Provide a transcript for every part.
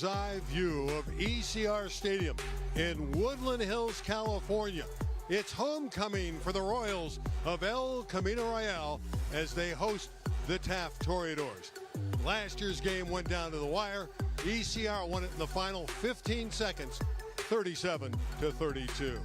bird's eye view of ECR Stadium in Woodland Hills, California. It's homecoming for the Royals of El Camino Royale as they host the Taft Toreadors. Last year's game went down to the wire. ECR won it in the final 15 seconds, 37-32.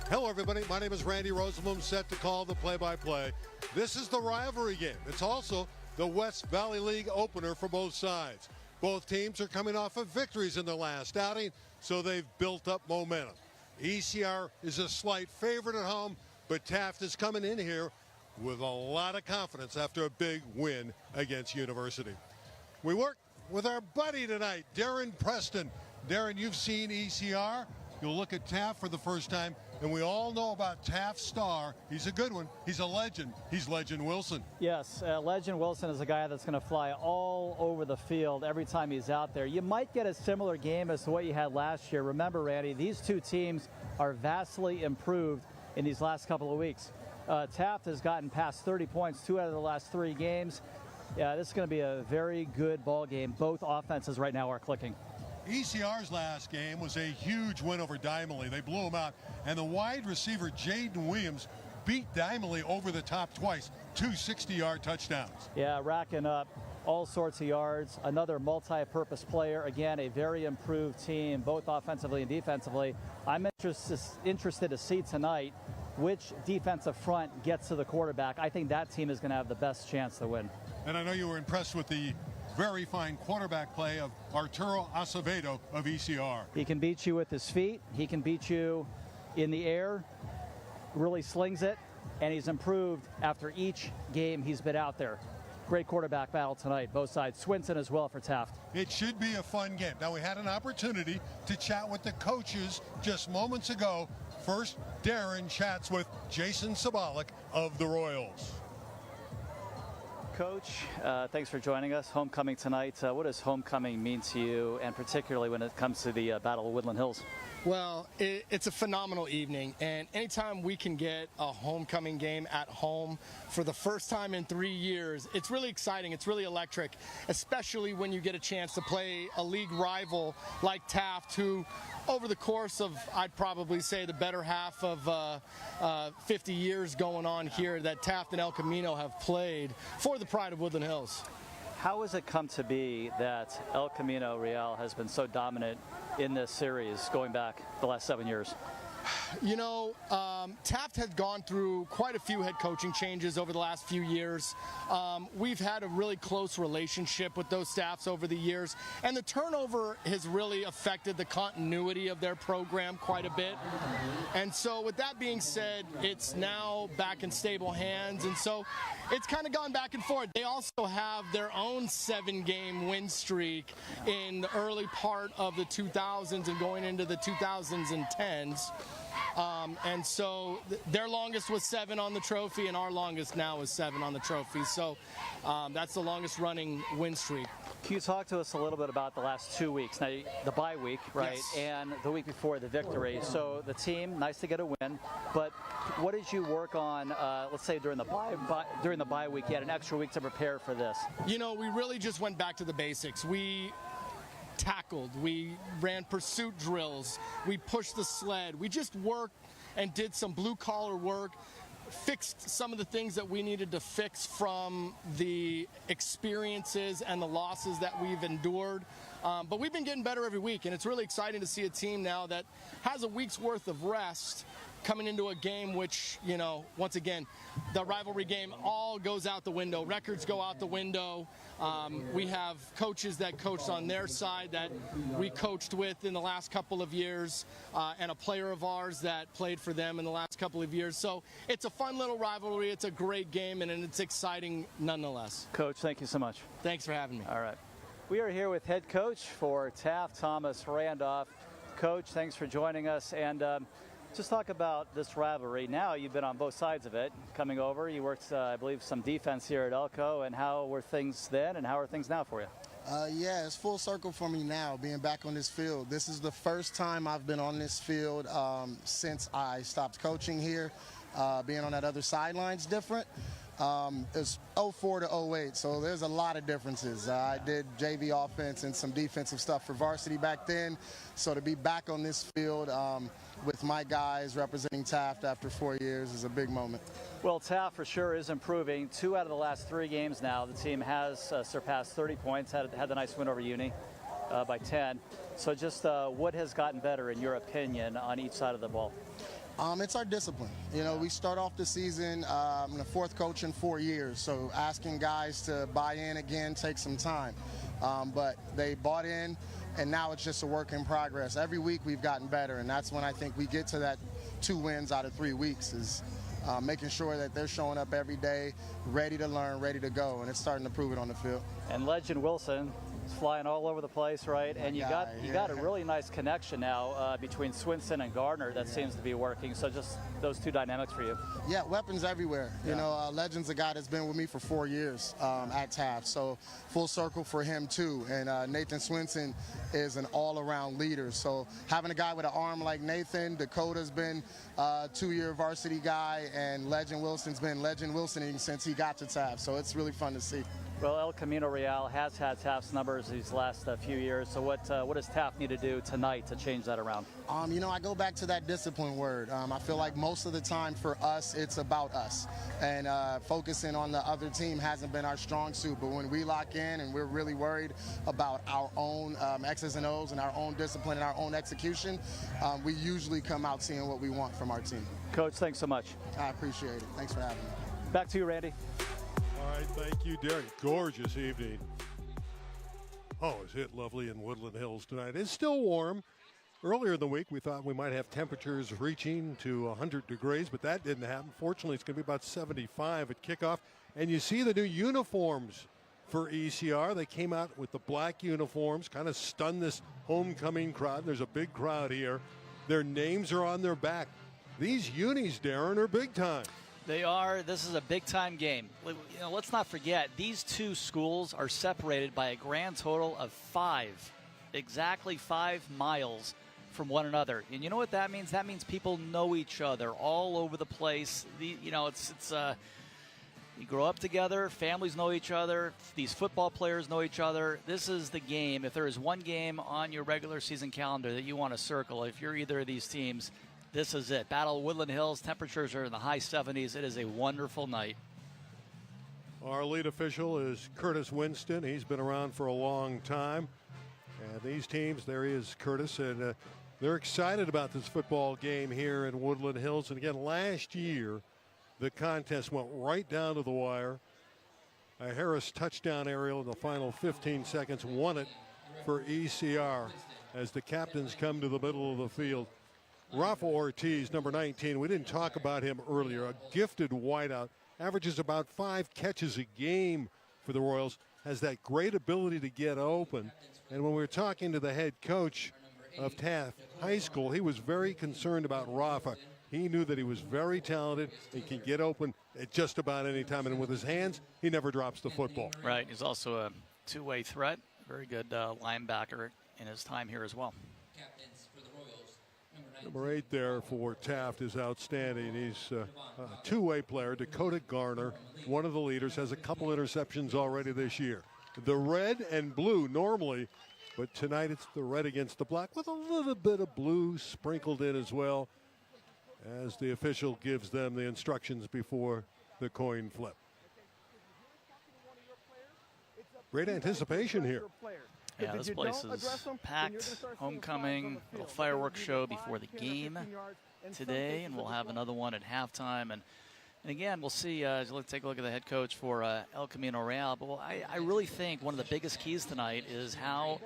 Hello, everybody. My name is Randy Rosenblum, set to call the play-by-play. This is the rivalry game. It's also the West Valley League opener for both sides. Both teams are coming off of victories in their last outing, so they've built up momentum. ECR is a slight favorite at home, but Taft is coming in here with a lot of confidence after a big win against University. We work with our buddy tonight, Darren Preston. Darren, you've seen ECR. You'll look at Taft for the first time, and we all know about Taft's star. He's a good one. He's a legend. He's Legend Wilson. Yes, Legend Wilson is a guy that's going to fly all over the field every time he's out there. You might get a similar game as to what you had last year. Remember, Randy, these two teams are vastly improved in these last couple of weeks. Taft has gotten past 30 points 2 out of the last 3 games. Yeah, this is going to be a very good ball game. Both offenses right now are clicking. ECR's last game was a huge win over Dimely. They blew him out, and the wide receiver Jaden Williams beat Dimely over the top twice, 2 60-yard touchdowns. Yeah, racking up all sorts of yards. Another multi-purpose player. Again, a very improved team, both offensively and defensively. I'm interested to see tonight which defensive front gets to the quarterback. I think that team is going to have the best chance to win. And I know you were impressed with the very fine quarterback play of Arturo Acevedo of ECR. He can beat you with his feet. He can beat you in the air. Really slings it. And he's improved after each game he's been out there. Great quarterback battle tonight, both sides. Swinson as well for Taft. It should be a fun game. Now, we had an opportunity to chat with the coaches just moments ago. First, Darren chats with Jason Sabalik of the Royals. Coach, thanks for joining us. Homecoming tonight. What does homecoming mean to you, and particularly when it comes to the Battle of Woodland Hills? Well, it's a phenomenal evening, and anytime we can get a homecoming game at home for the first time in 3 years, it's really exciting. It's really electric, especially when you get a chance to play a league rival like Taft, who over the course of, I'd probably say, the better half of 50 years going on here, that Taft and El Camino have played for the pride of Woodland Hills. How has it come to be that El Camino Real has been so dominant in this series going back the last 7 years? You know, Taft had gone through quite a few head coaching changes over the last few years. We've had a really close relationship with those staffs over the years, and the turnover has really affected the continuity of their program quite a bit. And so with that being said, it's now back in stable hands, and so it's kind of gone back and forth. They also have their own 7-game win streak in the early part of the 2000s and going into the 2010s. And so their longest was 7 on the trophy, and our longest now is 7 on the trophy. So that's the longest running win streak. Can you talk to us a little bit about the last 2 weeks? Now, the bye week, right, Yes. and the week before the victory. So the team, nice to get a win, but what did you work on, let's say during the bye week? You had an extra week to prepare for this. You know, we really just went back to the basics. We tackled, we ran pursuit drills, we pushed the sled, we just worked and did some blue collar work, fixed some of the things that we needed to fix from the experiences and the losses that we've endured. But we've been getting better every week, and it's really exciting to see a team now that has a week's worth of rest coming into a game which, you know, once again, the rivalry game all goes out the window. Records go out the window. We have coaches that coached on their side that we coached with in the last couple of years, and a player of ours that played for them in the last couple of years. So it's a fun little rivalry. It's a great game, and it's exciting nonetheless. Coach, thank you so much. Thanks for having me. All right. We are here with head coach for Taft, Thomas Randolph. Coach, thanks for joining us. And just talk about this rivalry. Now you've been on both sides of it. Coming over, you worked, I believe, some defense here at Elko. And how were things then, and how are things now for you? Yeah, it's full circle for me now, being back on this field. This is the first time I've been on this field since I stopped coaching here. Being on that other sideline's different. It's 04 to 08, so there's a lot of differences. I did JV offense and some defensive stuff for varsity back then, so to be back on this field with my guys representing Taft after 4 years is a big moment. Well, Taft for sure is improving. 2 out of the last 3 games now, the team has surpassed 30 points, had the nice win over Uni by 10. So just what has gotten better, in your opinion, on each side of the ball? It's our discipline. You know, we start off the season, I'm the 4th coach in 4 years, so asking guys to buy in again takes some time. But they bought in, and now it's just a work in progress. Every week we've gotten better, and that's when I think we get to that 2 wins out of 3 weeks is making sure that they're showing up every day, ready to learn, ready to go, and it's starting to prove it on the field. And Legend Wilson is flying all over the place, right? And you got a really nice connection now between Swinson and Gardner that seems to be working. So just those 2 dynamics for you. Yeah, weapons everywhere. Yeah. You know, Legend's a guy that's been with me for 4 years at Taft, so full circle for him too. And Nathan Swinson is an all-around leader. So having a guy with an arm like Nathan, Dakota's been a 2-year varsity guy, and Legend Wilson's been Legend Wilsoning since he got to Taft. So it's really fun to see. Well, El Camino Real has had Taft's numbers these last few years. So what does Taft need to do tonight to change that around? You know, I go back to that discipline word. I feel like most of the time for us, it's about us. And focusing on the other team hasn't been our strong suit. But when we lock in and we're really worried about our own X's and O's and our own discipline and our own execution, we usually come out seeing what we want from our team. Coach, thanks so much. I appreciate it. Thanks for having me. Back to you, Randy. All right, thank you, Derek. Gorgeous evening. Oh, it's hit lovely in Woodland Hills tonight. It's still warm. Earlier in the week, we thought we might have temperatures reaching to 100 degrees, but that didn't happen. Fortunately, it's going to be about 75 at kickoff. And you see the new uniforms for ECR. They came out with the black uniforms, kind of stunned this homecoming crowd. There's a big crowd here. Their names are on their back. These unis, Darren, are big time. They are. This is a big-time game. You know, let's not forget, these 2 schools are separated by a grand total of 5, exactly 5 miles from one another. And you know what that means? That means people know each other all over the place. You know, it's you grow up together, families know each other, these football players know each other. This is the game. If there is one game on your regular season calendar that you want to circle, if you're either of these teams, this is it. Battle of Woodland Hills. Temperatures are in the high 70s. It is a wonderful night. Our lead official is Curtis Winston. He's been around for a long time. And these teams, there he is, Curtis, and they're excited about this football game here in Woodland Hills. And again, last year, the contest went right down to the wire. A Harris touchdown aerial in the final 15 seconds won it for ECR as the captains come to the middle of the field. Rafa Ortiz, number 19, we didn't talk about him earlier, a gifted wideout, averages about 5 catches a game for the Royals, has that great ability to get open. And when we were talking to the head coach of Taft High School, he was very concerned about Rafa. He knew that he was very talented. He can get open at just about any time. And with his hands, he never drops the football. Right. He's also a 2-way threat. Very good linebacker in his time here as well. Number 8 there for Taft is outstanding. He's a 2-way player. Dakota Garner, one of the leaders, has a couple interceptions already this year. The red and blue normally, but tonight it's the red against the black with a little bit of blue sprinkled in as well as the official gives them the instructions before the coin flip. Great anticipation here. Yeah, this place is packed. Homecoming, little fireworks show before the game today, and we'll have another one at halftime. And again, we'll see. Let's take a look at the head coach for El Camino Real. But I really think one of the biggest keys tonight is how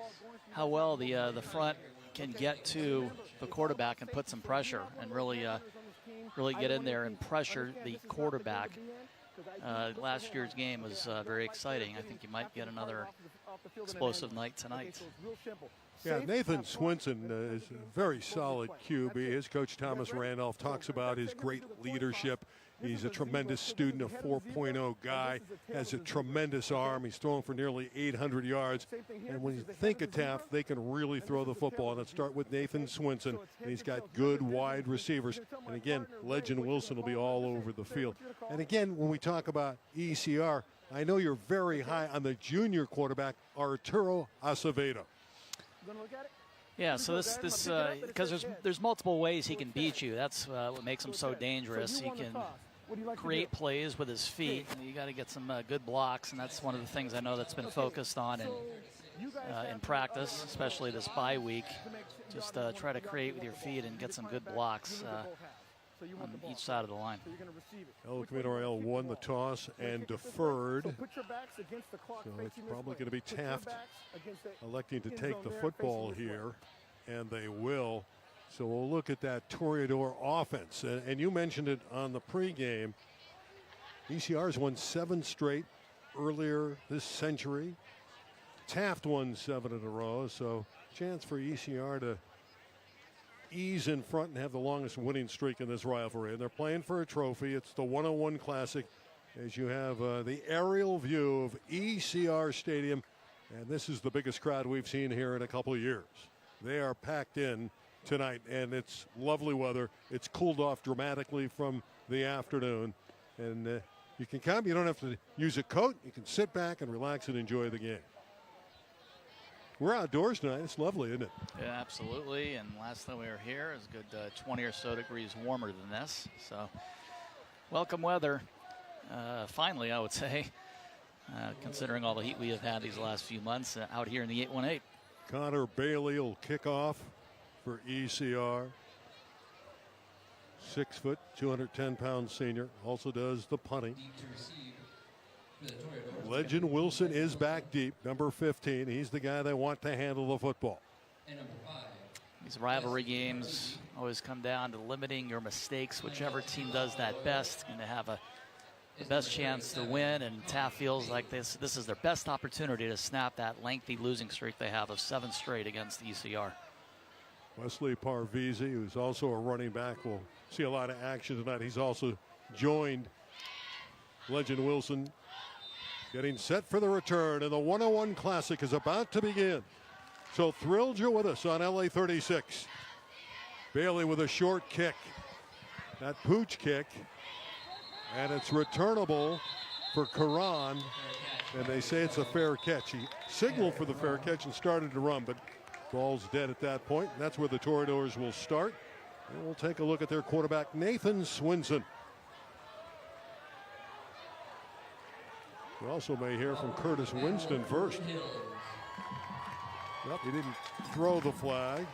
well the front can get to the quarterback and put some pressure and really get in there and pressure the quarterback. Last year's game was very exciting. I think you might get another explosive night tonight. Yeah, Nathan Swinson is a very solid QB. His coach Thomas Randolph talks about his great leadership. He's a tremendous student, a 4.0 guy, has a tremendous arm. He's thrown for nearly 800 yards. And when you think of Taft, they can really throw the football. And let's start with Nathan Swinson. And he's got good wide receivers. And again, Legend Wilson will be all over the field. And again, when we talk about ECR, I know you're very high on the junior quarterback, Arturo Acevedo. Yeah, so this because there's multiple ways he can beat you. That's what makes him so dangerous. He can create plays with his feet. And you got to get some good blocks, and that's one of the things I know that's been focused on in practice, especially this bye week. Just try to create with your feet and get some good blocks on each side of the line. El Camino won the toss and deferred. So it's probably going to be Taft electing to take the football here, and they will. So we'll look at that Toreador offense. And you mentioned it on the pregame. ECR's won 7 straight earlier this century. Taft won 7 in a row, so chance for ECR to ease in front and have the longest winning streak in this rivalry. And they're playing for a trophy. It's the 101 Classic as you have the aerial view of ECR Stadium. And this is the biggest crowd we've seen here in a couple of years. They are packed in tonight, and it's lovely weather. It's cooled off dramatically from the afternoon. And you can come. You don't have to use a coat. You can sit back and relax and enjoy the game. We're outdoors tonight. It's lovely, isn't it? Yeah, absolutely. And last time we were here, it was a good 20 or so degrees warmer than this. So, welcome weather. Finally, I would say, considering all the heat we have had these last few months out here in the 818. Connor Bailey will kick off for ECR. 6 foot, 210-pound senior. Also does the punting. Legend Wilson is back deep, number 15. He's the guy they want to handle the football. These rivalry games always come down to limiting your mistakes. Whichever team does that best going to have the best chance to win, and Taft feels like this is their best opportunity to snap that lengthy losing streak they have of 7 straight against ECR. Wesley Parvizi, who's also a running back, will see a lot of action tonight. He's also joined Legend Wilson, getting set for the return, and the 101 Classic is about to begin. So thrilled you're with us on LA36. Bailey with a short kick. That pooch kick. And it's returnable for Karan. And they say it's a fair catch. He signaled for the fair catch and started to run, but ball's dead at that point. And that's where the Toreadors will start. And we'll take a look at their quarterback, Nathan Swinson. We also may hear from Curtis Winston first. Nope, he didn't throw the flag.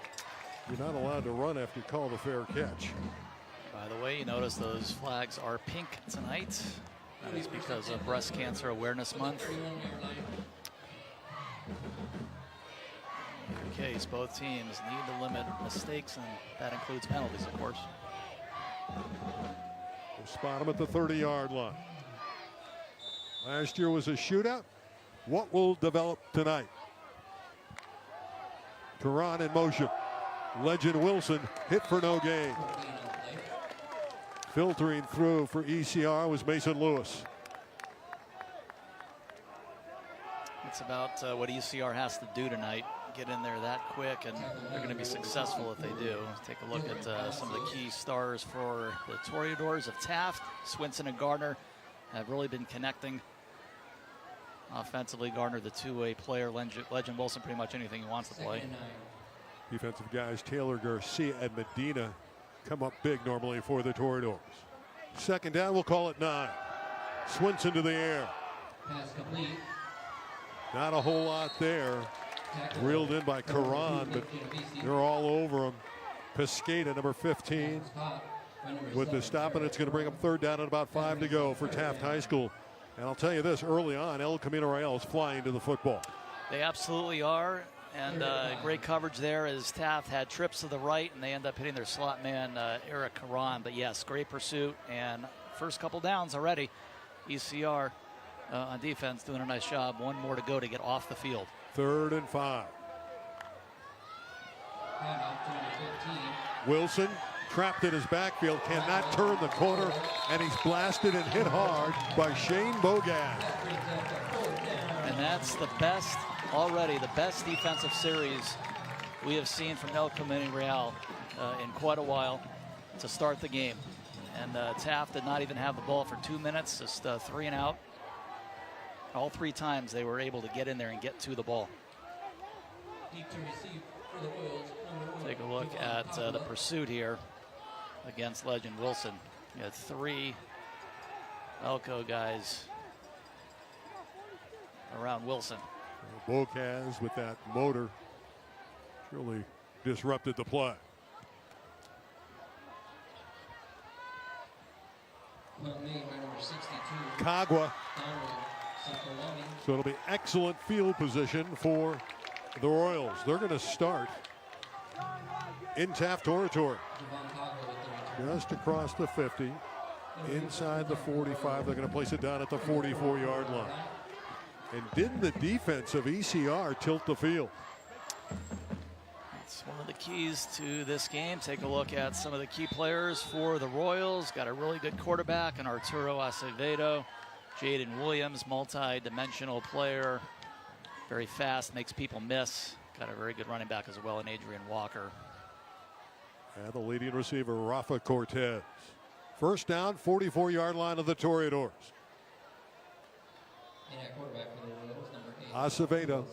You're not allowed to run after you call the fair catch. By the way, you notice those flags are pink tonight. That is because of Breast Cancer Awareness Month. In your case, both teams need to limit mistakes, and that includes penalties, of course. We'll spot him at the 30-yard line. Last year was a shootout. What will develop tonight? Karan in motion. Legend Wilson hit for no gain. Filtering through for ECR was Mason Lewis. It's about what ECR has to do tonight. Get in there that quick, and they're going to be successful if they do. Take a look at some of the key stars for the Toreadors of Taft. Swinson and Gardner have really been connecting. Offensively, Gardner, the two-way player. Legend Wilson, pretty much anything he wants to play. Defensive guys, Taylor Garcia and Medina, come up big normally for the Toreadors. Second down, we'll call it 9. Swinson to the air. Not a whole lot there. Reeled in by Karan, but they're all over him. Pesqueda, number 15, with the stop, and it's going to bring up third down and about 5 to go for Taft High School. And I'll tell you this, early on, El Camino is flying to the football. They absolutely are, and great coverage there as Taft had trips to the right, and they end up hitting their slot man, Eric Karan. But yes, great pursuit, and first couple downs already. ECR on defense, doing a nice job. One more to go to get off the field. 3rd and 5. Wilson trapped in his backfield, cannot turn the corner, and he's blasted and hit hard by Shane Bogan. And that's the best already, the best defensive series we have seen from El Camino Real in quite a while to start the game. And Taft did not even have the ball for 2 minutes, just 3 and out. All 3 times they were able to get in there and get to the ball. Take a look at the pursuit here against Legend Wilson. You had 3 Elko guys around Wilson. Bocaz with that motor really disrupted the play. Kagwa. So it'll be excellent field position for the Royals. They're going to start in Taft territory. Just across the 50, inside the 45. They're going to place it down at the 44-yard line. And didn't the defense of ECR tilt the field? It's one of the keys to this game. Take a look at some of the key players for the Royals. Got a really good quarterback in Arturo Acevedo. Jaden Williams, multi-dimensional player. Very fast, makes people miss. Got a very good running back as well in Adrian Walker. And the leading receiver, Rafa Cortez. First down, 44-yard line of the Toreadors. Acevedo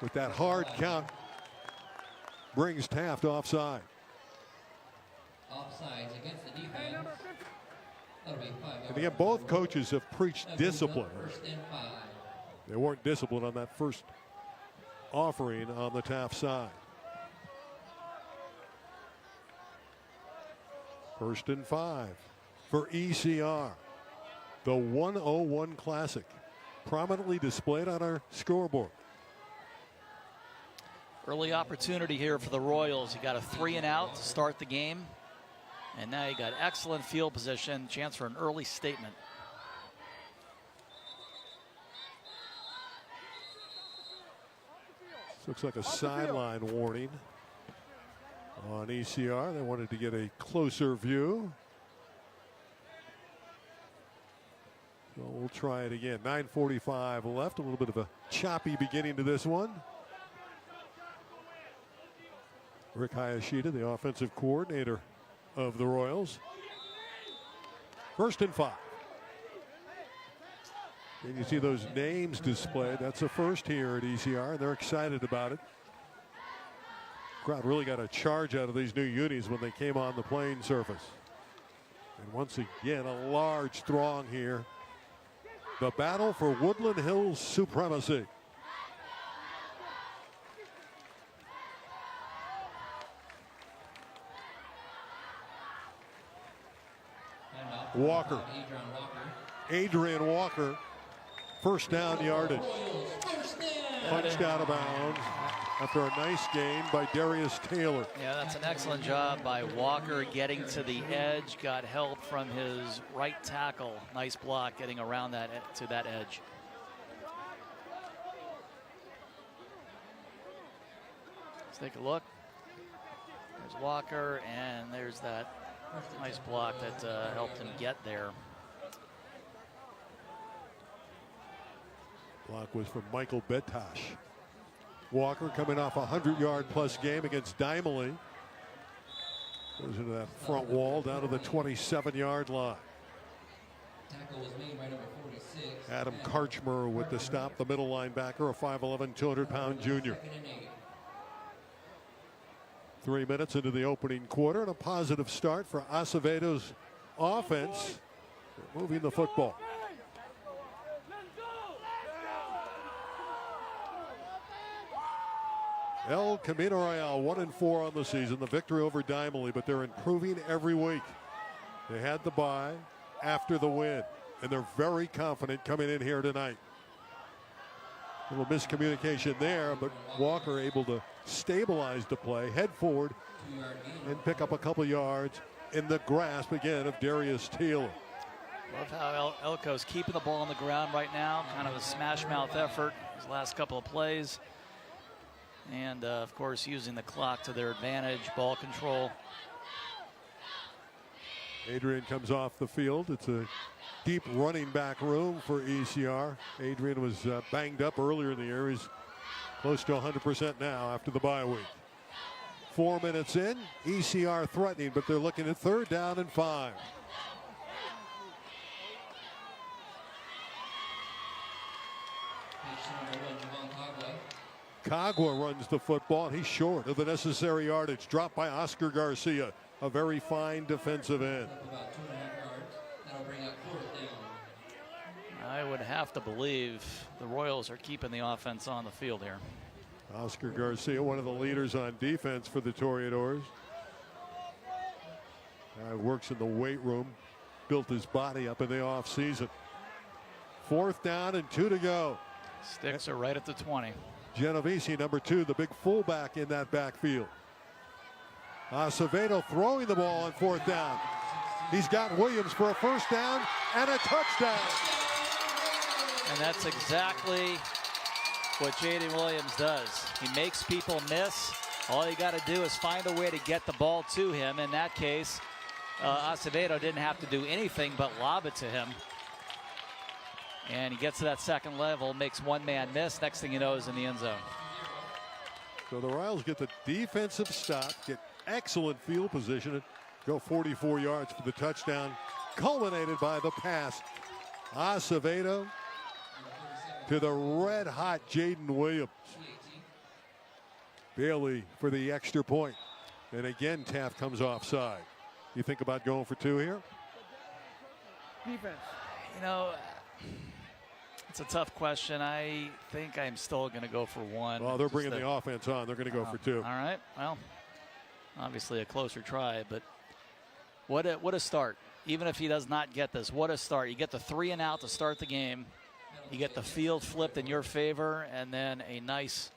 with that hard count brings Taft offside. Offsides against the defense. And again, both coaches have preached discipline. They weren't disciplined on that first offering on the Taft side. 1st and 5 for ECR. The 101 Classic, prominently displayed on our scoreboard. Early opportunity here for the Royals. You got a 3 and out to start the game. And now you got excellent field position, chance for an early statement. This looks like a sideline warning on ECR. They wanted to get a closer view. So we'll try it again. 9:45 left. A little bit of a choppy beginning to this one. Rick Hayashida, the offensive coordinator of the Royals. 1st and 5. And you see those names displayed. That's a first here at ECR. They're excited about it. Crowd really got a charge out of these new unis when they came on the playing surface. And once again, a large throng here. The battle for Woodland Hills supremacy. Walker. Adrian Walker. First down yardage. Punched out of bounds after a nice gain by Darius Taylor. Yeah, that's an excellent job by Walker getting to the edge. Got help from his right tackle. Nice block getting around that to that edge. Let's take a look. There's Walker, and there's that nice block that helped him get there. Block was from Michael Betosh. Walker coming off a 100-yard plus game against Dimely. Goes into that front wall down to the 27-yard line. Adam Karchmer with the stop, the middle linebacker, a 5'11", 200-pound junior. 3 minutes into the opening quarter, and a positive start for Acevedo's offense. They're moving the football. El Camino Real 1-4 on the season. The victory over Dimely, but they're improving every week. They had the bye after the win, and they're very confident coming in here tonight. A little miscommunication there, but Walker able to stabilize the play, head forward, and pick up a couple yards in the grasp again of Darius Taylor. Love how Elko's keeping the ball on the ground right now. Kind of a smash mouth effort his last couple of plays. And, of course, using the clock to their advantage, ball control. Adrian comes off the field. It's a deep running back room for ECR. Adrian was banged up earlier in the year. He's close to 100% now after the bye week. 4 minutes in, ECR threatening, but they're looking at 3rd down and 5. Cagua runs the football, and he's short of the necessary yardage. Dropped by Oscar Garcia, a very fine defensive end. I would have to believe the Royals are keeping the offense on the field here. Oscar Garcia, one of the leaders on defense for the Toreadors. Works in the weight room, built his body up in the offseason. 4th down and 2 to go. Sticks are right at the 20. Genovese, number 2, the big fullback in that backfield. Acevedo throwing the ball on 4th down. He's got Williams for a 1st down and a touchdown. And that's exactly what Jaden Williams does. He makes people miss. All you got to do is find a way to get the ball to him. In that case, Acevedo didn't have to do anything but lob it to him. And he gets to that 2nd level, makes one man miss. Next thing you know is in the end zone. So the Royals get the defensive stop, get excellent field position, and go 44 yards for the touchdown, culminated by the pass. Acevedo to the red-hot Jaden Williams. Bailey for the extra point. And again, Taft comes offside. You think about going for 2 here? Defense. You know, it's a tough question. I think I'm still going to go for 1. Well, they're bringing the offense on. They're going to go for 2. All right. Well, obviously a closer try, but what a start. Even if he does not get this, what a start. You get the 3 and out to start the game. You get the field flipped in your favor, and then a nice,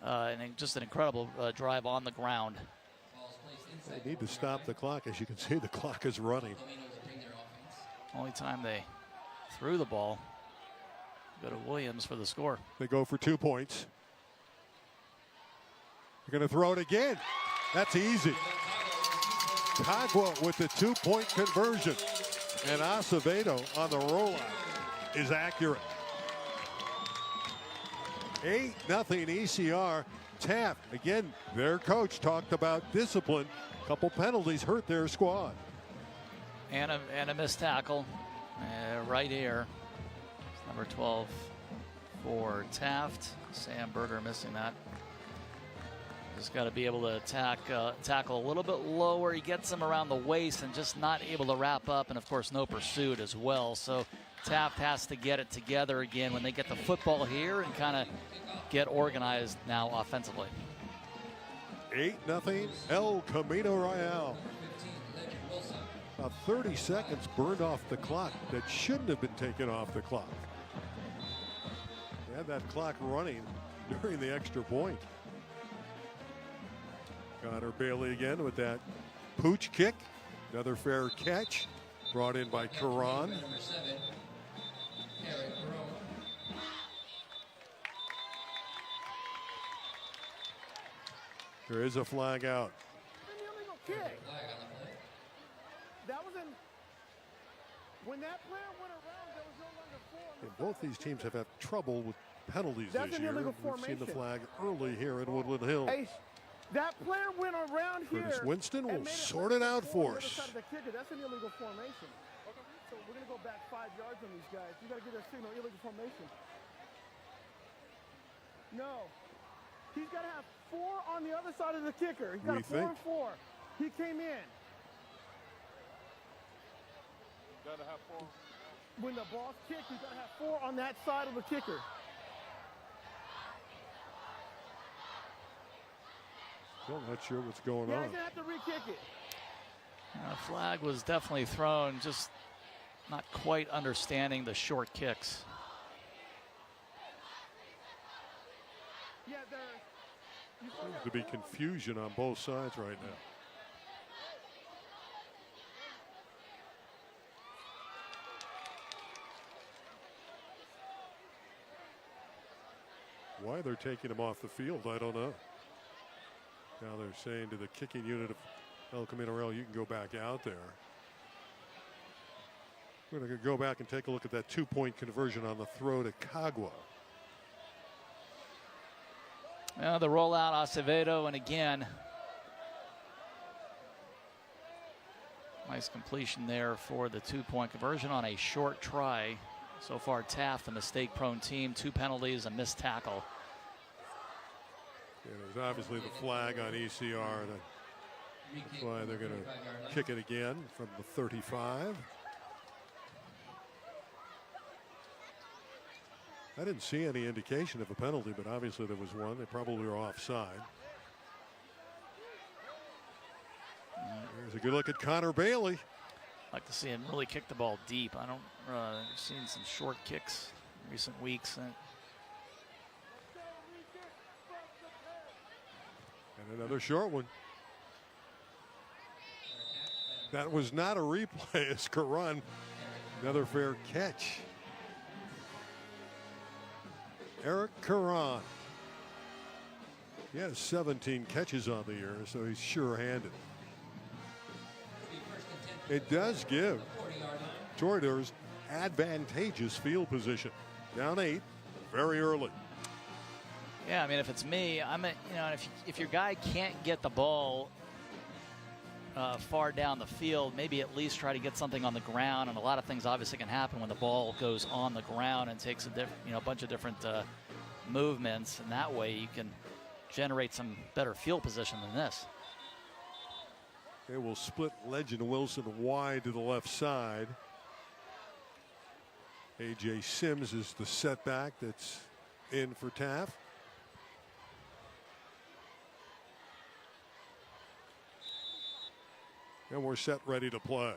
and just an incredible drive on the ground. They need to stop the clock. As you can see, the clock is running. Only time they threw the ball. Go to Williams for the score. They go for 2 points. They're going to throw it again. That's easy. Cagua with the 2-point conversion. And Acevedo on the rollout is accurate. 8-0 ECR. Taft, again, their coach talked about discipline. A couple penalties hurt their squad. And a missed tackle right here. Number 12 for Taft. Sam Berger missing that. Just got to be able to tackle a little bit lower. He gets him around the waist and just not able to wrap up. And, of course, no pursuit as well. So Taft has to get it together again when they get the football here and kind of get organized now offensively. 8-0 El Camino Royale. About 30 seconds burned off the clock that shouldn't have been taken off the clock. They had that clock running during the extra point. Connor Bailey again with that pooch kick. Another fair catch brought in by Karan. There is a flag out. That was when that player went around, there was no longer 4. And both these teams have had trouble with penalties That's this an year. illegal We've seen the formation. flag early here in Woodland Hills. Hey, that player went around here. Curtis Winston will and made sort it out for on the other us. side of the kicker. That's an illegal formation. So we're going to go back 5 yards on these guys. You got to get a signal, illegal formation. No. He's got to have 4 on the other side of the kicker. He's got a 4 and 4. He came in. Got to have 4. When the ball's kicked, you got to have 4 on that side of the kicker. Still not sure what's going Yeah, on. he's going to have to re-kick it. Flag was definitely thrown, just not quite understanding the short kicks. Yeah, Seems to be confusion on both sides right now. Why they're taking him off the field, I don't know. Now they're saying to the kicking unit of El Camino, you can go back out there. We're going to go back and take a look at that 2-point conversion on the throw to Cagua. The rollout, Acevedo, and again, nice completion there for the 2-point conversion on a short try. So far, Taft, the mistake-prone team, 2 penalties, a missed tackle. Yeah, there's obviously the flag on ECR. That's why they're going to kick it again from the 35. I didn't see any indication of a penalty, but obviously there was one. They probably were offside. There's a good look at Connor Bailey. I'd like to see him really kick the ball deep. I've seen some short kicks in recent weeks. And another short one. That was not a replay. It's Caron. Another fair catch. Eric Caron. He has 17 catches on the year, so he's sure-handed. It does give Toreadors advantageous field position. Down 8, very early. Yeah, I mean, if it's me, if your guy can't get the ball far down the field, maybe at least try to get something on the ground. And a lot of things obviously can happen when the ball goes on the ground and takes a bunch of different movements, and that way you can generate some better field position than this. They will split Legend Wilson wide to the left side. A.J. Sims is the setback that's in for Taft. And we're set, ready to play.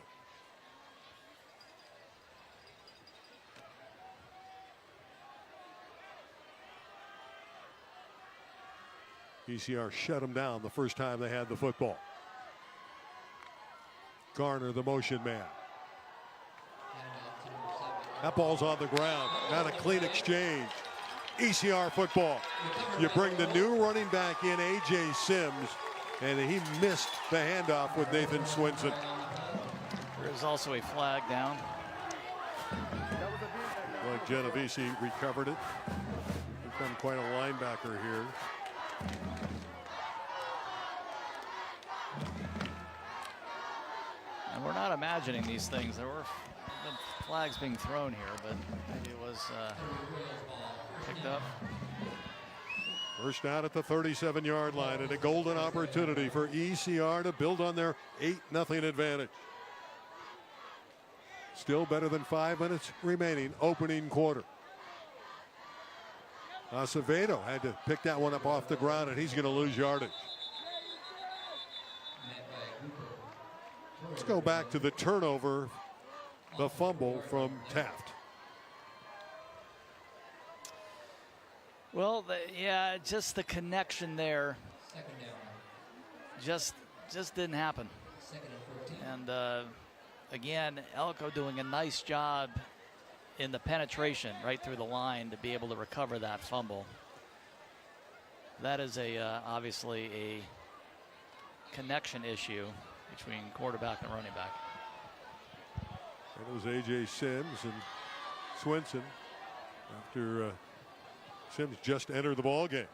ECR shut them down the first time they had the football. Garner, the motion man. That ball's on the ground. Not a clean exchange. ECR football. You bring the new running back in, A.J. Sims, and he missed the handoff with Nathan Swinson. There's also a flag down. Like Genovese recovered it. Become quite a linebacker here. And we're not imagining these things. There were flags being thrown here, but maybe it was picked up. First down at the 37-yard line, and a golden opportunity for ECR to build on their 8-0 advantage. Still better than 5 minutes remaining, opening quarter. Acevedo had to pick that one up off the ground, and he's going to lose yardage. Let's go back to the turnover, the fumble from Taft. Well, just the connection there just didn't happen. And again, Elko doing a nice job in the penetration right through the line to be able to recover that fumble. That is obviously a connection issue between quarterback and running back. And it was A.J. Sims and Swinson after Sims just entered the ball game.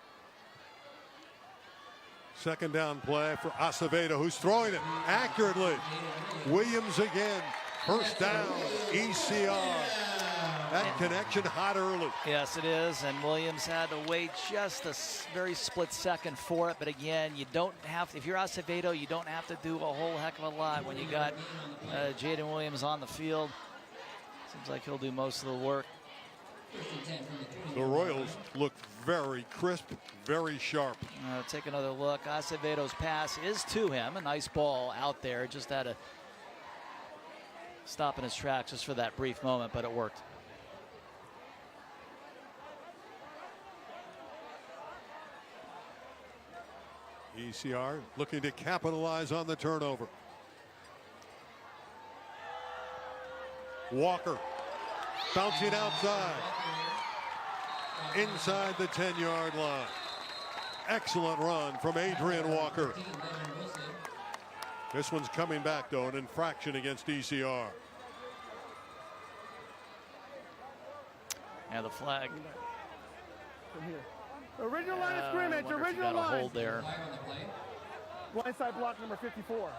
Second down play for Acevedo, who's throwing it accurately. Williams again. First down, ECR. That connection hot early. Yes, it is, and Williams had to wait just a very split second for it. But again, you don't have to, if you're Acevedo, you don't have to do a whole heck of a lot when you got Jaden Williams on the field. Seems like he'll do most of the work. The Royals look very crisp, very sharp. Take another look. Acevedo's pass is to him. A nice ball out there. Just had to stop in his tracks just for that brief moment, but it worked. ECR looking to capitalize on the turnover. Walker bouncing outside. inside the 10-yard line. Excellent run from Adrian Walker. This one's coming back, though, an infraction against ECR. Yeah, the flag. From here. Original line of scrimmage, I wonder if you original got a line. hold there. Blindside block number 54.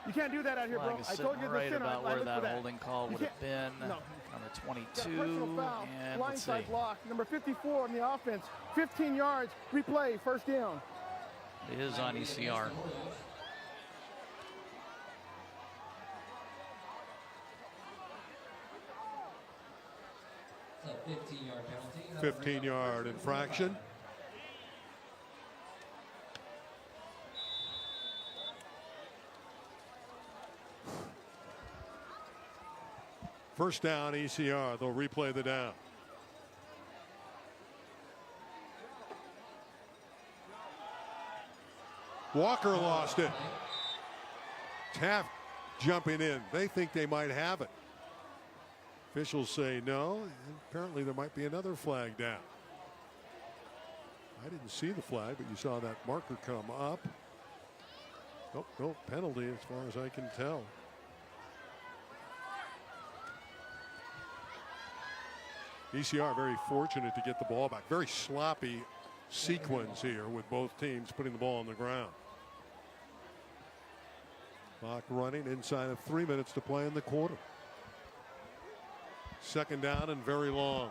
You can't do that out here, Flag bro. is I told sitting you the right center. about I where looked for that holding call would have been. No. Number Yeah, 22, personal foul. and let's see. Blindside block number 54 on the offense. 15 yards. Replay. First down. It is on ECR. It's a 15-yard penalty. 15-yard infraction. First down, ECR. They'll replay the down. Walker lost it. Taft jumping in. They think they might have it. Officials say no. And apparently there might be another flag down. I didn't see the flag, but you saw that marker come up. Nope, no penalty as far as I can tell. ECR very fortunate to get the ball back. Very sloppy sequence here with both teams putting the ball on the ground. Clock running inside of 3 minutes to play in the quarter. Second down and very long.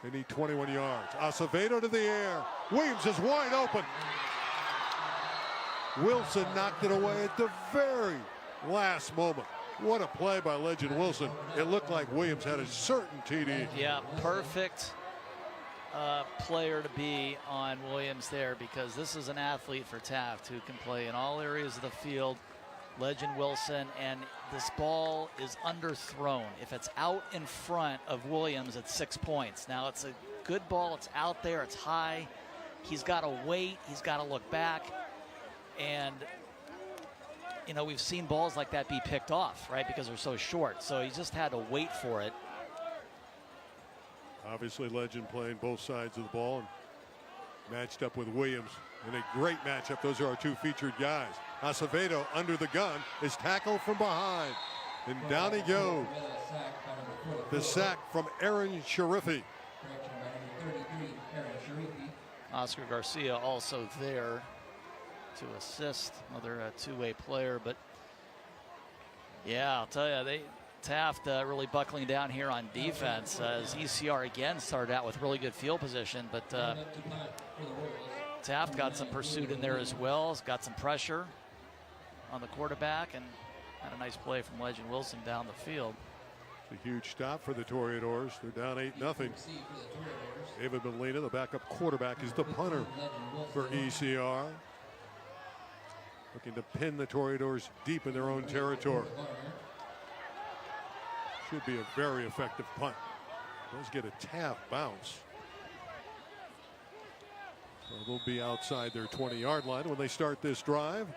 They need 21 yards. Acevedo to the air. Williams is wide open. Wilson knocked it away at the very last moment. What a play by Legend Wilson. It looked like Williams had a certain TD. Yeah, perfect player to be on Williams there, because this is an athlete for Taft who can play in all areas of the field. Legend Wilson, and this ball is underthrown. If it's out in front of Williams, it's 6 points. Now it's a good ball. It's out there. It's high. He's got to wait. He's got to look back. And, you know, we've seen balls like that be picked off, right, because they're so short. So he just had to wait for it. Obviously, Legend playing both sides of the ball and matched up with Williams in a great matchup. Those are our two featured guys. Acevedo under the gun is tackled from behind, and down he goes. The sack from Aaron Sharifi. Oscar Garcia also there to assist, another two-way player. But yeah, I'll tell you, Taft really buckling down here on defense, as ECR again started out with really good field position, but Taft got some pursuit in there as well. He's got some pressure on the quarterback, and had a nice play from Legend Wilson down the field. It's a huge stop for the Toreadors. They're down 8-0. David Molina, the backup quarterback, is the punter for ECR. Looking to pin the Toreadors deep in their own territory. Should be a very effective punt. Does get a Taft bounce. So they'll be outside their 20-yard line when they start this drive,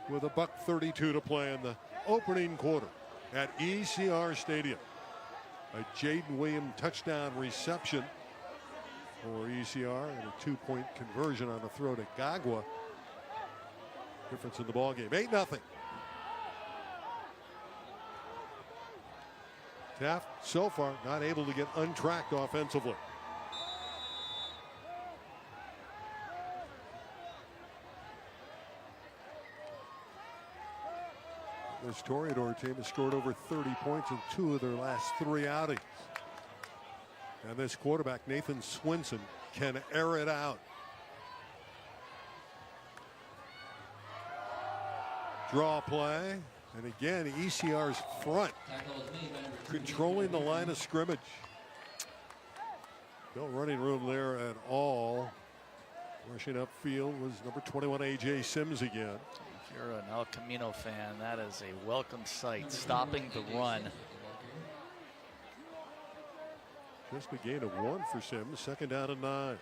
with $1:32 to play in the opening quarter at ECR Stadium. A Jaden Williams touchdown reception for ECR and a 2-point conversion on a throw to Gagwa. Difference in the ball game. 8-0. Taft so far not able to get untracked offensively. This Toreador team has scored over 30 points in 2 of their last 3 outings. And this quarterback, Nathan Swinson, can air it out. Draw play. And again, ECR's front, controlling the line of scrimmage. No running room there at all. Rushing upfield was number 21, A.J. Sims again. If you're an El Camino fan, that is a welcome sight, stopping the run. Just a gain of 1 for Sims, second down and 9.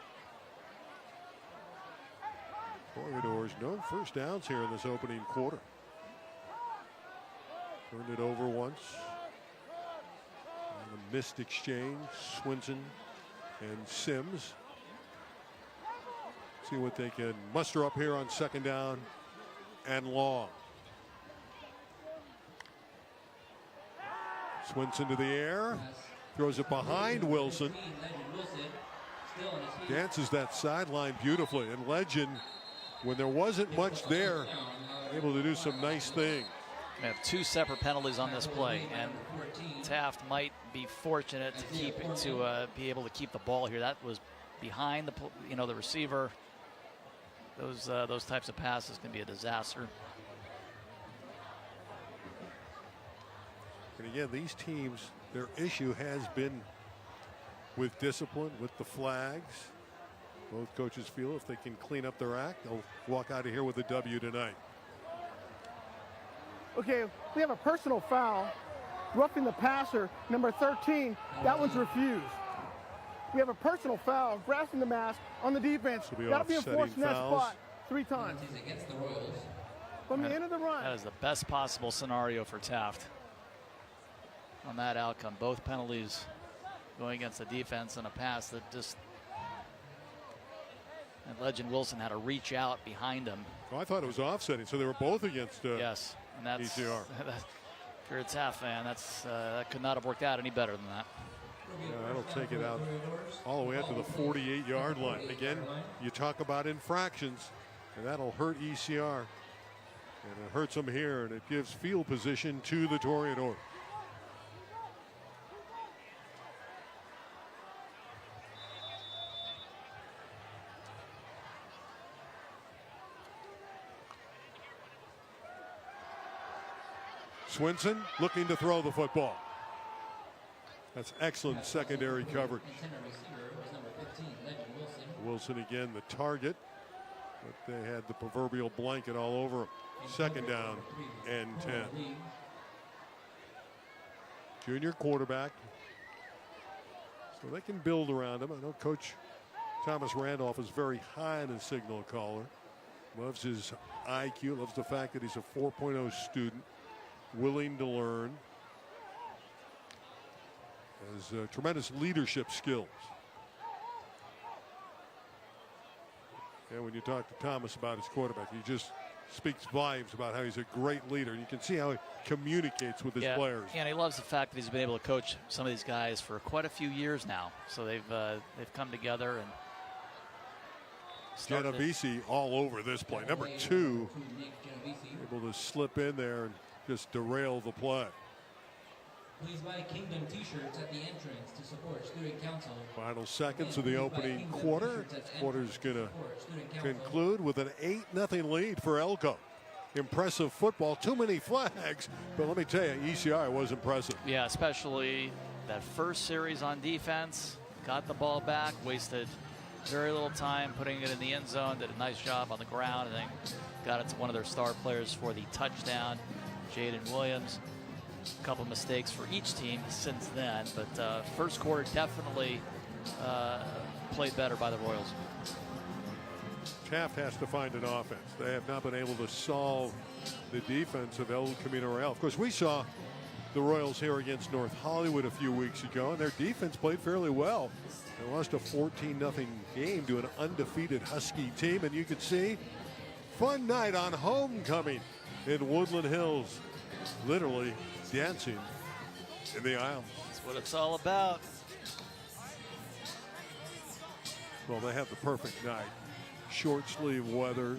Toreadors, no first downs here in this opening quarter. Turned it over once. And missed exchange. Swinson and Sims. See what they can muster up here on 2nd down and long. Swinson to the air. Throws it behind Wilson. Dances that sideline beautifully. And Legend, when there wasn't much there, able to do some nice things. We have 2 separate penalties on this play, and Taft might be fortunate to be able to keep the ball here. That was behind the receiver. Those types of passes can be a disaster. And again, these teams, their issue has been with discipline, with the flags. Both coaches feel if they can clean up their act, they'll walk out of here with a W tonight. Okay, we have a personal foul. Roughing the passer, number 13. That one's refused. We have a personal foul, grasping the mask on the defense. That'll be enforced in that spot 3 times. From the end of the run. That is the best possible scenario for Taft on that outcome. Both penalties going against the defense and a pass that just. And Legend Wilson had to reach out behind him. Oh, I thought it was offsetting, so they were both against yes, and that's ECR. If you're a Taft fan, that could not have worked out any better than that. Yeah, that'll take it out all the way up to the 48-yard line. Again, you talk about infractions, and that'll hurt ECR. And it hurts them here, and it gives field position to the Toreadors. Swinson looking to throw the football. That's excellent secondary coverage. Wilson again the target, but they had the proverbial blanket all over him. 2nd down and 10. Junior quarterback, so they can build around him. I know Coach Thomas Randolph is very high on his signal caller. Loves his IQ, loves the fact that he's a 4.0 student, willing to learn. Has tremendous leadership skills. And when you talk to Thomas about his quarterback, he just speaks volumes about how he's a great leader. And you can see how he communicates with his players. And he loves the fact that he's been able to coach some of these guys for quite a few years now. So they've come together and Genovese all over this play. Number 2, able to slip in there and just derail the play. Please buy Kingdom t-shirts at the entrance to support Student Council. Final seconds of the opening quarter. Quarter's going to conclude with an 8-0 lead for Elko. Impressive football. Too many flags, but let me tell you, ECI was impressive. Yeah, especially that first series on defense. Got the ball back, wasted very little time putting it in the end zone. Did a nice job on the ground, and then got it to one of their star players for the touchdown, Jaden Williams. A couple mistakes for each team since then, but first quarter definitely played better by the Royals. Taft has to find an offense. They have not been able to solve the defense of El Camino Real. Of course, we saw the Royals here against North Hollywood a few weeks ago, and their defense played fairly well. They lost a 14-0 game to an undefeated Husky team, and you could see fun night on homecoming in Woodland Hills. Literally dancing in the aisles. That's what it's all about. Well, they have the perfect night. Short sleeve weather,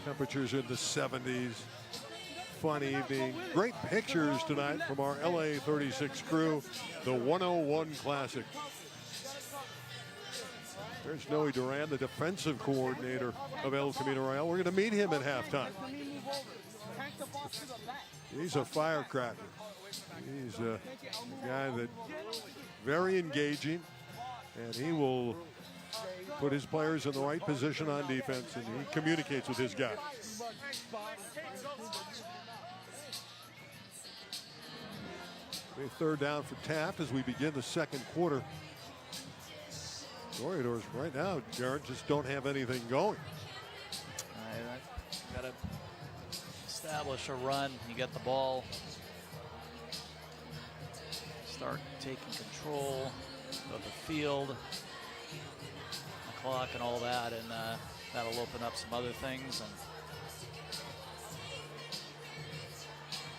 temperatures in the 70s. Fun evening. Great pictures tonight from our LA36 crew. The 101 Classic. There's Noe Duran, the defensive coordinator of El Camino Real. We're going to meet him at halftime. He's a firecracker. He's a guy that very engaging, and he will put his players in the right position on defense, and he communicates with his guys. A 3rd down for Taft as we begin the 2nd quarter. Toreadors right now, Jared, just don't have anything going. Got to establish a run. You get the ball. start taking control of the field, the clock and all that, and that'll open up some other things.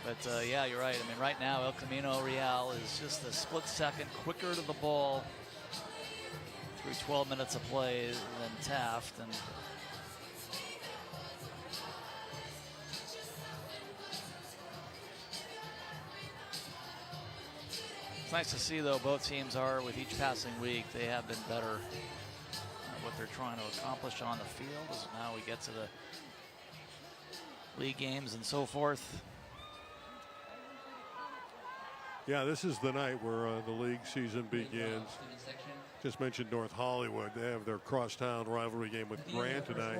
But yeah, you're right. I mean, right now El Camino Real is just a split second quicker to the ball through 12 minutes of play than Taft. And it's nice to see, though, both teams are, with each passing week, they have been better at what they're trying to accomplish on the field. As now we get to the league games and so forth. Yeah, this is the night where the league season begins. Just mentioned North Hollywood. They have their crosstown rivalry game with Grant tonight.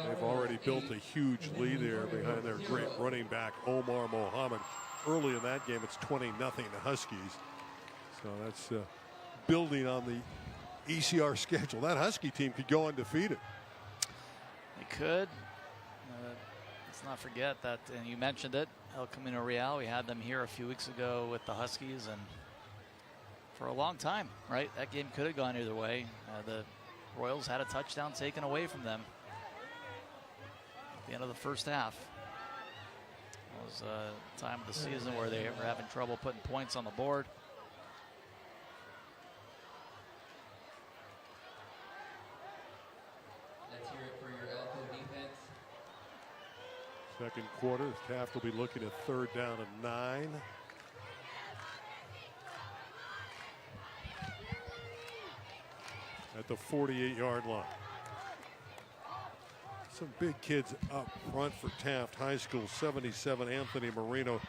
They've already built a huge lead there behind their great running back, Omar Mohammed. Early in that game, it's 20-0 the Huskies. So that's building on the ECR schedule. That Husky team could go undefeated. They could. Let's not forget that, and you mentioned it, El Camino Real, we had them here a few weeks ago with the Huskies, and for a long time, right? That game could have gone either way. The Royals had a touchdown taken away from them at the end of the first half. It was a time of the season where they were having trouble putting points on the board. Let's hear it for your Elko defense. Second quarter, Taft will be looking at 3rd down and 9. At the 48-yard line. Some big kids up front for Taft High School. 77, Anthony Marino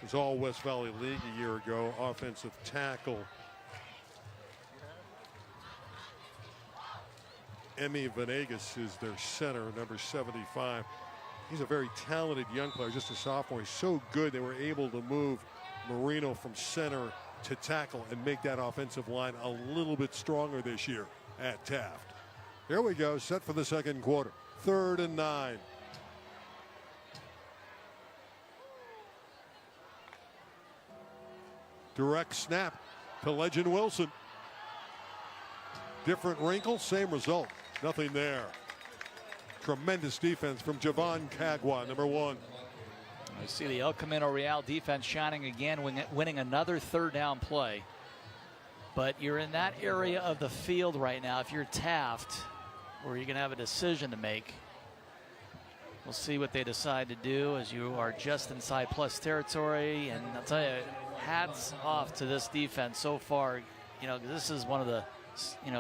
was all West Valley League a year ago. Offensive tackle. Emmy Venegas is their center, number 75. He's a very talented young player, just a sophomore. He's so good they were able to move Marino from center to tackle and make that offensive line a little bit stronger this year at Taft. Here we go, set for the second quarter. 3rd and 9. Direct snap to Legend Wilson. Different wrinkle, same result. Nothing there. Tremendous defense from Javon Kagwa, number 1. I see the El Camino Real defense shining again, winning another 3rd down play. But you're in that area of the field right now. If you're Taft, where you're going to have a decision to make, we'll see what they decide to do, as you are just inside plus territory. And I'll tell you, hats off to this defense so far. You know, this is one of the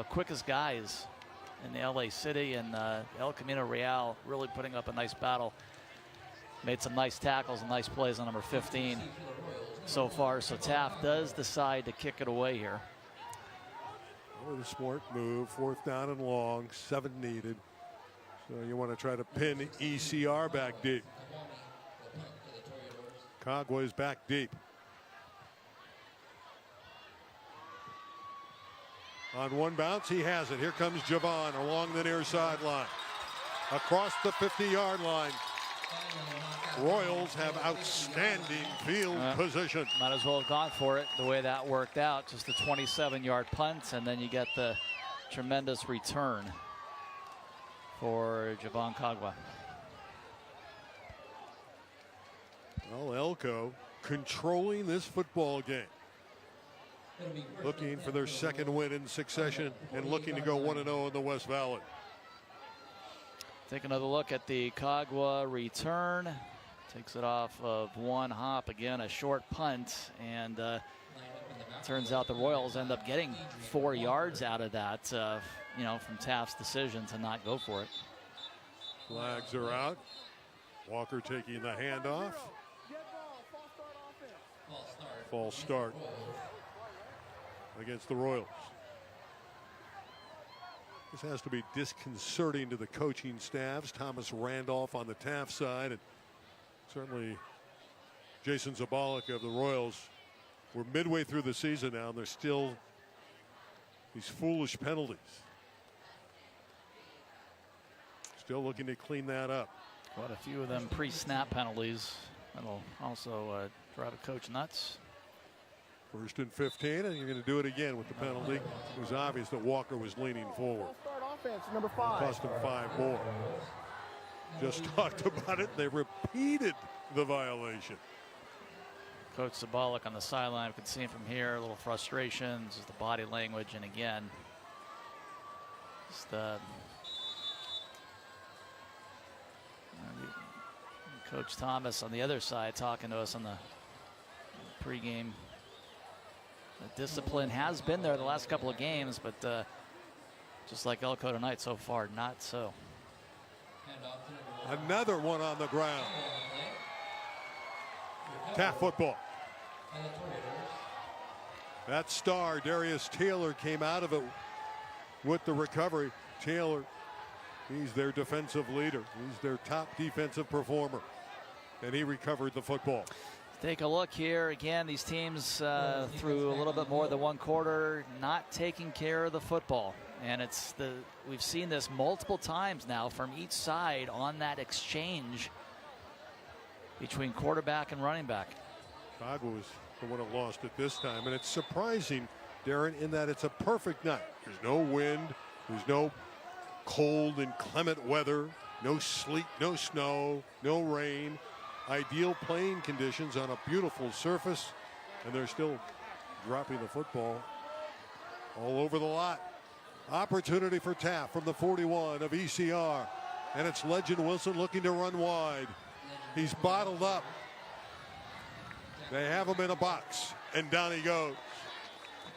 quickest guys in the LA City, and El Camino Real really putting up a nice battle. Made some nice tackles and nice plays on number 15 so far. So Taft does decide to kick it away here. With a smart move, 4th down and long, 7 needed. So you want to try to pin ECR back deep. Kagwa's back deep. On one bounce, he has it. Here comes Javon along the near sideline. Across the 50-yard line. Royals have outstanding field position. Might as well have gone for it the way that worked out. Just a 27-yard punt, and then you get the tremendous return for Javon Kagwa. Well, Elko controlling this football game. Looking for their 2nd win in succession and looking to go 1-0 in the West Valley. Take another look at the Kagwa return. Takes it off of one hop. Again, a short punt, and turns out the Royals end up getting 4 yards out of that, from Taft's decision to not go for it. Flags are out. Walker taking the handoff. False start against the Royals. This has to be disconcerting to the coaching staffs. Thomas Randolph on the Taft side, and certainly Jason Zabalek of the Royals. We're midway through the season now, and there's still these foolish penalties. Still looking to clean that up. Quite a few of them pre-snap penalties. That'll also drive a coach nuts. 1st and 15, and you're going to do it again with the penalty. It was obvious that Walker was leaning forward. Start offense, number 5. Cost him 5 more. Just talked about it. They repeated the violation. Coach Zabalik on the sideline, could see him from here, a little frustration, just the body language, and again, just Coach Thomas on the other side talking to us on the pregame. The discipline has been there the last couple of games, but just like Elko tonight so far, not so. Another one on the ground. Taft football. That star, Darius Taylor, came out of it with the recovery. Taylor, he's their defensive leader. He's their top defensive performer. And he recovered the football. Take a look here. Again, these teams through a little bit more than one quarter, not taking care of the football. And we've seen this multiple times now from each side on that exchange between quarterback and running back. Chicago was the one that lost it this time. And it's surprising, Darren, in that it's a perfect night. There's no wind. There's no cold, inclement weather. No sleet, no snow, no rain. Ideal playing conditions on a beautiful surface. And they're still dropping the football all over the lot. Opportunity for Taft from the 41 of ECR. And it's Legend Wilson looking to run wide. He's bottled up. They have him in a box. And down he goes.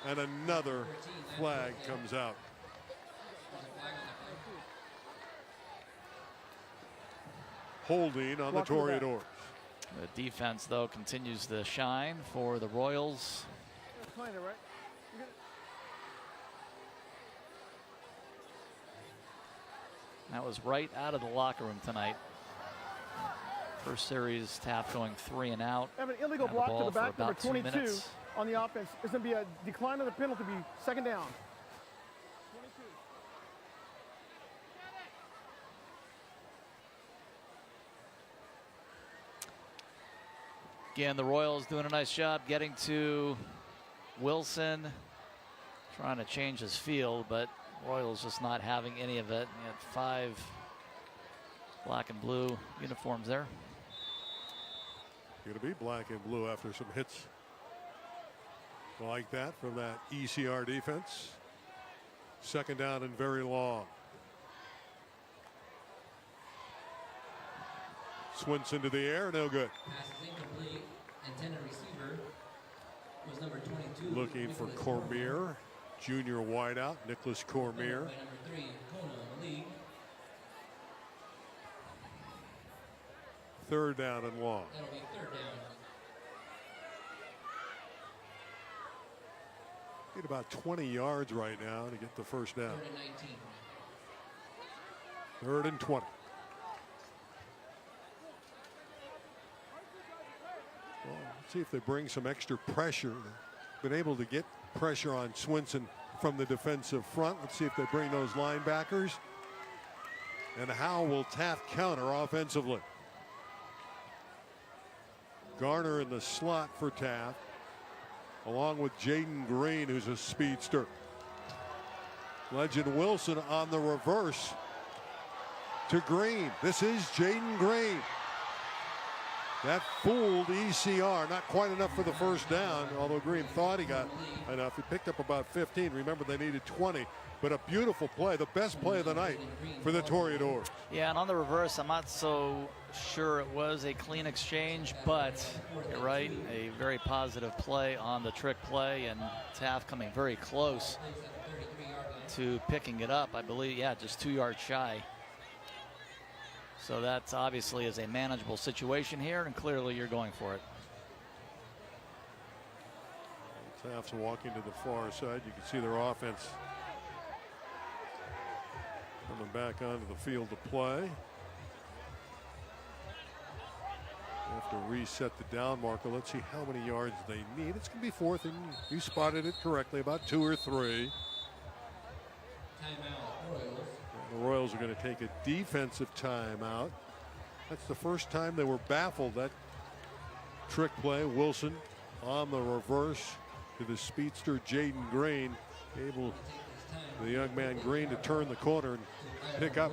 And another flag comes out. Holding on the Toreadors. The defense, though, continues to shine for the Royals. That was right out of the locker room tonight. First series, Taft going 3 and out. Have an illegal block to the back, number 22 on the offense. It's going to be a decline of the penalty, be 2nd down. Again, the Royals doing a nice job getting to Wilson, trying to change his field, but Royals just not having any of it. He had 5 black and blue uniforms there. Going to be black and blue after some hits like that from that ECR defense. 2nd down and very long. Swinson to the air, no good. Pass is incomplete. Intended receiver was number 22. Looking for Cormier, junior wideout, Nicholas Cormier. By number 3, Kona in the league. 3rd down and long. That'll be 3rd down. Need about 20 yards right now to get the 1st down. 3rd and 19. 3rd and 20. Well, let's see if they bring some extra pressure. Been able to get pressure on Swinson from the defensive front. Let's see if they bring those linebackers. And how will Taft counter offensively? Garner in the slot for Taft, along with Jaden Green, who's a speedster. Legend Wilson on the reverse to Green. This is Jaden Green. That fooled ECR. Not quite enough for the 1st down, although Green thought he got enough. He picked up about 15. Remember, they needed 20. But a beautiful play, the best play of the night for the Toreadors. Yeah, and on the reverse, I'm not so sure it was a clean exchange, but you're right, a very positive play on the trick play, and Taft coming very close to picking it up. I believe, yeah, just 2 yards shy. So that obviously is a manageable situation here, and clearly you're going for it. Taft's walking to the far side. You can see their offense coming back onto the field to play. Have to reset the down marker. Let's see how many yards they need. It's going to be 4th, and you spotted it correctly, about 2 or 3. Timeout, Royals. The Royals are going to take a defensive timeout. That's the first time they were baffled. That trick play, Wilson on the reverse to the speedster Jaden Green. Able, the young man Green, to turn the corner and pick up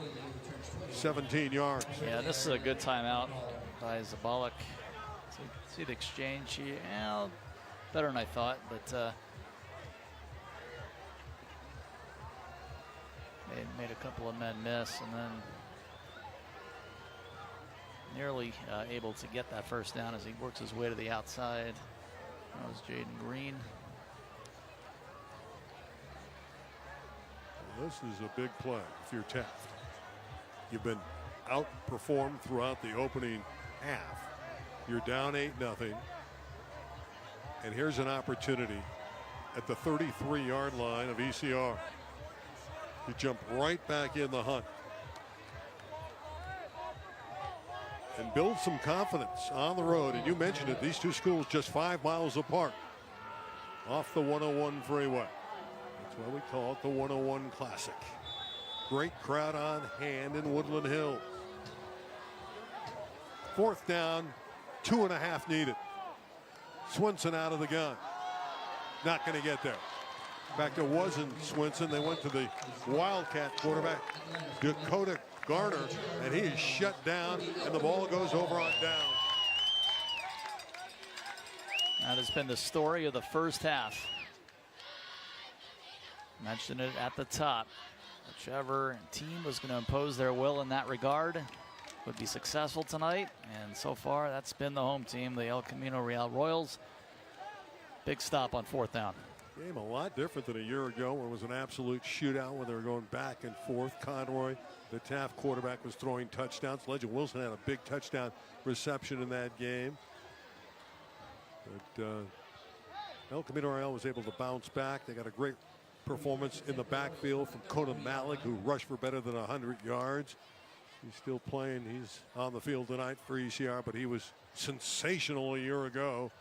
17 yards. Yeah, this is a good timeout by Zabalek. See the exchange here. Yeah, better than I thought, but made a couple of men miss, and then nearly able to get that first down as he works his way to the outside. That was Jaden Green. Well, this is a big play if you're Taft. You've been outperformed throughout the opening half. You're down 8-0. And here's an opportunity at the 33-yard line of ECR. You jump right back in the hunt and build some confidence on the road. And you mentioned it, these two schools just 5 miles apart off the 101 freeway. That's why we call it the 101 Classic. Great crowd on hand in Woodland Hills. 4th down, 2.5 needed. Swinson out of the gun. Not going to get there. In fact, it wasn't Swinson. They went to the Wildcat quarterback, Dakota Garner, and he is shut down, and the ball goes over on down. That has been the story of the first half. Mentioned it at the top. Whichever team was going to impose their will in that regard would be successful tonight, and so far that's been the home team, the El Camino Real Royals. Big stop on 4th down. Game a lot different than a year ago when it was an absolute shootout when they were going back and forth. Conroy, the Taft quarterback, was throwing touchdowns. Legend Wilson had a big touchdown reception in that game. But El Camino Real was able to bounce back. They got a great performance in the backfield from Conan Malik, who rushed for better than 100 yards. He's still playing. He's on the field tonight for ECR, but he was sensational a year ago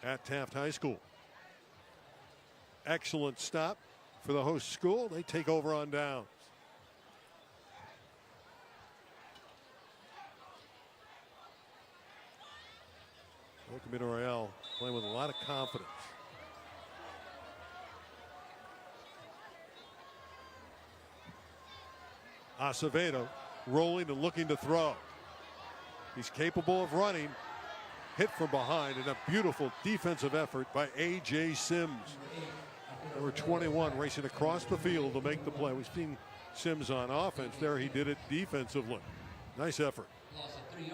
at Taft High School. Excellent stop for the host school. They take over on downs. El Camino Real playing with a lot of confidence. Acevedo rolling and looking to throw. He's capable of running. Hit from behind, and a beautiful defensive effort by A.J. Sims. Number 21 racing across the field to make the play. We've seen Sims on offense there. He did it defensively. Nice effort.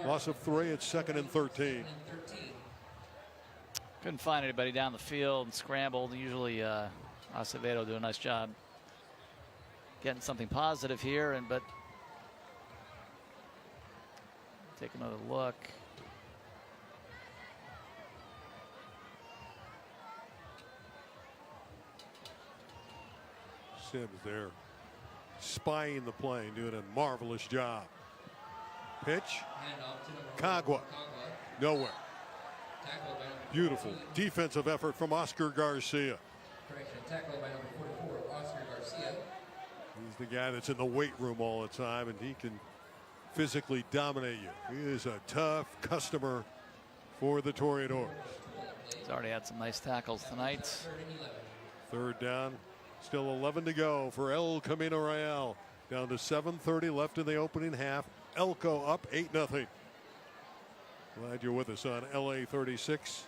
Loss of 3. It's 2nd and 13. Couldn't find anybody down the field and scrambled. Usually Acevedo do a nice job getting something positive here, but take another look. Sims there spying the play and doing a marvelous job. Pitch. Kagwa. Nowhere. Beautiful defensive effort from Oscar Garcia. Tackle by number 44, Oscar Garcia. He's the guy that's in the weight room all the time, and he can physically dominate you. He is a tough customer for the Toreadors. He's already had some nice tackles tonight. 3rd down. Still 11 to go for El Camino Real. Down to 7:30 left in the opening half. Elko up 8-0. Glad you're with us on LA36.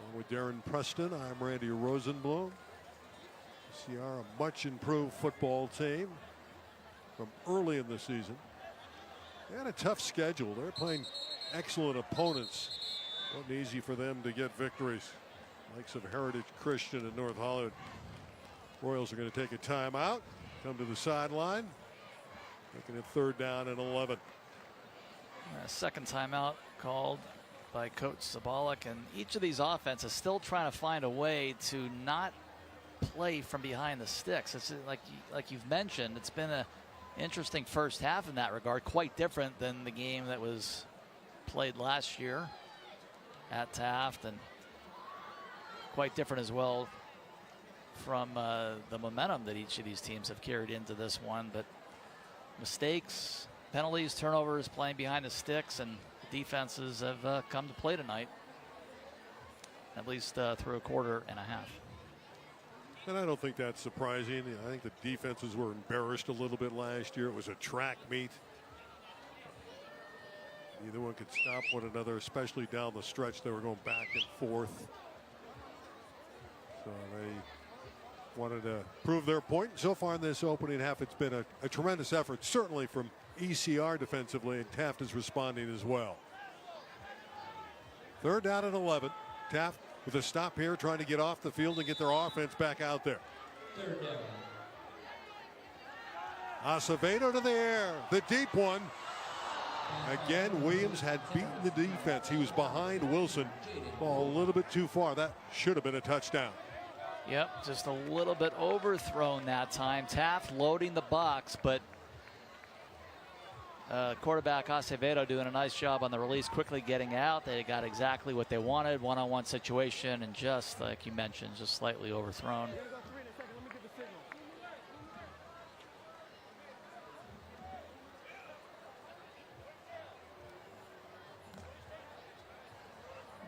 Along with Darren Preston, I'm Randy Rosenblum. CR, a much improved football team from early in the season. They had a tough schedule. They're playing excellent opponents. Wasn't easy for them to get victories. Likes of Heritage Christian and North Hollywood. Royals are going to take a timeout, come to the sideline, looking at 3rd down and 11. Second timeout called by Coach Zabalek, and each of these offenses still trying to find a way to not play from behind the sticks. It's like you've mentioned, it's been an interesting first half in that regard, quite different than the game that was played last year at Taft, and quite different as well from the momentum that each of these teams have carried into this one. But mistakes, penalties, turnovers, playing behind the sticks, and defenses have come to play tonight. at least through a quarter and a half. And I don't think that's surprising. I think the defenses were embarrassed a little bit last year. It was a track meet. Neither one could stop one another, especially down the stretch. They were going back and forth. So they wanted to prove their point. So far in this opening half, it's been a tremendous effort, certainly from ECR defensively, and Taft is responding as well. 3rd down and 11. Taft with a stop here, trying to get off the field and get their offense back out there. 3rd down. Acevedo to the air, the deep one. Again, Williams had beaten the defense. He was behind Wilson. Ball a little bit too far. That should have been a touchdown. Yep, just a little bit overthrown that time. Taft loading the box, but quarterback Acevedo doing a nice job on the release, quickly getting out. They got exactly what they wanted, one-on-one situation, and just like you mentioned, just slightly overthrown.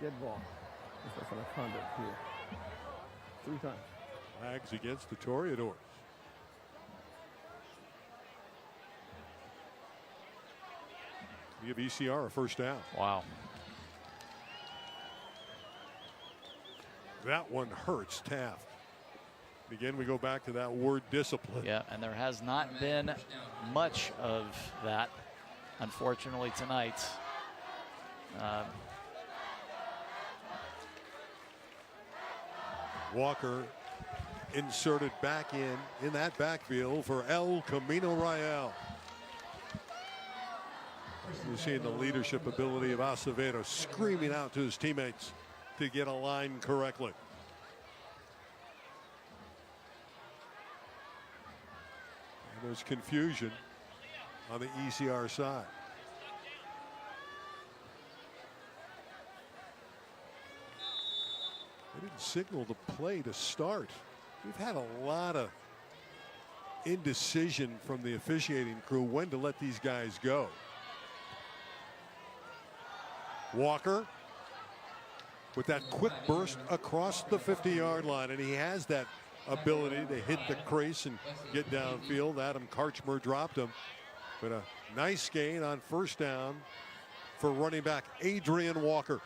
Dead ball. That's what I conduct here. 3 times. Flags against the Toreadors. Give ECR a 1st down. Wow. That one hurts Taft. Again, we go back to that word discipline. Yeah, and there has not been much of that, unfortunately, tonight. Walker inserted back in that backfield for El Camino Royale. You're seeing the leadership ability of Acevedo screaming out to his teammates to get a line correctly. And there's confusion on the ECR side. They didn't signal the play to start. We've had a lot of indecision from the officiating crew when to let these guys go. Walker with that quick burst across the 50-yard line, and he has that ability to hit the crease and get downfield. Adam Karchmer dropped him, but a nice gain on 1st down for running back Adrian Walker.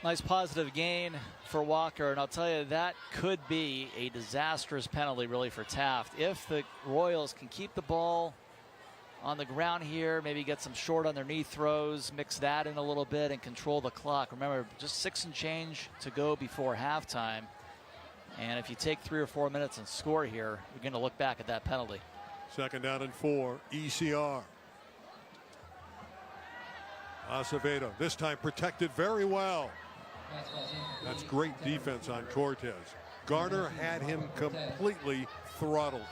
Nice positive gain for Walker, and I'll tell you, that could be a disastrous penalty really for Taft. If the Royals can keep the ball on the ground here, maybe get some short underneath throws, mix that in a little bit and control the clock. Remember, just 6 and change to go before halftime. And if you take 3 or 4 minutes and score here, you're going to look back at that penalty. 2nd down and 4, ECR. Acevedo, this time protected very well. That's great defense on Cortez. Garner had him completely throttled.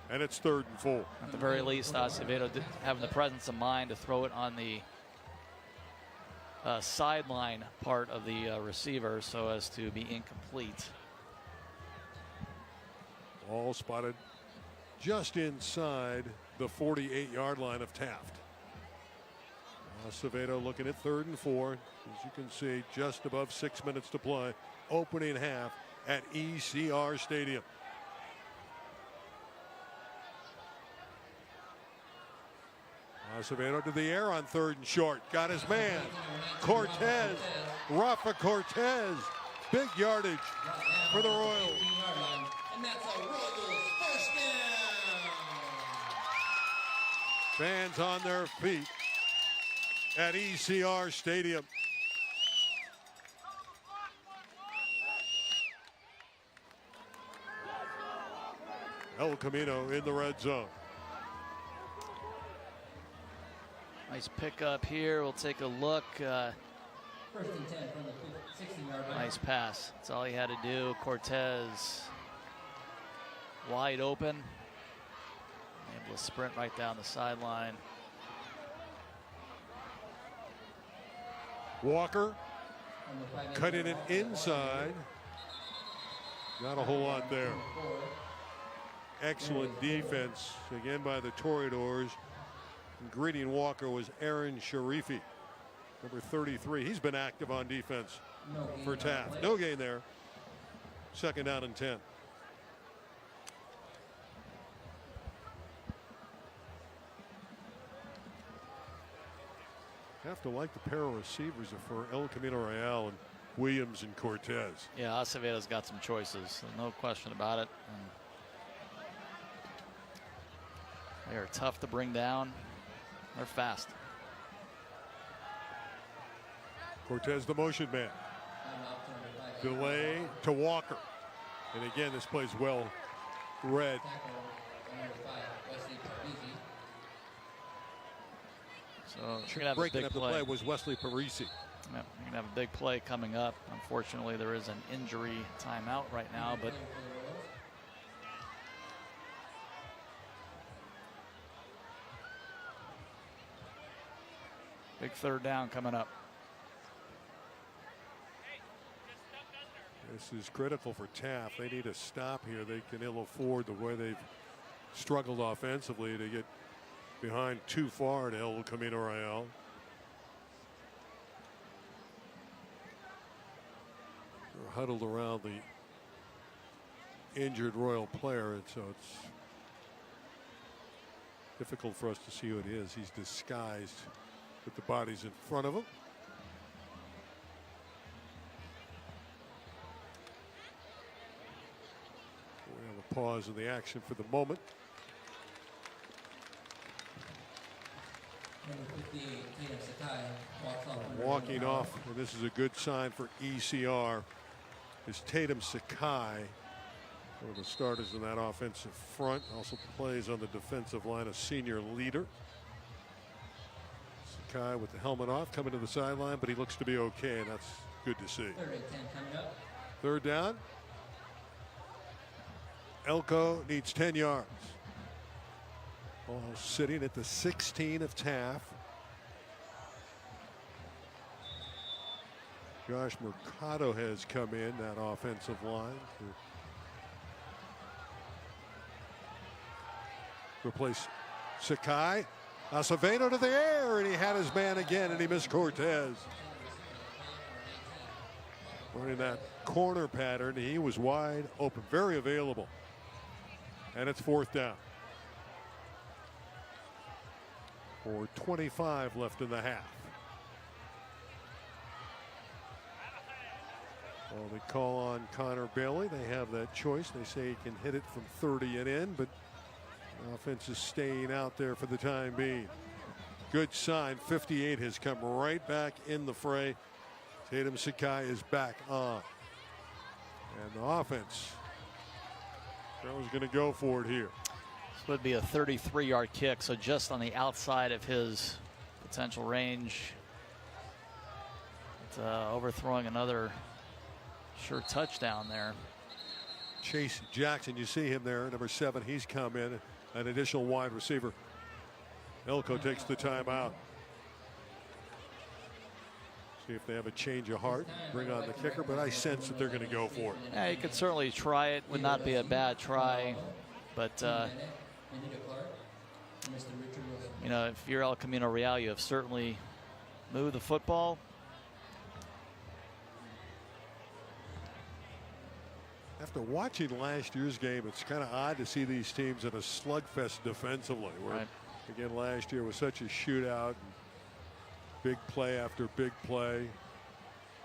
And it's 3rd and 4. At the very least, Acevedo having the presence of mind to throw it on the sideline part of the receiver so as to be incomplete. All spotted just inside the 48-yard line of Taft. Acevedo looking at 3rd and 4. As you can see, just above 6 minutes to play. Opening half at ECR Stadium. Acevedo to the air on 3rd and short. Got his man. Cortez. Rafa Cortez. Big yardage for the Royals. And that's a Royals 1st down. Fans on their feet at ECR Stadium. El Camino in the red zone. Nice pickup here. We'll take a look. 1st and 10 from the 16-yard line. Nice pass. That's all he had to do. Cortez wide open. Able to sprint right down the sideline. Walker cutting it inside. Not a whole lot there. Excellent defense again by the Toreadors. And greeting Walker was Aaron Sharifi. Number 33. He's been active on defense for Taft. No gain there. Second down and 10. Have to like the pair of receivers for El Camino Real and Williams and Cortez. Yeah, Acevedo's got some choices, no question about it. And they are tough to bring down. They're fast. Cortez, the motion man. Delay to Walker. And again, this play's well read. So you're gonna have breaking a big up the play was Wesley Parisi. Yeah, you're gonna have a big play coming up. Unfortunately, there is an injury timeout right now, but big third down coming up. This is critical for Taft. They need a stop here. They can ill afford the way they've struggled offensively to get behind too far to El Camino Real. They're huddled around the injured Royal player, and so it's difficult for us to see who it is. He's disguised with the bodies in front of him. We have a pause in the action for the moment. Walking off, and this is a good sign for ECR, is Tatum Sakai, one of the starters in that offensive front, also plays on the defensive line, a senior leader. Sakai with the helmet off, coming to the sideline, but he looks to be okay, and that's good to see. Third down. Elko needs 10 yards. Ball sitting at the 16 of Taft. Josh Mercado has come in, that offensive line, to replace Sakai. Acevedo to the air, and he had his man again, and he missed Cortez. Running that corner pattern, he was wide open, very available. And it's fourth down. Or 25 left in the half. Well, they call on Connor Bailey. They have that choice. They say he can hit it from 30 and in, but the offense is staying out there for the time being. Good sign. 58 has come right back in the fray. Tatum Sakai is back on. And the offense, Carroll's going to go for it here. This would be a 33-yard kick, so just on the outside of his potential range. It's overthrowing another sure touchdown there. Chase Jackson, you see him there, number 7. He's come in, an additional wide receiver. Elko takes the timeout. See if they have a change of heart, bring on the kicker, but I sense that they're going to go for it. Yeah, you could certainly try it. Would not be a bad try, but you know, if you're El Camino Real, you have certainly moved the football. After watching last year's game, it's kind of odd to see these teams in a slugfest defensively. Where, right. Again, last year was such a shootout. Big play after big play.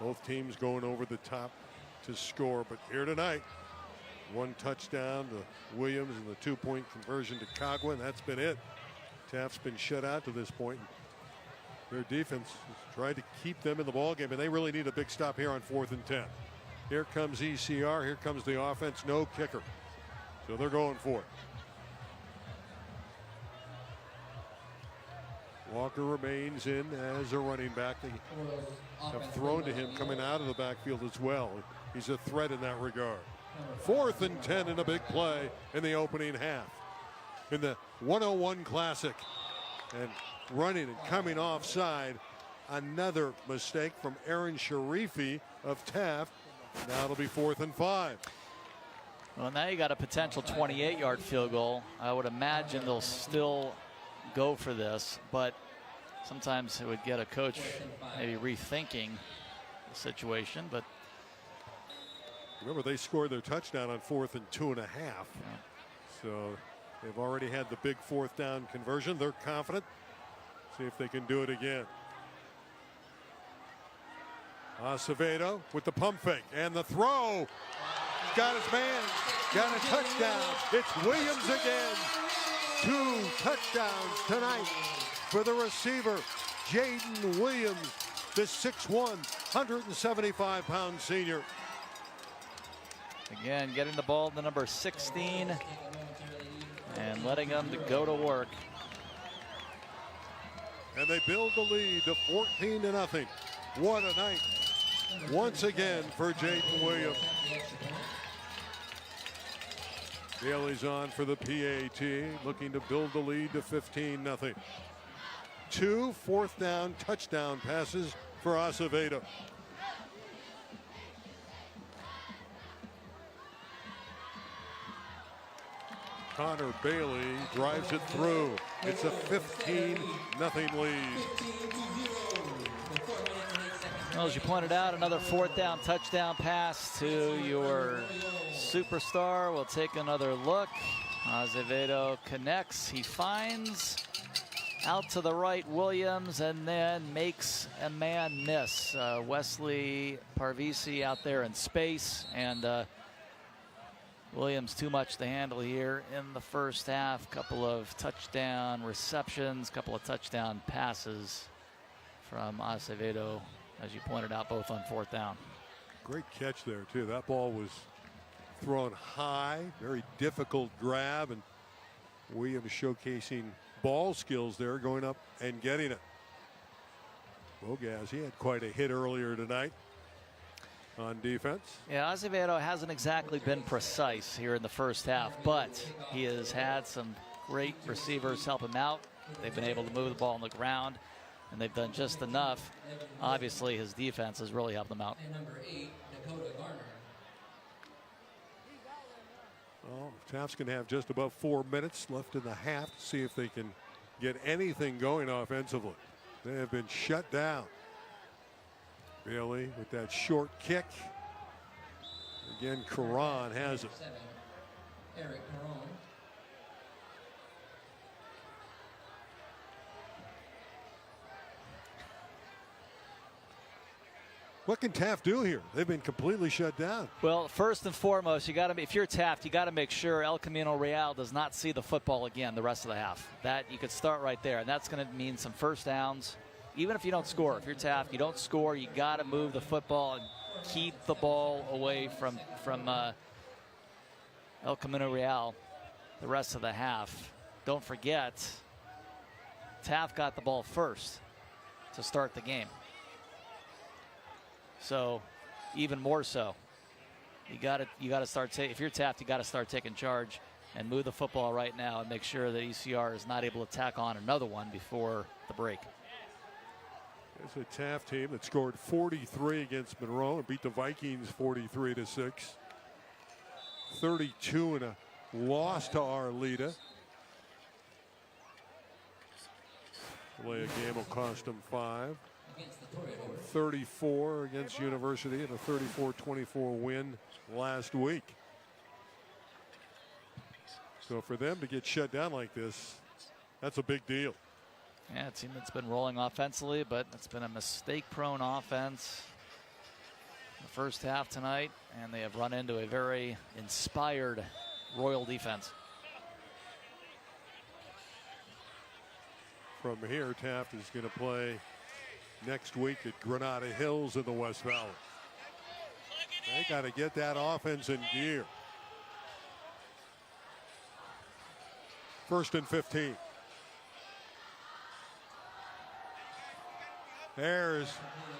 Both teams going over the top to score. But here tonight, one touchdown to Williams and the 2-point conversion to Cagua, and that's been it. Taft's been shut out to this point. Their defense has tried to keep them in the ballgame, and they really need a big stop here on 4th and 10. Here comes ECR. Here comes the offense. No kicker. So they're going for it. Walker remains in as a running back. They have thrown to him coming out of the backfield as well. He's a threat in that regard. 4th and 10 in a big play in the opening half. In the 101 Classic. And running and coming offside. Another mistake from Aaron Sharifi of Taft. Now it'll be 4th and 5. Well, now you got a potential 28-yard field goal. I would imagine they'll still go for this, but Sometimes it would get a coach maybe rethinking the situation, but remember they scored their touchdown on 4th and 2.5. So they've already had the big 4th down conversion. They're confident. See if they can do it again. Acevedo with the pump fake and the throw. Got his man. Got a touchdown. It's Williams again. 2 touchdowns tonight for the receiver, Jaden Williams, the 6'1", 175-pound senior. Again, getting the ball to number 16 and letting them to go to work. And they build the lead to 14-0. What a night once again for Jaden Williams. Bailey's on for the PAT, looking to build the lead to 15-0. 2 4th down touchdown passes for Acevedo. Connor Bailey drives it through. It's a 15-0 lead. Well, as you pointed out, another 4th down touchdown pass to your superstar. We'll take another look. Acevedo connects. He finds out to the right Williams and then makes a man miss. Wesley Parvisi out there in space, and Williams too much to handle here in the first half. Couple of touchdown receptions, couple of touchdown passes from Acevedo, as you pointed out, both on 4th down. Great catch there too. That ball was thrown high, very difficult grab, and Williams showcasing ball skills there, going up and getting it. Bogaz, he had quite a hit earlier tonight on defense. Yeah, Acevedo hasn't exactly been precise here in the first half, but he has had some great receivers help him out. They've been able to move the ball on the ground, and they've done just enough. Obviously, his defense has really helped him out. And number 8, Dakota Garner. Well, Taft's going to have just about 4 minutes left in the half to see if they can get anything going offensively. They have been shut down. Bailey with that short kick. Again, Caron has it. 7, Eric Caron. What can Taft do here? They've been completely shut down. Well, first and foremost, you got to, if you're Taft, you got to make sure El Camino Real does not see the football again the rest of the half. That you could start right there, and that's going to mean some first downs. Even if you don't score, if you're Taft, you don't score, you got to move the football and keep the ball away from El Camino Real the rest of the half. Don't forget, Taft got the ball first to start the game. So, even more so, you got to start. If you're Taft, you got to start taking charge and move the football right now and make sure that ECR is not able to tack on another one before the break. It's a Taft team that scored 43 against Monroe and beat the Vikings 43-6. 32 in a loss to Arleta. Delay a game will cost them 5. 34 against University and a 34-24 win last week. So for them to get shut down like this, that's a big deal. Yeah, a team that's been rolling offensively, but it's been a mistake-prone offense in the first half tonight, and they have run into a very inspired Royal defense. From here, Taft is going to play next week at Granada Hills in the West Valley. They got to get that offense in gear. 1st and 15. There's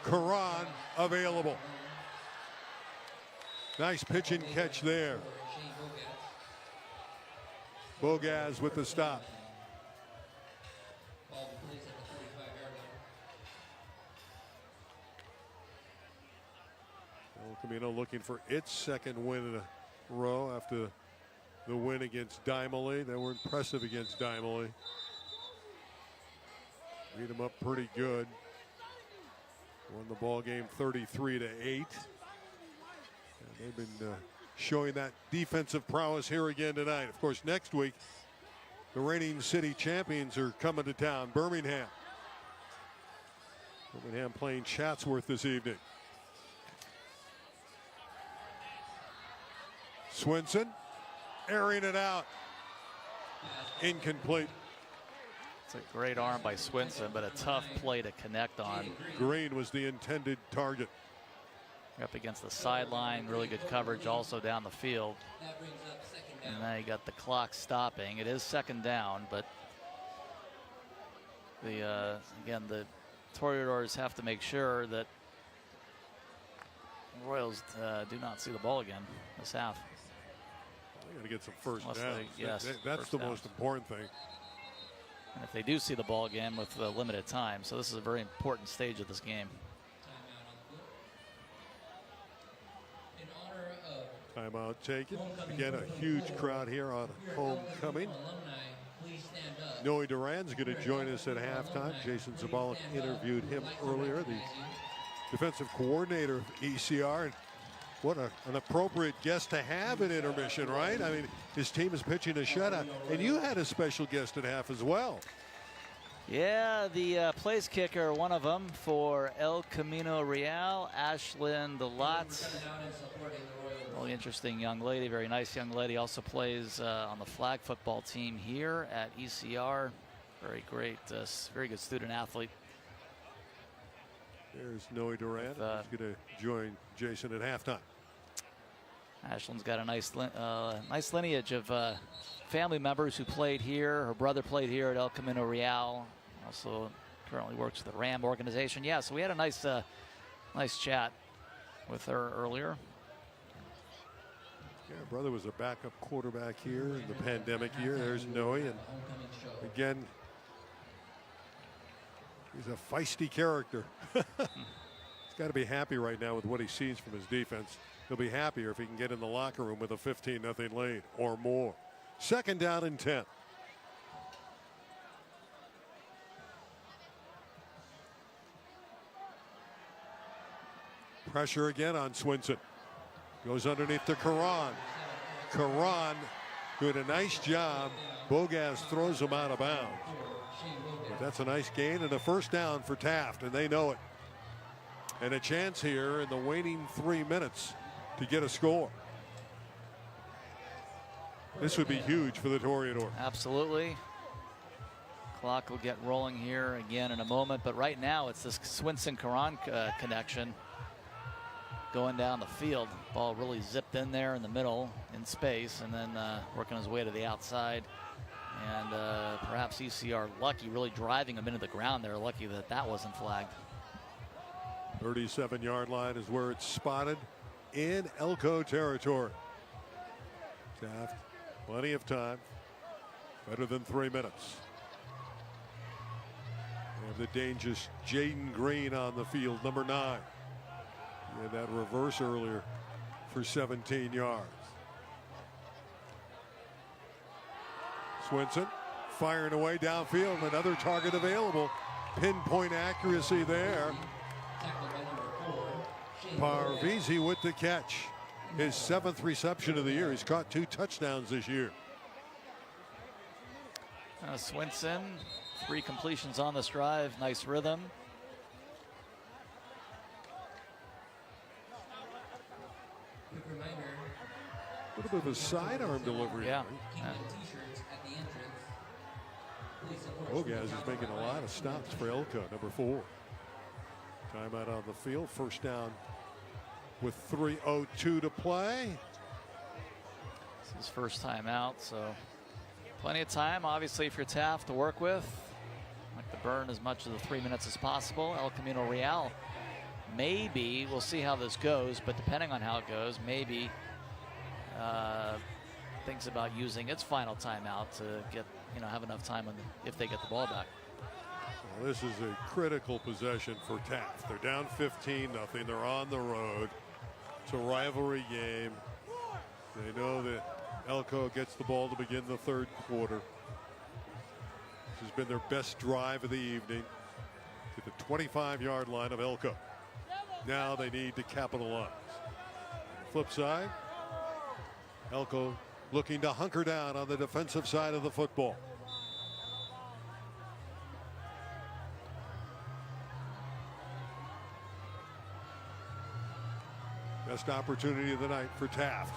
Caron available. Nice pitch and catch there. Bogaz with the stop. El Camino looking for its second win in a row after the win against Dimely. They were impressive against Dimely. Beat them up pretty good. Won the ball game 33-8. And they've been showing that defensive prowess here again tonight. Of course, next week, the reigning city champions are coming to town, Birmingham. Birmingham playing Chatsworth this evening. Swinson airing it out. Incomplete. It's a great arm by Swinson, but a tough play to connect on. Green was the intended target. Up against the sideline, really good coverage also down the field. And now you got the clock stopping. It is second down, but again, the Toreadors have to make sure that the Royals do not see the ball again this half. They got to get some first downs. Yes, that's the most important thing. And if they do see the ball again with limited time, so this is a very important stage of this game. Timeout taken. Again, a huge crowd here on homecoming. Noe Duran's going to join us at halftime. Jason Zabalik interviewed him earlier, the defensive coordinator of ECR. And what an appropriate guest to have in intermission, right? I mean, his team is pitching a shutout, and you had a special guest at half as well. Yeah, the place kicker, one of them for El Camino Real, Ashlyn DeLotz. Really interesting young lady, very nice young lady. Also plays on the flag football team here at ECR. Very great, very good student athlete. There's Noe Duran. He's going to join Jason at halftime. Ashlyn's got a nice lineage of family members who played here. Her brother played here at El Camino Real. Also currently works with the Ram organization. Yeah, so we had a nice chat with her earlier. Yeah, her brother was a backup quarterback here in the pandemic year. There's Noe, and again, he's a feisty character. He's got to be happy right now with what he sees from his defense. He'll be happier if he can get in the locker room with a 15-0 lead or more. Second down and 10. Pressure again on Swinson. Goes underneath to Karan. Karan doing a nice job. Bogas throws him out of bounds. But that's a nice gain and a first down for Taft, and they know it. And a chance here in the waning 3 minutes to get a score. This would be huge for the Toreadors. Absolutely. Clock will get rolling here again in a moment, but right now it's this Swinson-Karan connection going down the field. Ball really zipped in there in the middle in space, and then working his way to the outside. And perhaps ECR lucky, really driving him into the ground there. Lucky that that wasn't flagged. 37-yard line is where it's spotted in Elko territory. Taft, plenty of time. Better than 3 minutes. We have the dangerous Jaden Green on the field, number 9. He had that reverse earlier for 17 yards. Swinson firing away downfield. Another target available. Pinpoint accuracy there. Parvizi with the catch. His 7th reception of the year. He's caught 2 touchdowns this year. Swinson, 3 completions on this drive. Nice rhythm. A little bit of a sidearm delivery. Yeah. Bogas is making a lot of stops for Elko, number 4. Timeout on the field. First down with 3:02 to play. It's his first time out, so plenty of time, obviously, for Taft to work with. Like to burn as much of the 3 minutes as possible. El Camino Real, maybe, we'll see how this goes, but depending on how it goes, maybe thinks about using its final timeout to get, have enough time if they get the ball back. Well, this is a critical possession for Taft. They're down 15-0. They're on the road. It's a rivalry game. They know that Elko gets the ball to begin the 3rd quarter. This has been their best drive of the evening. at the 25-yard line of Elko. Now they need to capitalize. Flip side, Elko looking to hunker down on the defensive side of the football. Best opportunity of the night for Taft.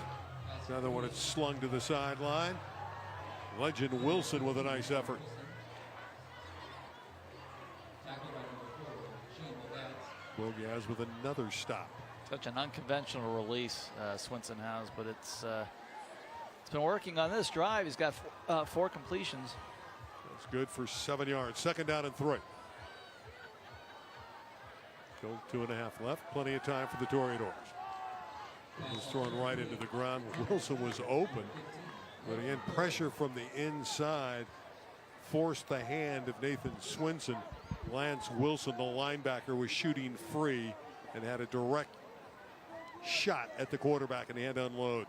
Another one, it's slung to the sideline. Legend Wilson with a nice effort. Bogaz with another stop. Such an unconventional release Swinson has, but it's been working on this drive. He's got 4 completions. That's good for 7 yards. 2nd down and 3. Still 2.5 left. Plenty of time for the Toreadors. It was thrown right into the ground. Wilson was open, but again, pressure from the inside forced the hand of Nathan Swinson. Lance Wilson, the linebacker, was shooting free and had a direct shot at the quarterback, and he had to unload.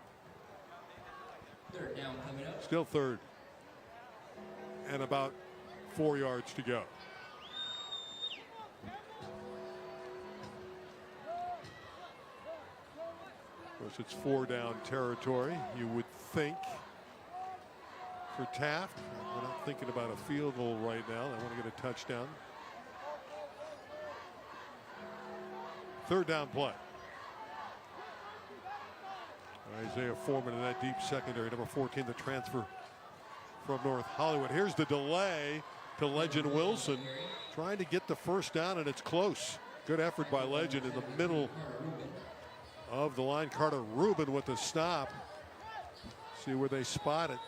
3rd down coming up. Still 3rd and about 4 yards to go. Of course, it's 4 down territory, you would think, for Taft. We're not thinking about a field goal right now. They want to get a touchdown. 3rd down play. Isaiah Foreman in that deep secondary, number 14, the transfer from North Hollywood. Here's the delay to Legend Wilson, trying to get the 1st down, and it's close. Good effort by Legend in the middle of the line. Carter Rubin with the stop. See where they spot it.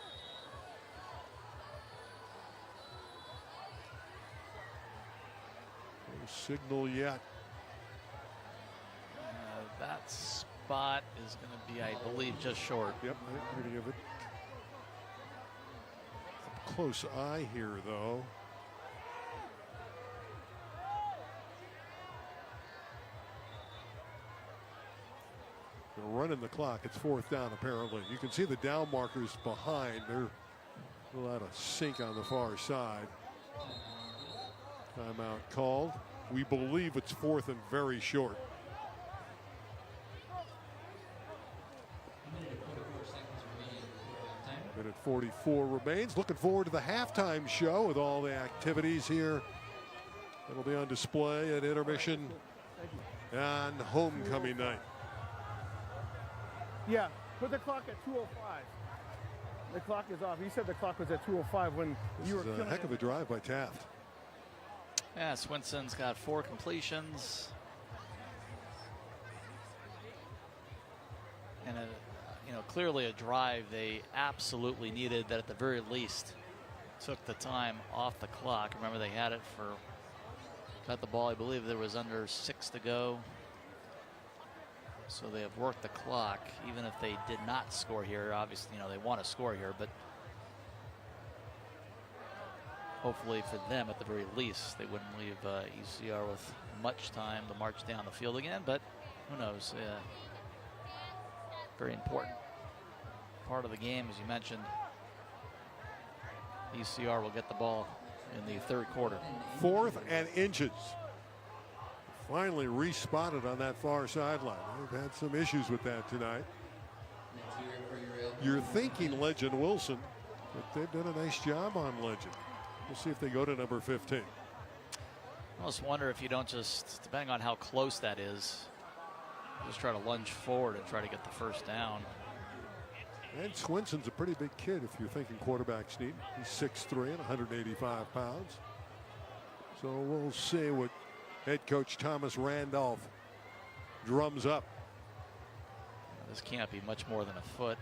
No signal yet. That spot is going to be, I believe, just short. Yep, I'm going to give it a close eye here, though. They're running the clock. It's 4th down, apparently. You can see the down markers behind. They're a little out of sync on the far side. Timeout called. We believe it's 4th and very short. Minute 44 remains. Looking forward to the halftime show with all the activities here. It'll be on display at intermission on homecoming night. Yeah, put the clock at 2:05. The clock is off. He said the clock was at 2:05 when you were. This is a heck of a drive by Taft. Yeah, Swinson's got 4 completions. And clearly a drive they absolutely needed, that at the very least took the time off the clock. Remember, they had it for, got the ball, I believe there was under 6 to go. So they have worked the clock, even if they did not score here. Obviously, they want to score here, but hopefully for them, at the very least, they wouldn't leave ECR with much time to march down the field again, but who knows. Very important part of the game, as you mentioned. ECR will get the ball in the 3rd quarter. 4th and inches. Finally respotted on that far sideline. They've had some issues with that tonight. You're thinking Legend Wilson, but they've done a nice job on Legend. We'll see if they go to number 15. I almost wonder if you don't just, depending on how close that is, just try to lunge forward and try to get the 1st down. And Swinson's a pretty big kid if you're thinking quarterback sneak. He's 6'3" and 185 pounds. So we'll see what head coach Thomas Randolph drums up. This can't be much more than a foot.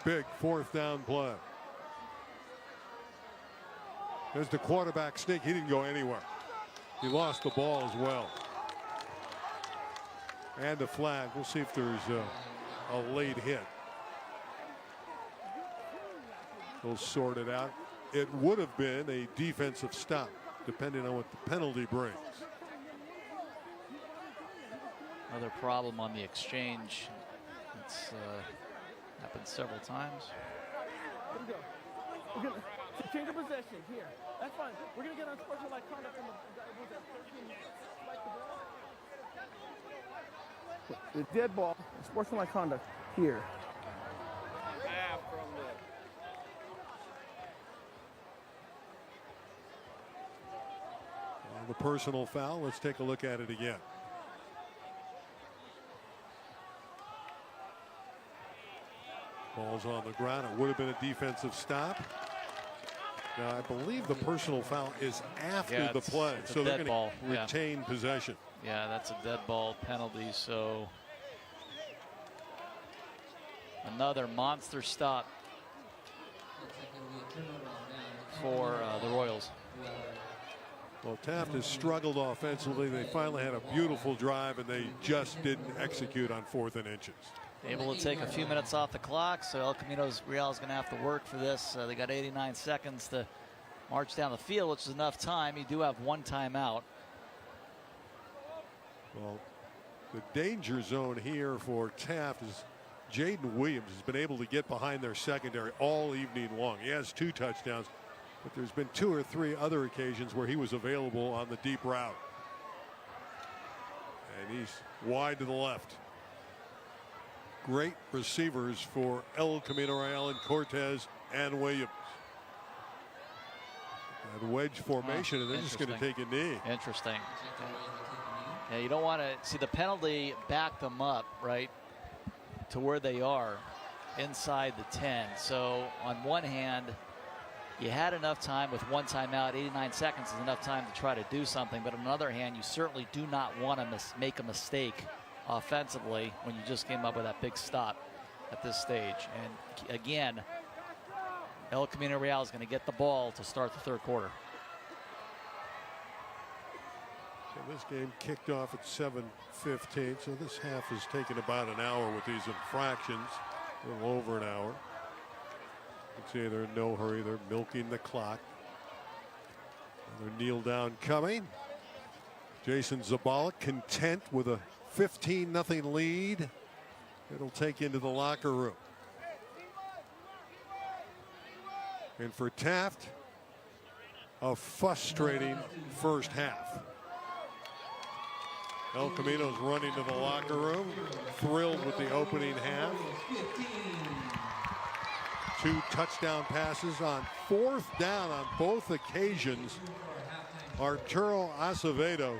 Big 4th down play. There's the quarterback sneak. He didn't go anywhere. He lost the ball as well. And a flag. We'll see if there's a late hit. They'll sort it out. It would have been a defensive stop, depending on what the penalty brings. Another problem on the exchange. It's happened several times. Here we go. We're going to change of possession here. That's fine. We're going to get unsportsmanlike conduct from the dead ball, sportsmanlike conduct here. The personal foul. Let's take a look at it again. Ball's on the ground. It would have been a defensive stop. Now, I believe the personal foul is after the play, so they're going to retain possession. Yeah, that's a dead ball penalty. So another monster stop for the Royals. Well, Taft has struggled offensively. They finally had a beautiful drive, and they just didn't execute on 4th and inches. Able to take a few minutes off the clock, so El Camino's Real is going to have to work for this. They got 89 seconds to march down the field, which is enough time. You do have one timeout. Well, the danger zone here for Taft is Jaden Williams has been able to get behind their secondary all evening long. He has 2 touchdowns, but there's been 2 or 3 other occasions where he was available on the deep route. And he's wide to the left. Great receivers for El Camino Real and Cortez and Williams. And wedge formation, and they're just going to take a knee. Interesting. Yeah, you don't want to see the penalty back them up, right, to where they are inside the 10. So on one hand, you had enough time with one timeout. 89 seconds is enough time to try to do something. But on the other hand, you certainly do not want to make a mistake offensively when you just came up with that big stop at this stage. And again, El Camino Real is going to get the ball to start the 3rd quarter. So this game kicked off at 7:15. So this half has taken about an hour with these infractions, a little over an hour. You can see they're in no hurry. They're milking the clock. Another kneel down coming. Jason Zabalik content with a 15-0 lead. It'll take into the locker room. And for Taft, a frustrating first half. El Camino's running to the locker room, thrilled with the opening half. 2 touchdown passes on 4th down on both occasions. Arturo Acevedo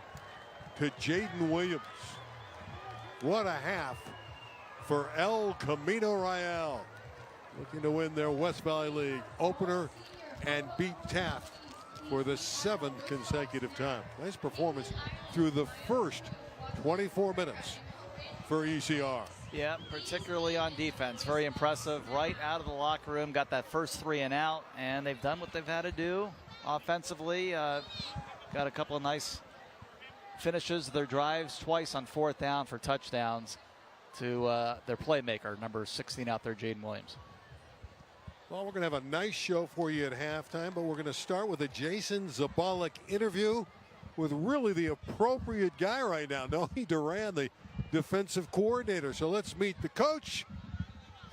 to Jaden Williams. What a half for El Camino Real, looking to win their West Valley League opener and beat Taft for the 7th consecutive time. Nice performance through the first 24 minutes for ECR. Yeah, particularly on defense. Very impressive. Right out of the locker room, got that first 3 and out, and they've done what they've had to do offensively. Got a couple of nice finishes their drives, twice on 4th down for touchdowns to their playmaker, number 16 out there, Jaden Williams. Well, we're going to have a nice show for you at halftime, but we're going to start with a Jason Zabalik interview with really the appropriate guy right now, Noe Duran, the defensive coordinator. So let's meet the coach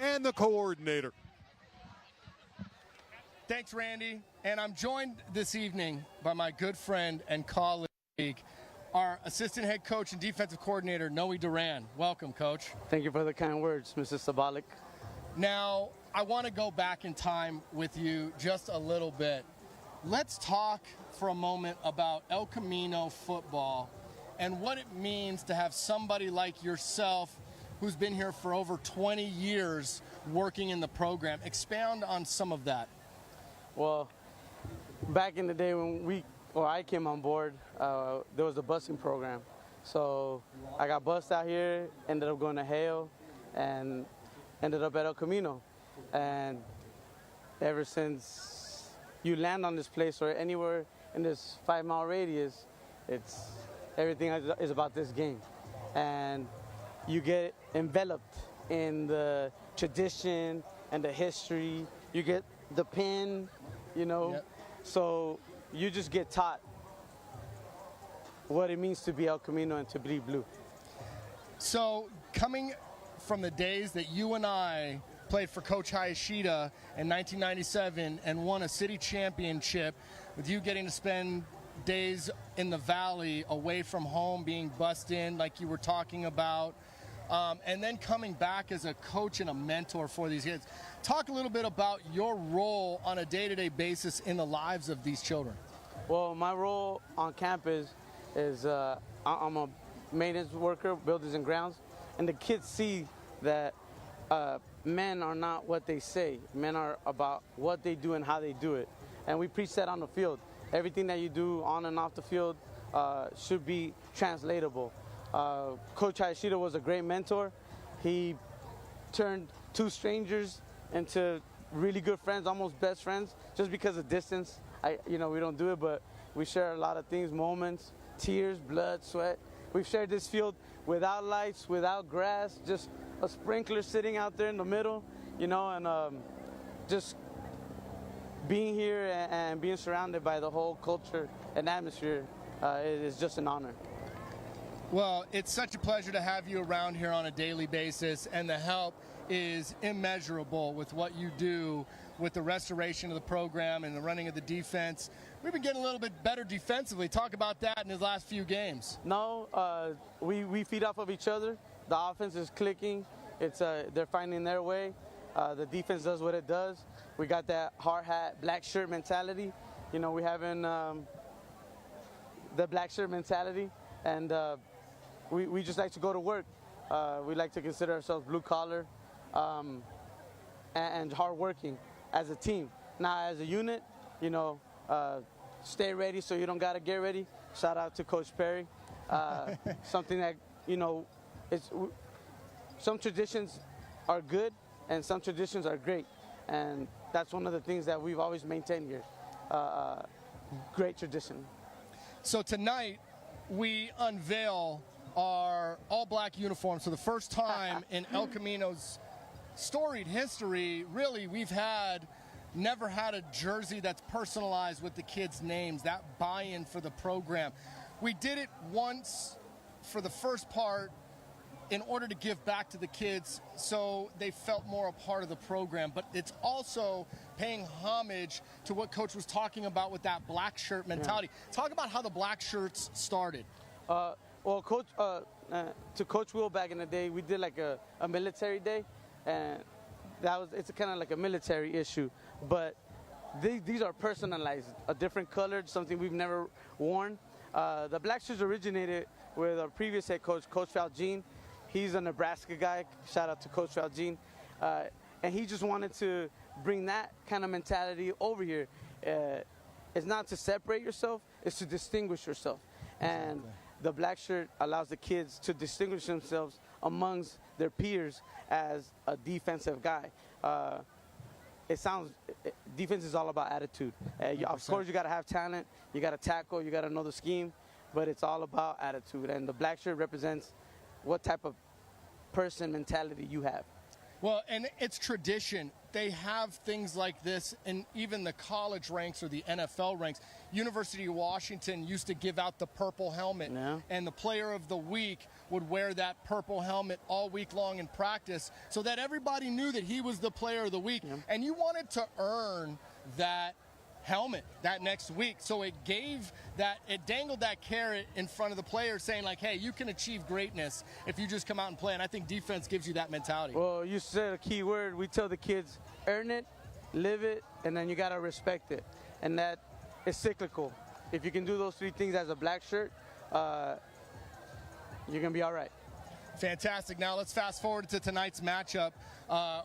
and the coordinator. Thanks, Randy. And I'm joined this evening by my good friend and colleague, our assistant head coach and defensive coordinator, Noe Duran. Welcome, Coach. Thank you for the kind words, Mr. Zabalik. Now, I want to go back in time with you just a little bit. Let's talk for a moment about El Camino football and what it means to have somebody like yourself who's been here for over 20 years working in the program. Expound on some of that. Well, back in the day when I came on board, there was a busing program. So I got bused out here, ended up going to Hale, and ended up at El Camino. And ever since you land on this place or anywhere in this 5-mile radius, everything is about this game. And you get enveloped in the tradition and the history. You get the pin, Yep. So you just get taught what it means to be El Camino and to be blue. So coming from the days that you and I played for Coach Hayashida in 1997 and won a city championship, with you getting to spend days in the valley away from home, being bussed in like you were talking about, and then coming back as a coach and a mentor for these kids. Talk a little bit about your role on a day-to-day basis in the lives of these children. Well, my role on campus is I'm a maintenance worker, buildings and grounds, and the kids see that men are not what they say. Men are about what they do and how they do it. And we preach that on the field. Everything that you do on and off the field should be translatable. Coach Hayashida was a great mentor. He turned two strangers into really good friends, almost best friends, just because of distance. We don't do it, but we share a lot of things, moments, tears, blood, sweat. We've shared this field without lights, without grass, just a sprinkler sitting out there in the middle, and just being here and being surrounded by the whole culture and atmosphere is just an honor. Well, it's such a pleasure to have you around here on a daily basis, and the help is immeasurable with what you do with the restoration of the program and the running of the defense. We've been getting a little bit better defensively. Talk about that in his last few games. No, we feed off of each other. The offense is clicking. They're finding their way. The defense does what it does. We got that hard hat, black shirt mentality. We having the black shirt mentality, and we just like to go to work. We like to consider ourselves blue collar and hardworking as a team. Now, as a unit, stay ready so you don't gotta get ready. Shout out to Coach Perry. Something that some traditions are good and some traditions are great, and that's one of the things that we've always maintained here. Great tradition. So tonight we unveil our all-black uniforms for the first time in El Camino's storied history. Really, we've never had a jersey that's personalized with the kids' names, that buy-in for the program. We did it once for the first part in order to give back to the kids so they felt more a part of the program, but it's also paying homage to what Coach was talking about with that black shirt mentality. Yeah. Talk about how the black shirts started. Well, Coach, to Coach Will back in the day, we did like a military day, and it's kind of like a military issue, but these are personalized, a different color, something we've never worn. The black shirts originated with our previous head coach, Coach Faljean. He's a Nebraska guy. Shout out to Coach Faljean. And he just wanted to bring that kind of mentality over here. It's not to separate yourself, it's to distinguish yourself. And the black shirt allows the kids to distinguish themselves amongst their peers as a defensive guy. Defense is all about attitude. Of course, you got to have talent, you got to tackle, you got to know the scheme, but it's all about attitude. And the black shirt represents what type of person mentality you have. Well, and it's tradition. They have things like this in even the college ranks or the NFL ranks. University of Washington used to give out the purple helmet, and the player of the week would wear that purple helmet all week long in practice so that everybody knew that he was the player of the week. And you wanted to earn that helmet that next week, so it dangled that carrot in front of the player saying like, hey, you can achieve greatness if you just come out and play. And I think defense gives you that mentality. Well, you said a key word. We tell the kids, earn it, live it, and then you got to respect it. And that is cyclical. If you can do those three things as a black shirt, you're gonna be all right. Fantastic. Now let's fast forward to tonight's matchup.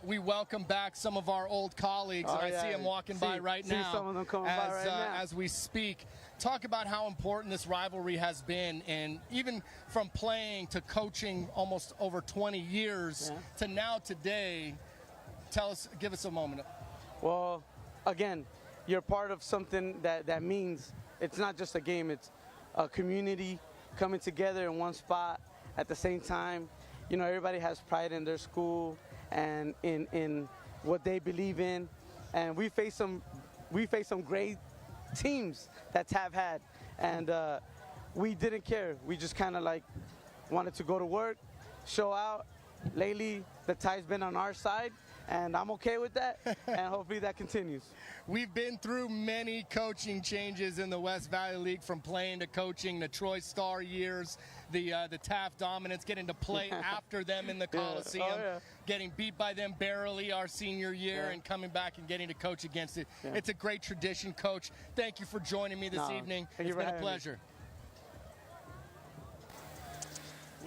We welcome back some of our old colleagues, and I see them walking by right now. Some of them coming by right now as we speak. Talk about how important this rivalry has been, and even from playing to coaching almost over 20 years to now today. Give us a moment. Well, again, you're part of something that means it's not just a game, it's a community coming together in one spot at the same time. Everybody has pride in their school and in what they believe in, and we face some great teams that Taft had, and we didn't care. We just kind of like wanted to go to work show out. Lately, the tide's been on our side, and I'm okay with that, and hopefully that continues. We've been through many coaching changes in the West Valley League, from playing to coaching, the Troy Star years, the Taft dominance, getting to play after them in the Coliseum, getting beat by them barely our senior year, and coming back and getting to coach against it. It's a great tradition, Coach. Thank you for joining me this evening. It's been a pleasure.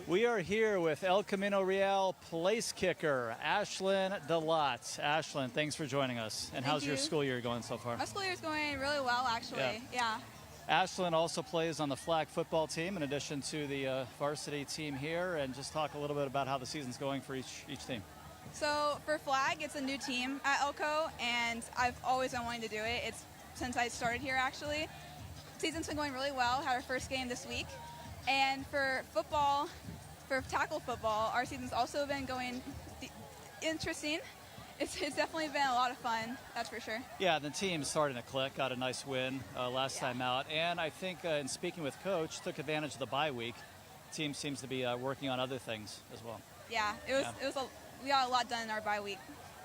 We are here with El Camino Real place kicker, Ashlyn DeLotte. Ashlyn, thanks for joining us. And how's your school year going so far? My school year is going really well, actually. Yeah. Ashlyn also plays on the flag football team in addition to the varsity team here. And just talk a little bit about how the season's going for each team. So for flag, it's a new team at Elko, and I've always been wanting to do it. It's since I started here, actually. Season's been going really well. Had our first game this week. And for football, for tackle football, our season's also been going interesting. It's definitely been a lot of fun, that's for sure. Yeah, the team's starting to click. Got a nice win last time out. And I think in speaking with Coach, took advantage of the bye week. The team seems to be working on other things as well. Yeah, we got a lot done in our bye week.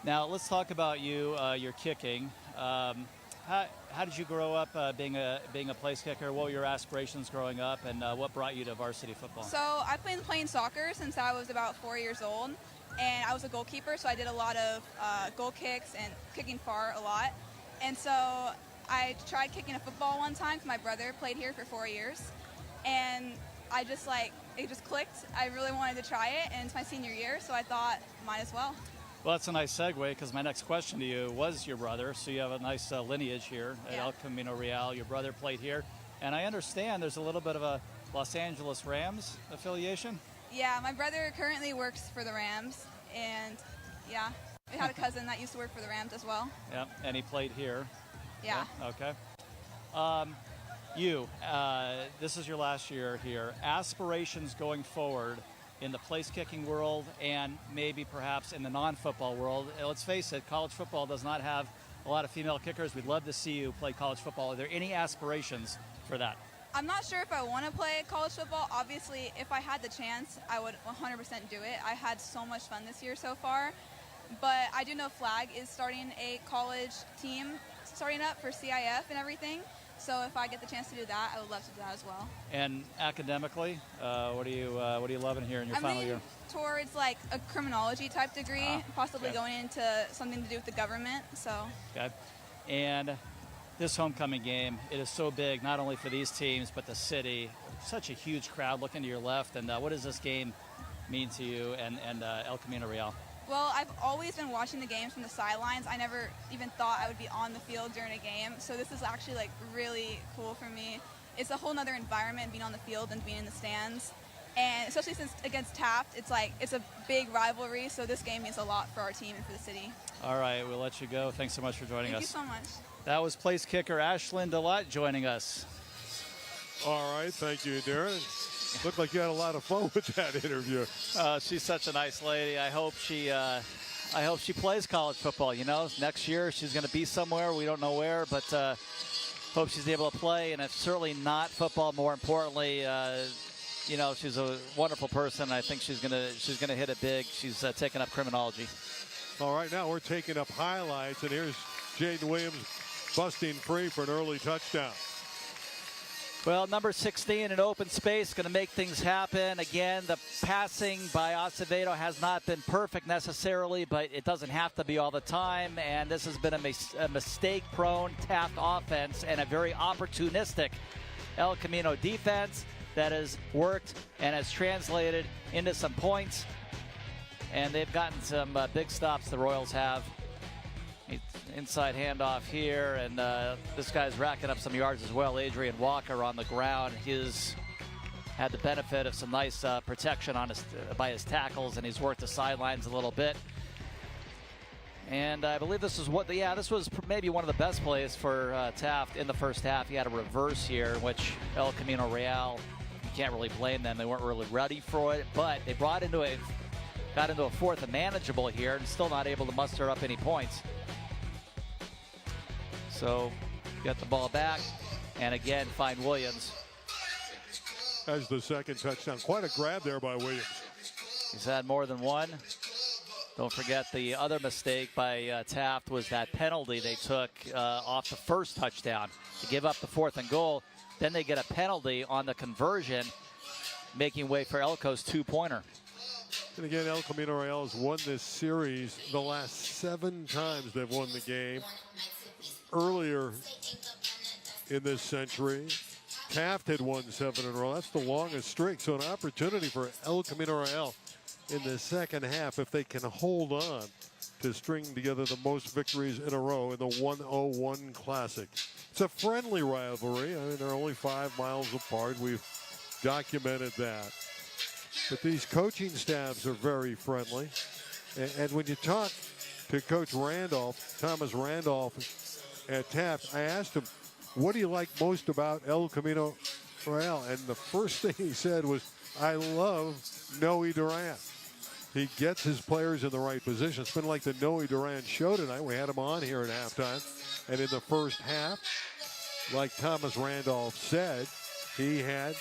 Now, let's talk about your kicking. How did you grow up being a place kicker? What were your aspirations growing up, and what brought you to varsity football? So I've been playing soccer since I was about 4 years old, and I was a goalkeeper, so I did a lot of goal kicks and kicking far a lot. And so I tried kicking a football one time because my brother played here for 4 years, and it just clicked. I really wanted to try it, and it's my senior year, so I thought might as well. Well, that's a nice segue, because my next question to you was your brother. So you have a nice lineage here at El Camino Real. Your brother played here. And I understand there's a little bit of a Los Angeles Rams affiliation. Yeah, my brother currently works for the Rams. And, yeah, we had a cousin that used to work for the Rams as well. Yeah, and he played here. Yeah. Okay. This is your last year here. Aspirations going forward in the place kicking world, and maybe perhaps in the non-football world. Let's face it, college football does not have a lot of female kickers. We'd love to see you play college football. Are there any aspirations for that? I'm not sure if I want to play college football. Obviously, if I had the chance, I would 100% do it. I had so much fun this year so far. But I do know Flag is starting a college team, starting up for CIF and everything. So if I get the chance to do that, I would love to do that as well. And academically, what are you loving here in your final year? Towards like a criminology type degree, possibly going into something to do with the government. So. Okay. And this homecoming game, it is so big, not only for these teams but the city. Such a huge crowd looking to your left. And what does this game mean to you and El Camino Real? Well, I've always been watching the games from the sidelines. I never even thought I would be on the field during a game. So this is actually like really cool for me. It's a whole nother environment being on the field and being in the stands. And especially since against Taft, it's a big rivalry. So this game means a lot for our team and for the city. All right, we'll let you go. Thanks so much for joining us. Thank you so much. That was place kicker Ashlyn DeLotte joining us. All right, thank you, Darren. Looked like you had a lot of fun with that interview. She's such a nice lady. I hope she plays college football. You know, next year she's going to be somewhere. We don't know where, but hope she's able to play. And it's certainly not football. More importantly, she's a wonderful person. I think she's gonna hit it big. She's taking up criminology. All right, now we're taking up highlights, and here's Jaden Williams busting free for an early touchdown. Well, number 16 in open space, going to make things happen. Again, the passing by Acevedo has not been perfect necessarily, but it doesn't have to be all the time. And this has been a mistake-prone Taft offense and a very opportunistic El Camino defense that has worked and has translated into some points. And they've gotten some big stops, the Royals have. Inside handoff here, and this guy's racking up some yards as well. Adrian Walker on the ground. He's had the benefit of some nice protection on by his tackles, and he's worked the sidelines a little bit. And I believe this was maybe one of the best plays for Taft in the first half. He had a reverse here, which El Camino Real, you can't really blame them. They weren't really ready for it, but they got into a fourth and manageable here, and still not able to muster up any points. So, get the ball back, and again, find Williams. As the second touchdown. Quite a grab there by Williams. He's had more than one. Don't forget the other mistake by Taft was that penalty they took off the first touchdown to give up the 4th and goal. Then they get a penalty on the conversion, making way for Elko's 2-pointer. And again, El Camino Real has won this series the last 7 times they've won the game. Earlier in this century, Taft had won 7 in a row. That's the longest streak. So an opportunity for El Camino Real in the second half if they can hold on to string together the most victories in a row in the 101 Classic. It's a friendly rivalry. I mean, they're only 5 miles apart. We've documented that. But these coaching staffs are very friendly. And when you talk to Coach Randolph, Thomas Randolph at Taft, I asked him, what do you like most about El Camino Real? And the first thing he said was, I love Noe Durant. He gets his players in the right position. It's been like the Noe Durant show tonight. We had him on here at halftime. And in the first half, like Thomas Randolph said, he had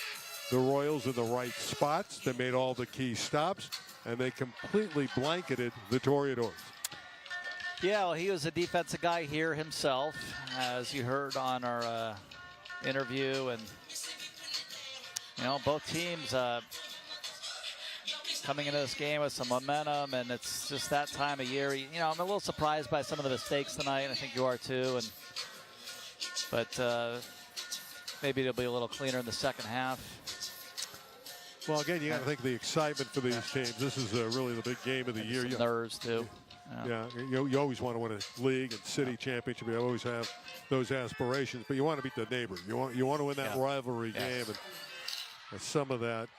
the Royals in the right spots. They made all the key stops, and they completely blanketed the Toreadors. Yeah, well, he was a defensive guy here himself, as you heard on our interview. And, you know, both teams coming into this game with some momentum, and it's just that time of year. You know, I'm a little surprised by some of the mistakes tonight, and I think you are too. But maybe it'll be a little cleaner in the second half. Well, again, you got to think of the excitement for these teams. This is really the big game of the year. Some nerves too. Yeah, you always want to win a league and city championship. You always have those aspirations, but you want to beat the neighbor. You want to win that rivalry game, and some of that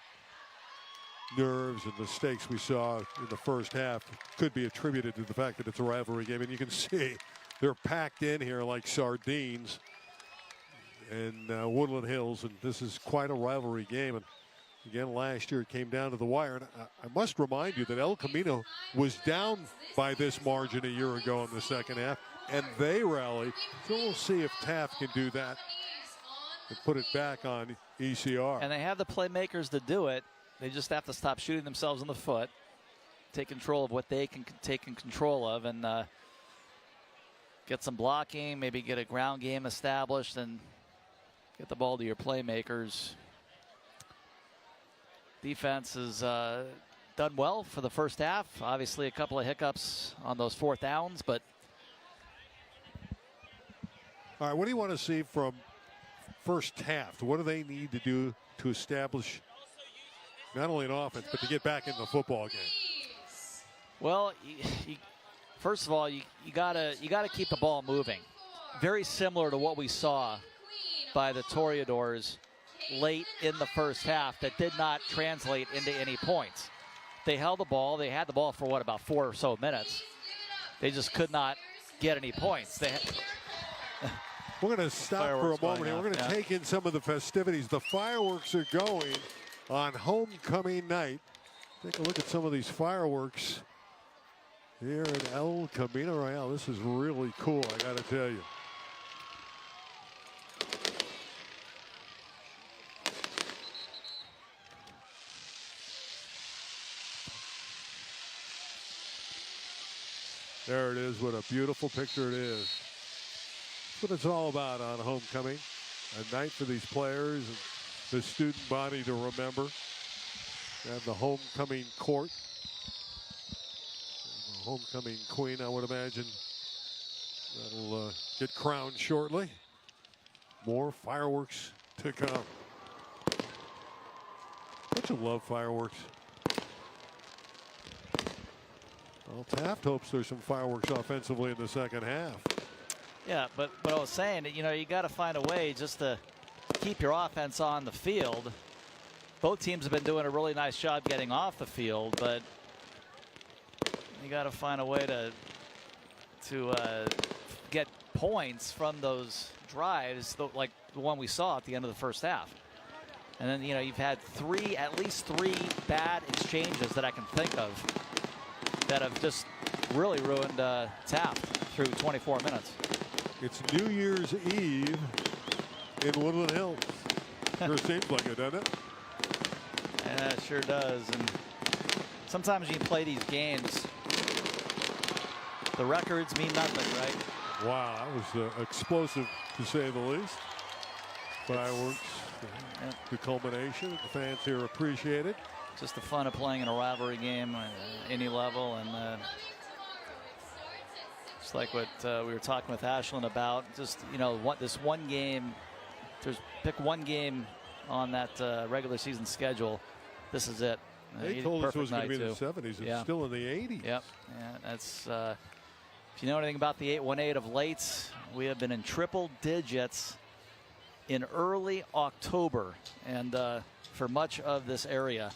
nerves and mistakes we saw in the first half could be attributed to the fact that it's a rivalry game. And you can see they're packed in here like sardines in Woodland Hills, and this is quite a rivalry game. And again, last year it came down to the wire. And I must remind you that El Camino was down by this margin a year ago in the second half, and they rallied. So we'll see if Taft can do that and put it back on ECR. And they have the playmakers to do it. They just have to stop shooting themselves in the foot, take control of what they can take in control of, and get some blocking, maybe get a ground game established, and get the ball to your playmakers. Defense has done well for the first half. Obviously, a couple of hiccups on those 4th downs, but. All right, what do you want to see from First Taft? What do they need to do to establish not only an offense, but to get back in the football game? Well, first of all, you gotta keep the ball moving. Very similar to what we saw by the Toreadors late in the first half that did not translate into any points. They held the ball. They had the ball for about 4 or so minutes. They just could not get any points. We're going to stop for a moment here. We're going to take in some of the festivities. The fireworks are going on homecoming night. Take a look at some of these fireworks here in El Camino Real. This is really cool, I got to tell you. There it is. What a beautiful picture it is. That's what it's all about on homecoming. A night for these players and the student body to remember. They have the homecoming court. The homecoming queen, I would imagine, that'll get crowned shortly. More fireworks to come. Don't you love fireworks? Well, Taft hopes there's some fireworks offensively in the second half. Yeah, but what I was saying, you know, you got to find a way just to keep your offense on the field. Both teams have been doing a really nice job getting off the field, but you got to find a way to get points from those drives, like the one we saw at the end of the first half. And then, you know, you've had at least three bad exchanges that I can think of that have just really ruined Taft through 24 minutes. It's New Year's Eve in Woodland Hills. Sure seems like it, doesn't it? Yeah, it sure does. And sometimes when you play these games, the records mean nothing, right? Wow, that was explosive to say the least. Fireworks, the culmination. The fans here appreciate it. Just the fun of playing in a rivalry game at any level, and just like what we were talking with Ashland about, just this one game. Pick one game on that regular season schedule. This is it. They told us it was going to be in the 70s. It's still in the 80s. Yep. Yeah, that's. If you know anything about the 818 of late, we have been in triple digits in early October, and for much of this area.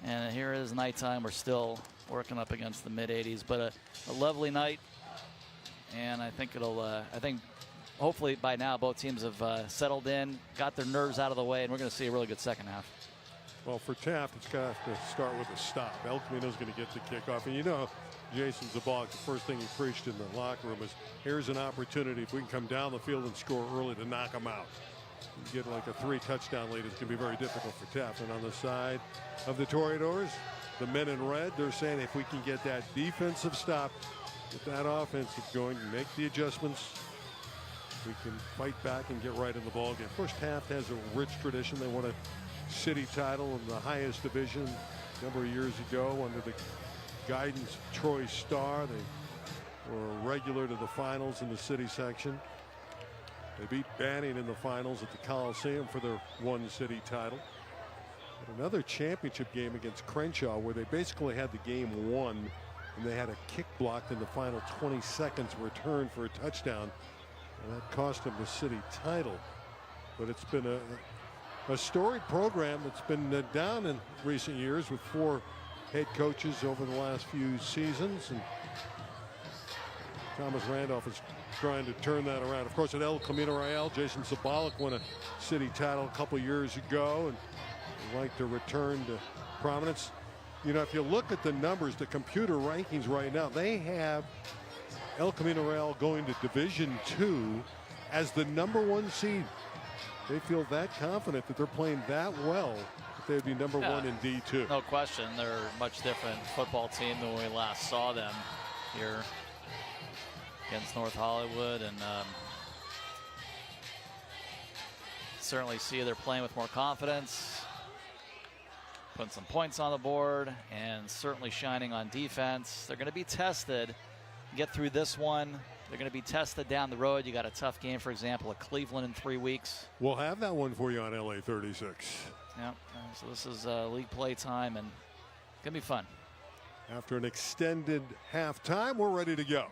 And here is nighttime. We're still working up against the mid 80s, but a lovely night. And I think hopefully by now both teams have settled in, got their nerves out of the way, and we're going to see a really good second half. Well, for Taft, it's got to start with a stop. El Camino's going to get the kickoff. And Jason Zabalik, the first thing he preached in the locker room is, here's an opportunity if we can come down the field and score early to knock them out. You get like a 3-touchdown lead, it's going to be very difficult for Taft. And on the side of the Toreadors, the men in red, they're saying if we can get that defensive stop, get that offensive going, make the adjustments, we can fight back and get right in the ballgame. Of course, Taft has a rich tradition. They won a city title in the highest division a number of years ago under the guidance of Troy Starr. They were a regular to the finals in the city section. They beat Banning in the finals at the Coliseum for their one city title. But another championship game against Crenshaw where they basically had the game won, and they had a kick blocked in the final 20 seconds return for a touchdown, and that cost them the city title. But it's been a storied program that's been down in recent years with 4 head coaches over the last few seasons, and Thomas Randolph is trying to turn that around. Of course, at El Camino Real, Jason Zabalik won a city title a couple years ago, and would like to return to prominence. If you look at the numbers, the computer rankings right now, they have El Camino Real going to Division II as the #1 seed. They feel that confident that they're playing that well that they'd be #1 in D2. No question. They're a much different football team than when we last saw them here against North Hollywood, and certainly see they're playing with more confidence, putting some points on the board, and certainly shining on defense. They're going to be tested. Get through this one. They're going to be tested down the road. You got a tough game, for example, at Cleveland in 3 weeks. We'll have that one for you on LA36. Yep. So this is league play time, and it's going to be fun. After an extended halftime, we're ready to go.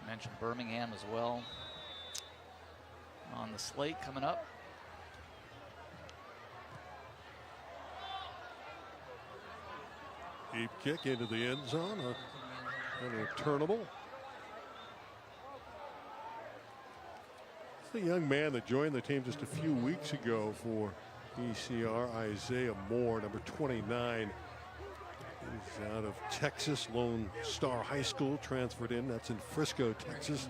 I mentioned Birmingham as well on the slate coming up. Deep kick into the end zone, unreturnable. It's the young man that joined the team just a few weeks ago for ECR, Isaiah Moore, number 29. He's out of Texas, Lone Star High School, transferred in. That's in Frisco, Texas,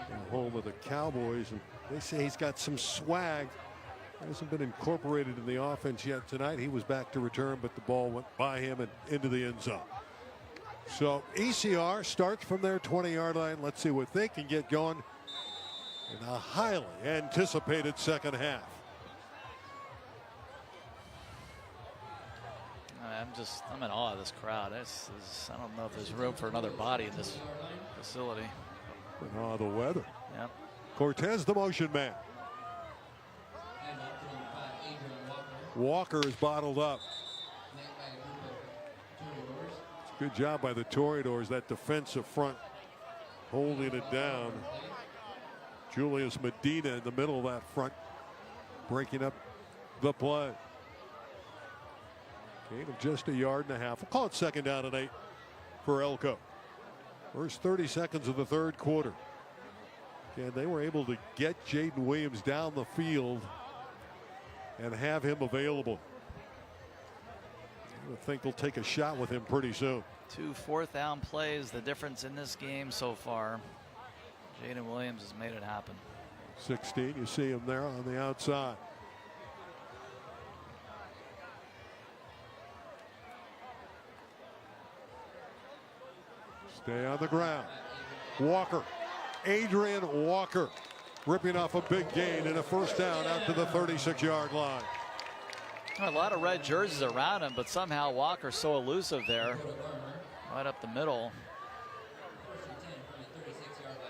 the home of the Cowboys. And they say he's got some swag. Hasn't been incorporated in the offense yet tonight. He was back to return, but the ball went by him and into the end zone. So ECR starts from their 20-yard line. Let's see what they can get going in a highly anticipated second half. I'm in awe of this crowd. I don't know if there's room for another body in this facility. In awe of the weather. Yep. Cortez, the motion man. Walker is bottled up. Good job by the Toreadors, that defensive front holding it down. Julius Medina in the middle of that front, breaking up the play. Gain of just 1.5 yards. We'll call it 2nd down and 8 for Elko. First 30 seconds of the third quarter. And they were able to get Jaden Williams down the field and have him available. I think they'll take a shot with him pretty soon. 2 fourth-down plays, the difference in this game so far. Jaden Williams has made it happen. 16, you see him there on the outside. Stay on the ground. Walker, Adrian Walker, ripping off a big gain and a first down out to the 36-yard line. A lot of red jerseys around him, but somehow Walker's so elusive there, right up the middle.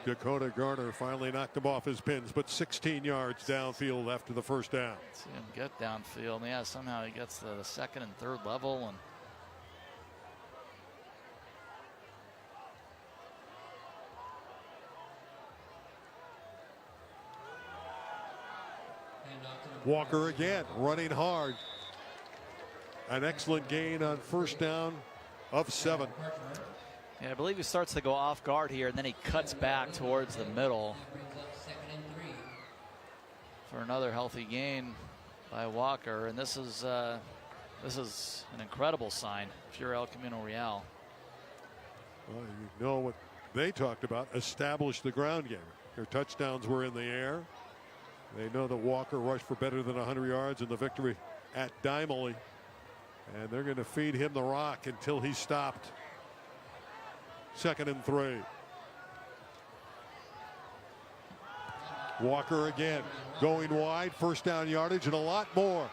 Dakota Garner finally knocked him off his pins, but 16 yards downfield after the first down. See him get downfield. Yeah, somehow he gets to the second and third level. And Walker again, running hard. An excellent gain on first down of 7. yeah, I believe he starts to go off guard here, and then he cuts back towards the middle for another healthy gain by Walker. And this is an incredible sign if you're El Camino Real. Well, you know what they talked about, establish the ground game. Their touchdowns were in the air. They know that Walker rushed for better than 100 yards in the victory at Dimely. And they're going to feed him the rock until he's stopped. 2nd and 3. Walker again going wide, first down yardage, and a lot more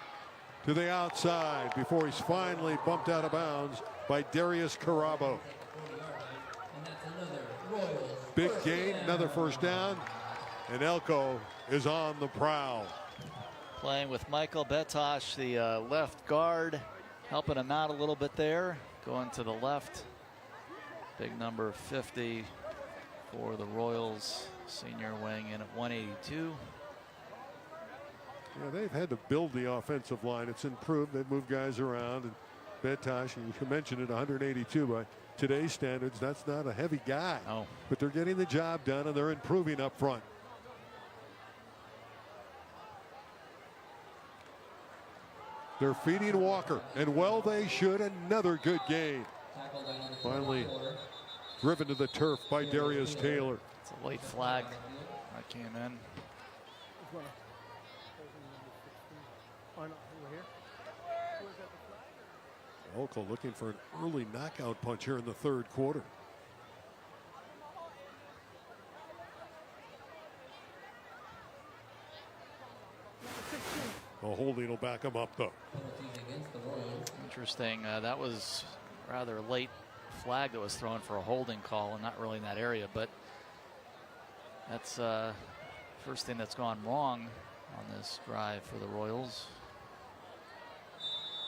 to the outside before he's finally bumped out of bounds by Darius Carabo. Big gain, another first down, and Elko is on the prowl. Playing with Michael Betosh, the left guard, helping him out a little bit there, going to the left. Big number 50 for the Royals, senior weighing in at 182. Yeah, they've had to build the offensive line. It's improved. They've moved guys around. And Betosh, you mentioned it, 182 by today's standards. That's not a heavy guy. Oh. But they're getting the job done, and they're improving up front. They're feeding Walker, and well they should. Another good gain. Finally driven to the turf by Darius Taylor. It's a late flag that came in. Elko looking for an early knockout punch here in the 3rd quarter. A holding will back him up, though. Interesting. That was rather late flag that was thrown for a holding call, and not really in that area. But that's first thing that's gone wrong on this drive for the Royals.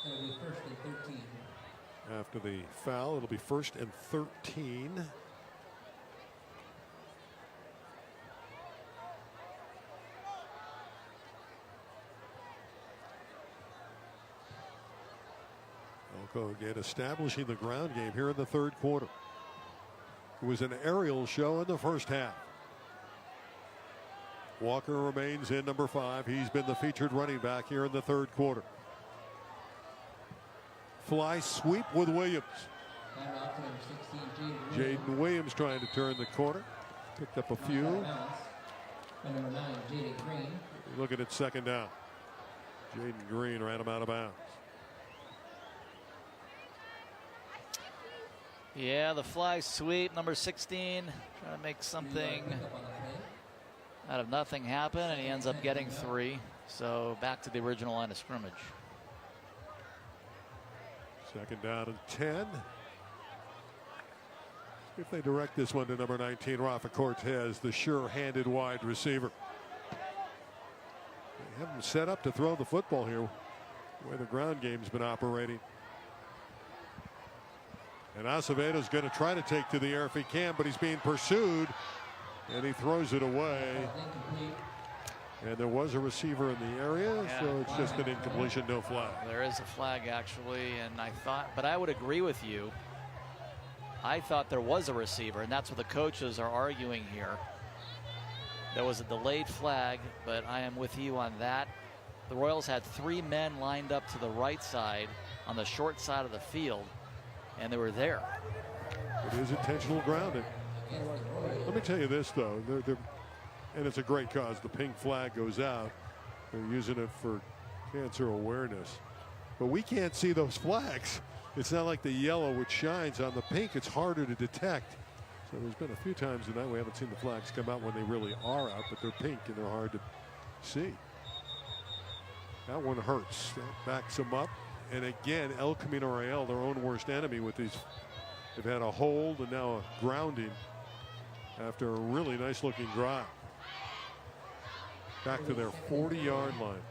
It'll be 1st and 13. After the foul, it'll be 1st and 13. Elko again establishing the ground game here in the 3rd quarter. It was an aerial show in the first half. Walker remains in number 5. He's been the featured running back here in the 3rd quarter. Fly sweep with Williams. Jaden Williams trying to turn the corner. Picked up a few. Number 9, Jaden Green. Looking at 2nd down. Jaden Green ran him out of bounds. Yeah, the fly sweep, number 16, trying to make something out of nothing happen, and he ends up getting 3. So back to the original line of scrimmage. 2nd down and 10. If they direct this one to number 19, Rafa Cortez, the sure-handed wide receiver. They have him set up to throw the football here, where the ground game's been operating. And Acevedo's going to try to take to the air if he can, but he's being pursued, and he throws it away. And there was a receiver in the area, so it's just an incompletion, no flag. There is a flag, actually, and I thought, but I would agree with you. I thought there was a receiver, and that's what the coaches are arguing here. There was a delayed flag, but I am with you on that. The Royals had 3 men lined up to the right side on the short side of the field, and they were there. It is intentional grounding. Let me tell you this, though. And it's a great cause. The pink flag goes out. They're using it for cancer awareness. But we can't see those flags. It's not like the yellow, which shines. On the pink, it's harder to detect. So there's been a few times tonight we haven't seen the flags come out when they really are out, but they're pink and they're hard to see. That one hurts. That backs them up. And again, El Camino Real, their own worst enemy with these. They've had a hold and now a grounding after a really nice looking drive. Back to their 40-yard line.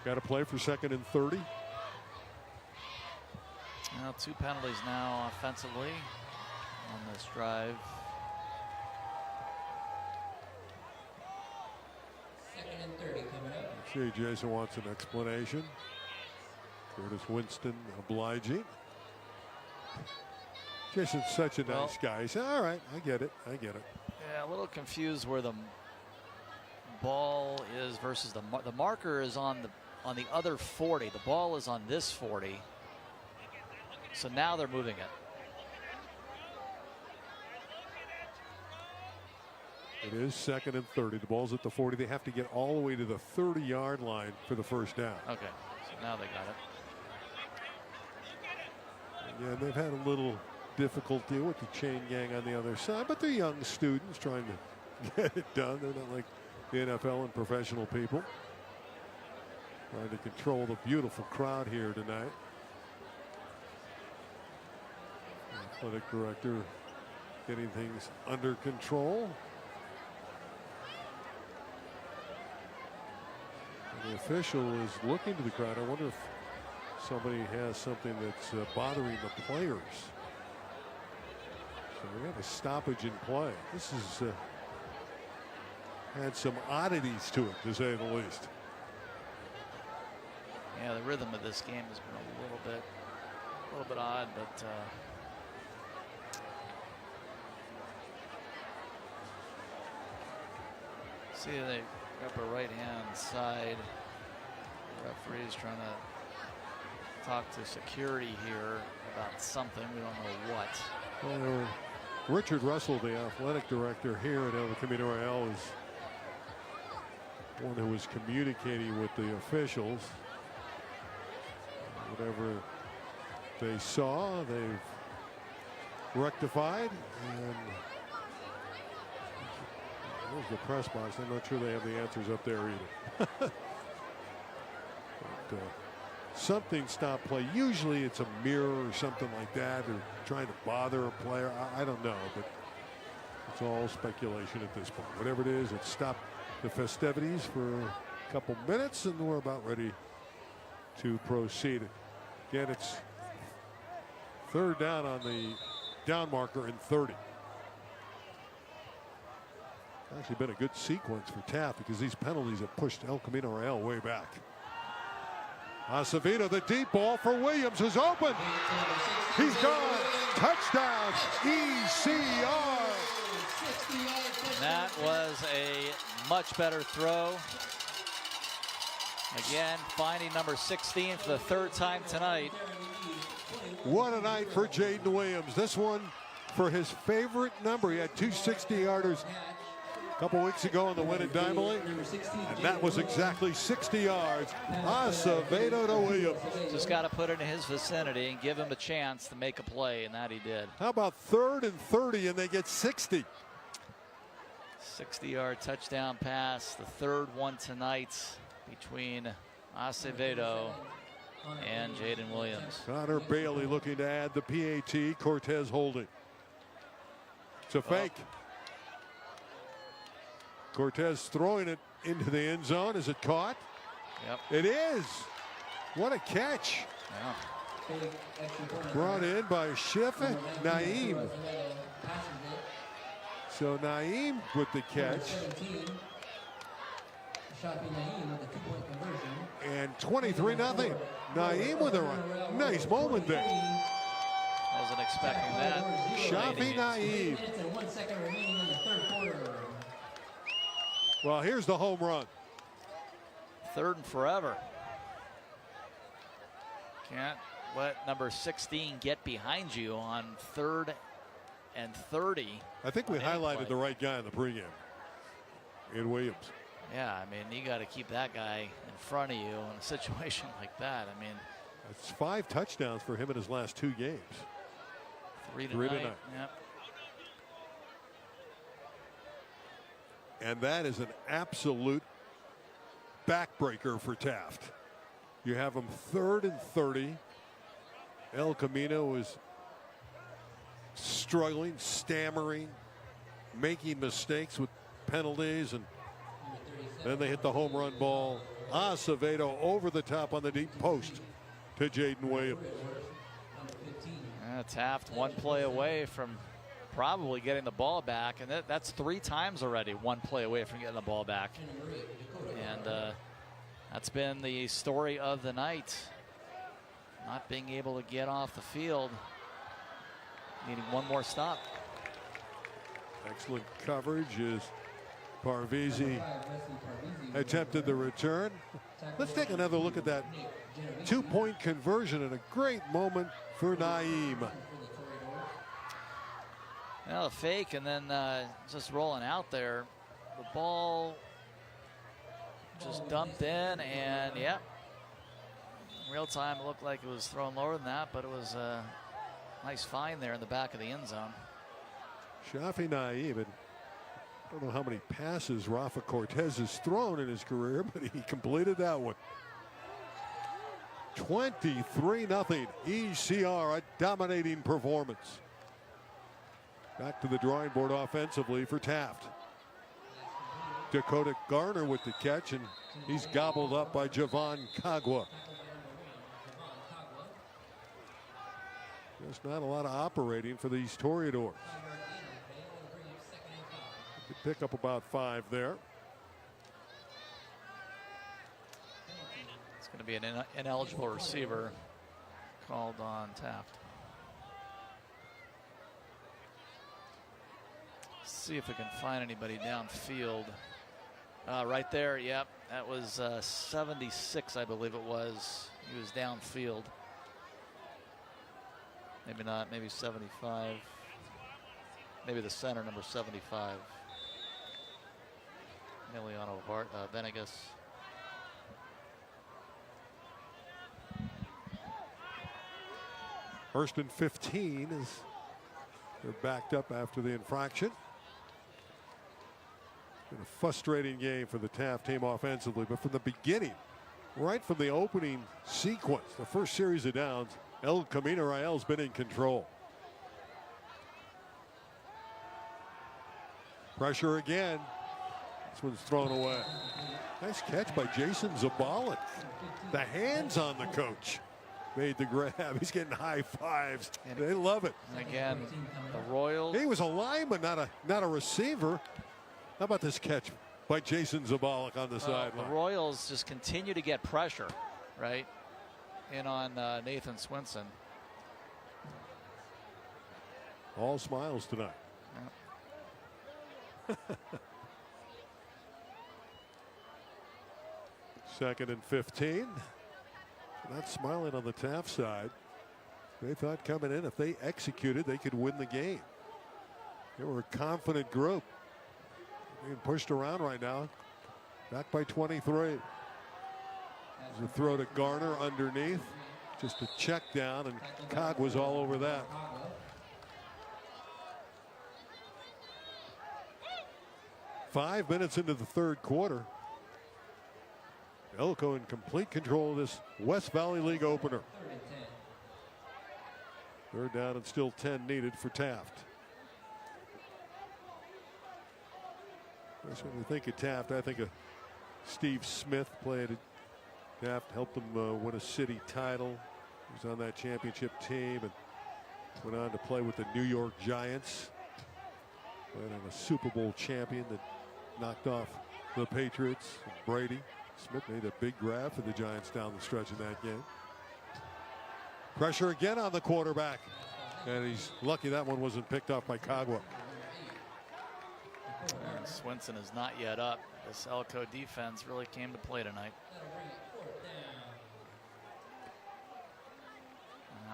Got to play for 2nd and 30. Now 2 penalties now offensively on this drive. 2nd and 30 coming up. See, Jason wants an explanation. Curtis Winston obliging. Jason's such a nice guy. He said, all right, I get it. I get it. Yeah, a little confused where the ball is versus the marker is on the other 40. The ball is on this 40. So now they're moving it. It is 2nd and 30. The ball's at the 40. They have to get all the way to the 30-yard line for the first down. Okay, so now they got it. Yeah, they've had a little difficulty with the chain gang on the other side, but they're young students trying to get it done. They're not like the NFL and professional people. Trying to control the beautiful crowd here tonight. Athletic director getting things under control. And the official is looking to the crowd. I wonder if somebody has something that's bothering the players. So we got a stoppage in play. This has had some oddities to it, to say the least. Yeah, the rhythm of this game has been a little bit odd, but see, they upper right-hand side. The referee's trying to talk to security here about something. We don't know what. Well, Richard Russell, the athletic director here at El Camino Real, is one who was communicating with the officials. Whatever they saw, they've rectified. And there's the press box. I'm not sure they have the answers up there either. But, something stopped play. Usually it's a mirror or something like that, or trying to bother a player. I don't know, but it's all speculation at this point. Whatever it is, it stopped the festivities for a couple minutes, and we're about ready to proceed. Again, it's 3rd down on the down marker and 30. Actually been a good sequence for Taft because these penalties have pushed El Camino Real way back. Acevedo, the deep ball for Williams, is open. He's gone. Touchdown, ECR. That was a much better throw. Again, finding number 16 for the 3rd time tonight. What a night for Jaden Williams. This one for his favorite number. He had 2 60-yarders a couple weeks ago in the win at Diamond League, and that was exactly 60 yards. Acevedo to Williams. Just got to put it in his vicinity and give him a chance to make a play, and that he did. How about 3rd and 30, and they get 60? 60-yard touchdown pass, the 3rd one tonight between Acevedo and Jaden Williams. Connor Bailey looking to add the PAT. Cortez holding. It's a fake. Cortez throwing it into the end zone. Is it caught? Yep. It is. What a catch. Yeah. Brought in by Shifa Naeem. So Naeem with the catch. And 23-0. Naeem with a nice moment there. Wasn't expecting that. Shafi Naeem. Well, here's the home run. 3rd and forever. Can't let number 16 get behind you on 3rd and 30. I think we highlighted the right guy in the pregame. In Williams. Yeah, I mean, you got to keep that guy in front of you in a situation like that. I mean, it's 5 touchdowns for him in his last 2 games. 3 tonight. Yep. And that is an absolute backbreaker for Taft. You have him 3rd and 30. El Camino is struggling, stammering, making mistakes with penalties, and then they hit the home run ball. Acevedo over the top on the deep post to Jaden Williams. Taft 1 play away from probably getting the ball back, and that's 3 times already 1 play away from getting the ball back. And that's been the story of the night. Not being able to get off the field, needing 1 more stop. Excellent coverage as Parvizi attempted the return. Let's take another look at that 2-point conversion and a great moment for Naeem. Well, a fake and then just rolling out there. The ball just dumped in, and yeah, real time it looked like it was thrown lower than that, but it was a nice find there in the back of the end zone. Shafi Naeem, and I don't know how many passes Rafa Cortez has thrown in his career, but he completed that one. 23-0 ECR, a dominating performance. Back to the drawing board offensively for Taft. Dakota Garner with the catch, and he's gobbled up by Javon Kagwa. There's not a lot of operating for these Toreadors. Pick up about 5 there. It's going to be an ineligible receiver called on Taft. See if we can find anybody downfield. Right there, yep. That was 76, I believe it was. He was downfield. Maybe not, maybe 75. Maybe the center, number 75. Emiliano Venegas. First and 15 as they're backed up after the infraction. Been a frustrating game for the Taft team offensively, but from the beginning, right from the opening sequence, the first series of downs, El Camino Rael's been in control. Pressure again. This one's thrown away. Nice catch by Jason Zabalik. The hands on the coach made the grab. He's getting high fives. They love it. And again, the Royals. He was a lineman, not a receiver. How about this catch by Jason Zabalik on the sideline? The Royals just continue to get pressure, right, in on Nathan Swinson. All smiles tonight. Yep. 2nd and 15. Not smiling on the Taft side. They thought coming in, if they executed, they could win the game. They were a confident group. Being pushed around right now. Back by 23. There's a throw to Garner underneath. Just a check down, and Cog was all over that. Five minutes into the 3rd quarter. Elko in complete control of this West Valley League opener. 3rd down and still 10 needed for Taft. When you think of Taft, I think of Steve Smith. Played at Taft, helped them win a city title. He was on that championship team and went on to play with the New York Giants. Played on a Super Bowl champion that knocked off the Patriots. Brady. Smith made a big grab for the Giants down the stretch in that game. Pressure again on the quarterback. And he's lucky that one wasn't picked off by Kagwa. And Swinson is not yet up. This Elko defense really came to play tonight.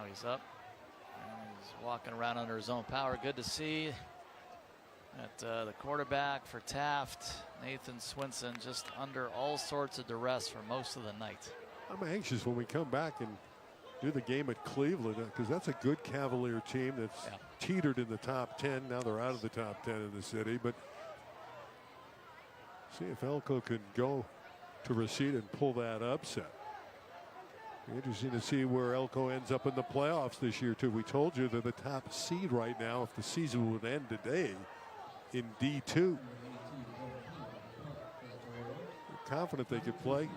Now he's up. And he's walking around under his own power. Good to see. At the quarterback for Taft, Nathan Swinson, just under all sorts of duress for most of the night. I'm anxious when we come back and do the game at Cleveland, because that's a good Cavalier team that's teetered in the top 10. Now they're out of the top 10 in the city, but see if Elko can go to Racine and pull that upset. Interesting to see where Elko ends up in the playoffs this year too. We told you they're the top seed right now if the season would end today in D2. They're confident they could play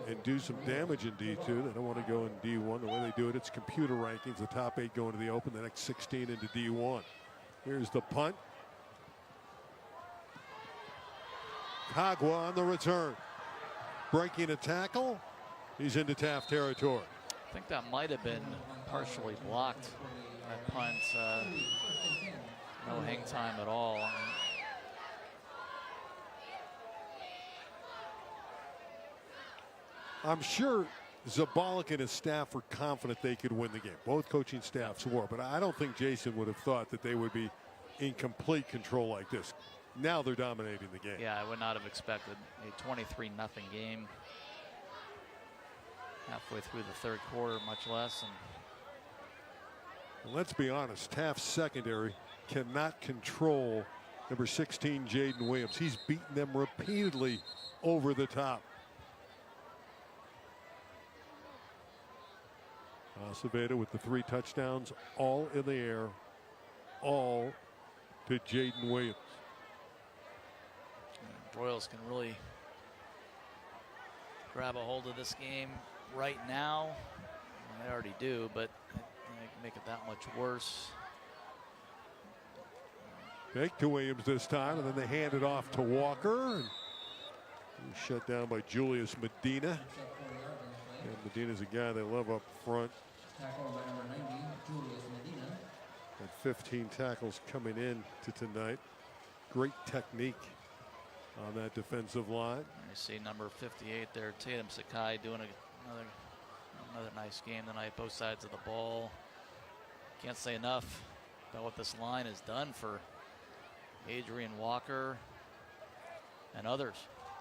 and do some damage in D2. They don't want to go in D1. The way they do it, it's computer rankings. The top 8 go into the Open, the next 16 into D1. Here's the punt. Kagwa on the return. Breaking a tackle. He's into Taft territory. I think that might have been partially blocked. That punt, no hang time at all. I'm sure Zabalik and his staff were confident they could win the game. Both coaching staffs were, but I don't think Jason would have thought that they would be in complete control like this. Now they're dominating the game. Yeah, I would not have expected a 23-0 game. Halfway through the third quarter, much less. And let's be honest, Taft's secondary cannot control number 16, Jaden Williams. He's beaten them repeatedly over the top. Acevedo with the 3 touchdowns, all in the air, all to Jaden Williams. Royals can really grab a hold of this game right now. They already do, but they can make it that much worse. Fake to Williams this time, and then they hand it off to Walker. And he's shut down by Julius Medina. And Medina's a guy they love up front. And 15 tackles coming in to tonight. Great technique on that defensive line. You see number 58 there, Tatum Sakai, doing another nice game tonight, both sides of the ball. Can't say enough about what this line has done for Adrian Walker and others.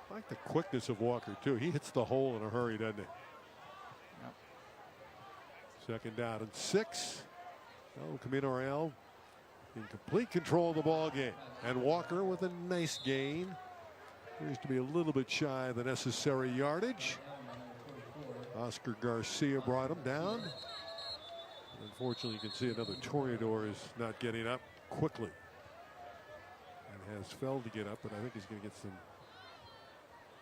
I like the quickness of Walker too. He hits the hole in a hurry, doesn't he? Yep. Second down and 6. Oh, Camino Real in complete control of the ball game, and Walker with a nice gain. Appears to be a little bit shy of the necessary yardage. Oscar Garcia brought him down. Unfortunately, you can see another Toreador is not getting up quickly. And has failed to get up, but I think he's going to get some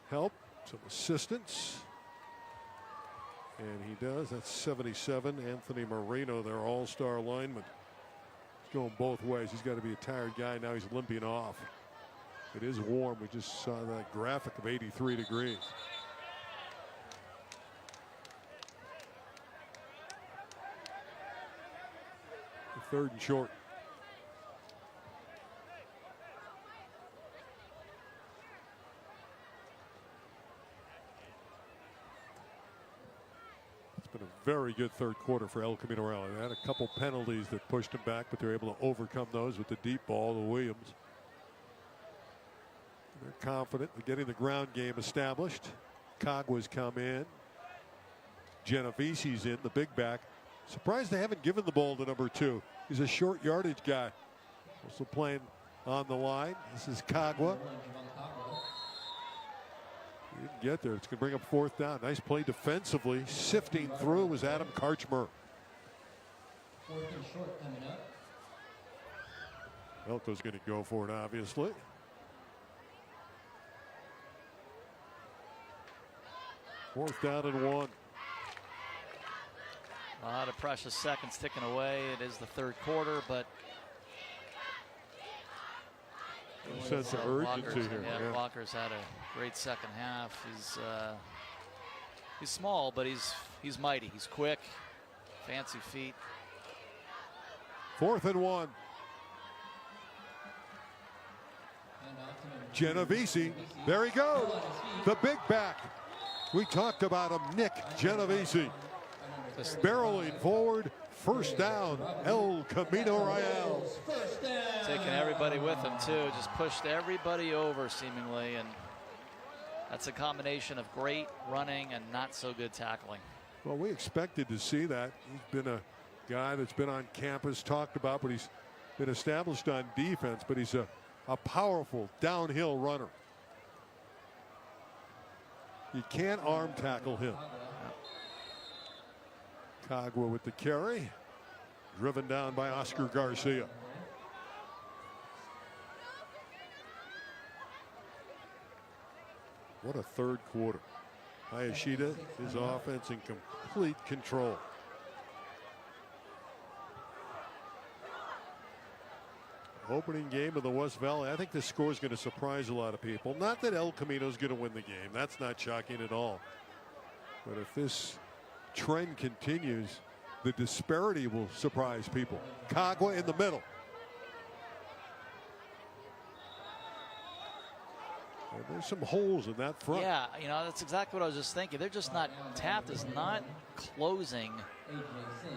help, some assistance. And he does. That's 77. Anthony Marino, their all-star lineman. He's going both ways. He's got to be a tired guy. Now he's limping off. It is warm. We just saw that graphic of 83 degrees. The 3rd and short. It's been a very good third quarter for El Camino Real. They had a couple penalties that pushed them back, but they're able to overcome those with the deep ball to Williams. They're confident in getting the ground game established. Kagwa's come in. Genovesi's in, the big back. Surprised they haven't given the ball to number 2. He's a short yardage guy. Also playing on the line. This is Kagwa. He didn't get there. It's going to bring up 4th down. Nice play defensively. Sifting through was Adam Karchmer. 4th and short coming up. Elko's going to go for it, obviously. Fourth down and 1. A lot of precious seconds ticking away. It is the third quarter, but sense of urgency here. Yeah, Walker's had a great second half. He's small, but he's mighty. He's quick, fancy feet. 4th and 1. Genovese, there he goes, the big back. We talked about him, Nick Genovese. Barreling forward, first down, El Camino Royale. Taking everybody with him too, just pushed everybody over seemingly, and that's a combination of great running and not so good tackling. Well, we expected to see that. He's been a guy that's been on campus, talked about, but he's been established on defense, but he's a powerful downhill runner. You can't arm tackle him. Kagwa with the carry, driven down by Oscar Garcia. What a third quarter. Hayashida, his offense in complete control. Opening game of the West Valley. I think this score is going to surprise a lot of people. Not that El Camino is going to win the game. That's not shocking at all. But if this trend continues, the disparity will surprise people. Kagwa in the middle. And there's some holes in that front. Yeah, you know, that's exactly what I was just thinking. They're just not, Taft is not closing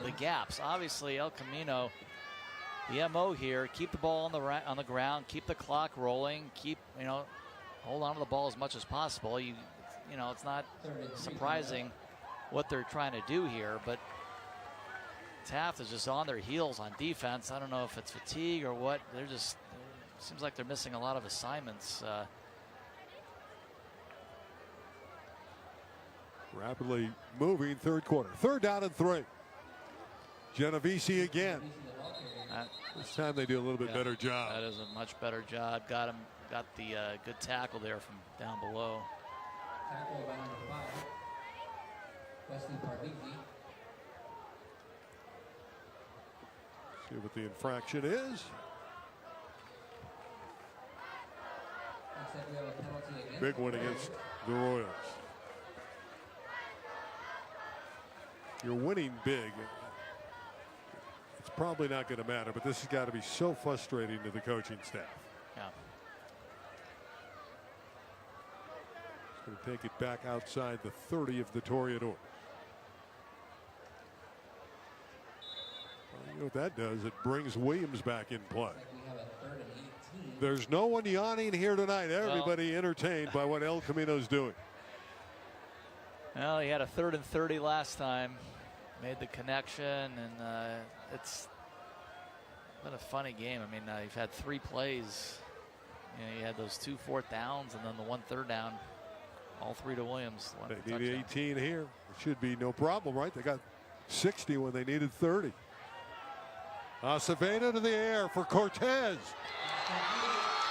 the gaps. Obviously, El Camino, the MO here, keep the ball on the ground, keep the clock rolling, keep, you know, hold on to the ball as much as possible. You know, it's not surprising what they're trying to do here, but Taft is just on their heels on defense. I don't know if it's fatigue or what. They're just, seems like they're missing a lot of assignments. Rapidly moving third quarter. Third down and 3. Genovese again. This time they do a little bit better job. That is a much better job. Got the good tackle there from down below. Tackle by number 5, Wesley Parvisi. See what the infraction is. Looks like we have a penalty against Big one against the Royals. You're winning big. It's probably not going to matter, but this has got to be so frustrating to the coaching staff. Yeah. It's going to take it back outside the 30 of the Toreadors. Well, you know what that does? It brings Williams back in play. There's no one yawning here tonight. Everybody entertained by what El Camino's doing. Well, he had a 3rd and 30 last time. Made the connection, and it's been a funny game. I mean, you've had 3 plays. You know, you had those 2 4th downs, and then the 1 3rd down. All 3 to Williams. They need 18 here. It should be no problem, right? They got 60 when they needed 30. Acevedo to the air for Cortez.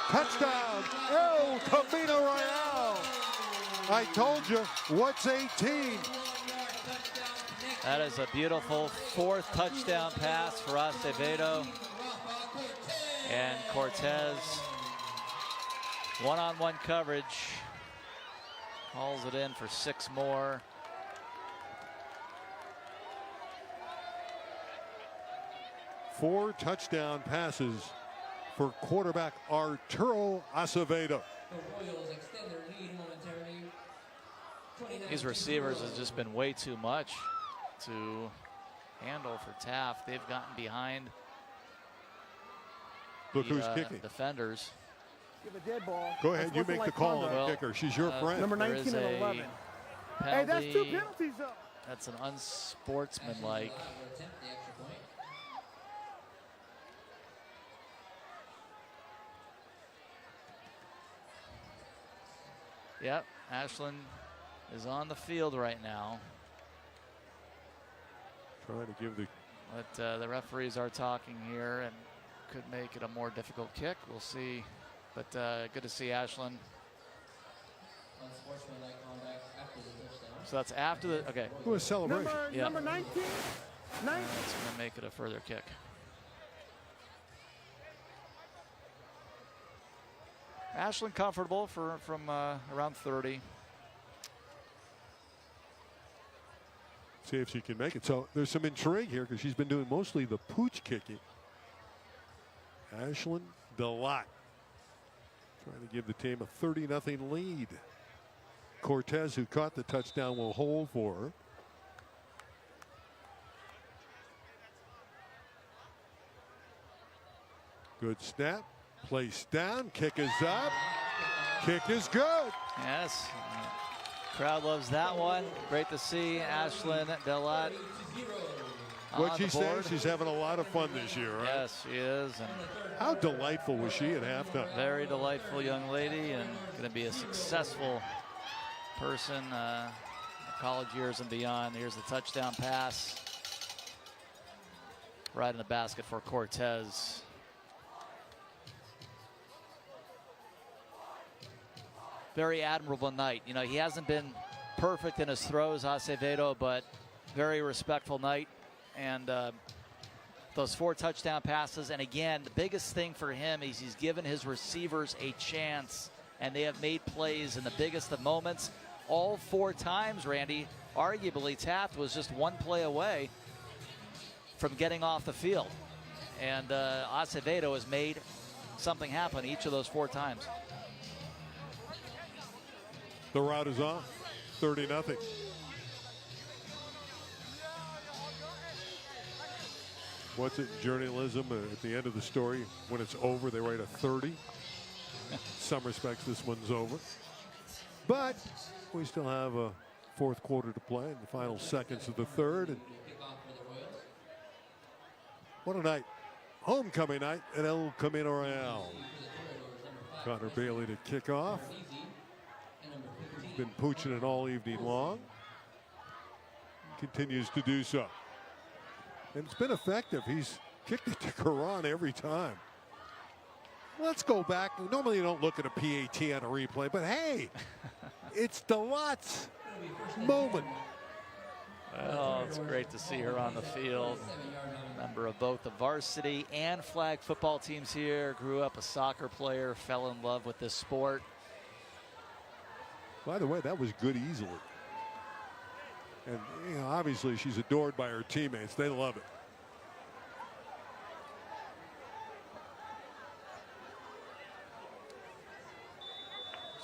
Touchdown, El Camino Royale. I told you, what's 18? That is a beautiful 4th touchdown pass for Acevedo. And Cortez, one-on-one coverage, hauls it in for 6 more. Four touchdown passes for quarterback Arturo Acevedo. The Royals extend their lead momentarily. These receivers has just been way too much to handle for Taft. They've gotten behind. Look who's kicking. Defenders. Give a dead ball. Go ahead, you make the call on the kicker. She's your friend. Number 19 and 11. Penalty. Hey, that's 2 penalties though. That's an unsportsmanlike. Yep, Ashland is on the field right now. Trying to give the. But the referees are talking here and could make it a more difficult kick. We'll see. But good to see Ashland. So that's after the. Okay. Who is celebration? Number 19. It's going to make it a further kick. Ashland comfortable from around 30. See if she can make it. So there's some intrigue here because she's been doing mostly the pooch kicking. Ashland Delott trying to give the team a 30-0 lead. Cortez, who caught the touchdown, will hold for her. Good snap. Place down. Kick is up. Kick is good. Yes. Crowd loves that one. Great to see Ashlyn Delat. What'd she say? She's having a lot of fun this year, right? Yes, she is. And how delightful was she at halftime? Very delightful young lady, and going to be a successful person, college years and beyond. Here's the touchdown pass. Right in the basket for Cortez. Very admirable night. You know, he hasn't been perfect in his throws, Acevedo, but very respectful night. And those 4 touchdown passes. And again, the biggest thing for him is he's given his receivers a chance, and they have made plays in the biggest of moments. All 4 times, Randy, arguably Taft was just 1 play away from getting off the field. And Acevedo has made something happen each of those 4 times. The route is off. 30-0. What's it in journalism? At the end of the story, when it's over, they write a 30. In some respects, this one's over. But we still have a 4th quarter to play in the final seconds of the 3rd. And what a night. Homecoming night at El Camino Real. Connor Bailey to kick off. He's been pooching it all evening long. Continues to do so. And it's been effective. He's kicked it to Karan every time. Let's go back. Normally you don't look at a PAT on a replay, but hey, it's Delat's moment. Oh, it's great to see her on the field. Member of both the varsity and flag football teams here. Grew up a soccer player, fell in love with this sport. By the way, that was good easily. And you know, obviously she's adored by her teammates. They love it.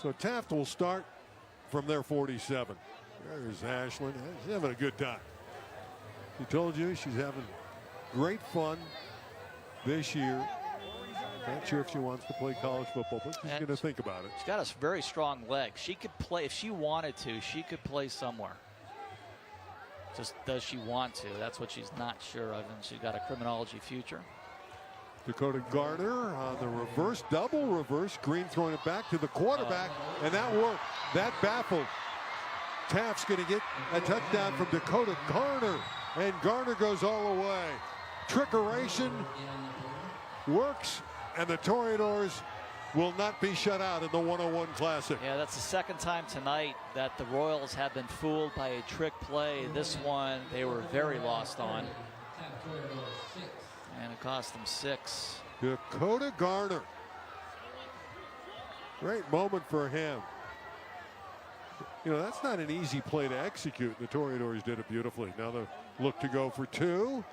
So Taft will start from their 47. There's Ashlyn. She's having a good time. She told you she's having great fun this year. Not sure if she wants to play college football, but she's going to think about it. She's got a very strong leg. She could play, if she wanted to, she could play somewhere. Just does she want to? That's what she's not sure of, and she's got a criminology future. Dakota Garner on the reverse, double reverse. Green throwing it back to the quarterback, and that worked. That baffled. Taft's going to get a touchdown from Dakota Garner, and Garner goes all the way. Trickeration works, and the Toreadors will not be shut out in the 101 Classic. Yeah, that's the 2nd time tonight that the Royals have been fooled by a trick play. This one they were very lost on, and it cost them 6. Dakota Garner. Great moment for him. You know, that's not an easy play to execute. The Toreadors did it beautifully. Now they look to go for 2.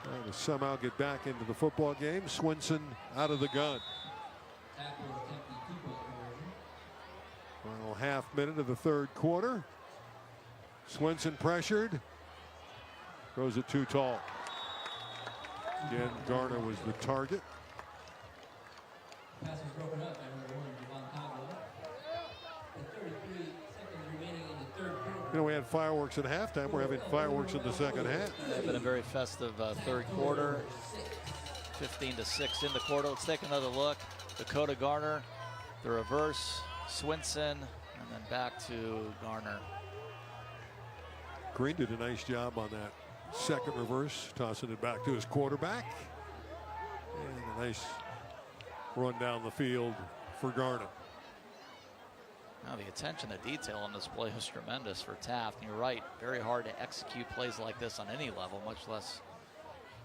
Trying to somehow get back into the football game. Swinson out of the gun. Final half minute of the 3rd quarter. Swinson pressured. Throws it too tall. Again, Garner was the target. Pass was broken up by number 1, Devon Cabo. With 33 seconds remaining in the 3rd quarter. You know, we had fireworks at halftime. We're having fireworks in the 2nd half. It's been a very festive 3rd quarter. 15-6 in the quarter. Let's take another look. Dakota Garner, the reverse, Swinson, and then back to Garner. Green did a nice job on that 2nd reverse, tossing it back to his quarterback. And a nice run down the field for Garner. Now the attention to detail on this play was tremendous for Taft. And you're right, very hard to execute plays like this on any level, much less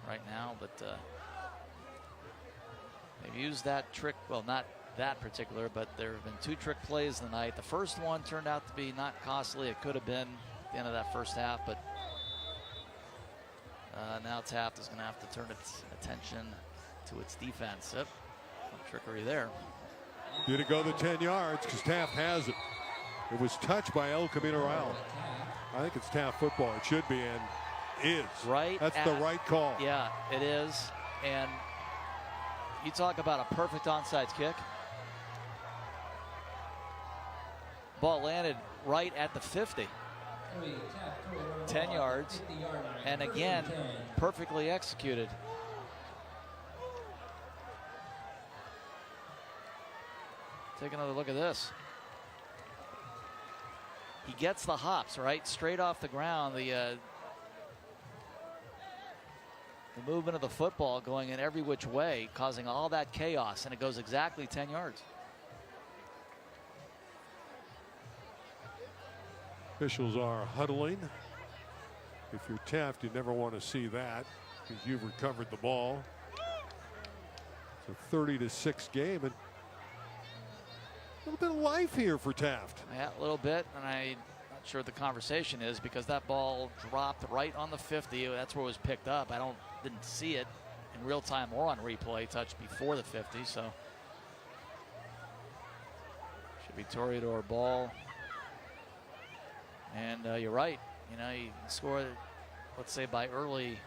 right now. But they've used that trick, well, not that particular, but there have been 2 trick plays tonight. The first one turned out to be not costly. It could have been at the end of that 1st half, but now Taft is going to have to turn its attention to its defense. Yep, no trickery there. Did it go the 10 yards? Because Taft has it. It was touched by El Camino Real. I think it's Taft football. It should be and is. Right. That's the right call. Yeah, it is. And you talk about a perfect onside kick. Ball landed right at the 50. 10 yards. And again, perfectly executed. Take another look at this. He gets the hops, right? Straight off the ground. The movement of the football going in every which way, causing all that chaos, and it goes exactly 10 yards. Officials are huddling. If you're Taft, you never want to see that because you've recovered the ball. It's a 30-6 game, and a little bit of life here for Taft. Yeah, a little bit, and I'm not sure what the conversation is because that ball dropped right on the 50. That's where it was picked up. Didn't see it in real time or on replay. Touched before the 50, so should be Toreador ball. And you're right. You know, you score, let's say by early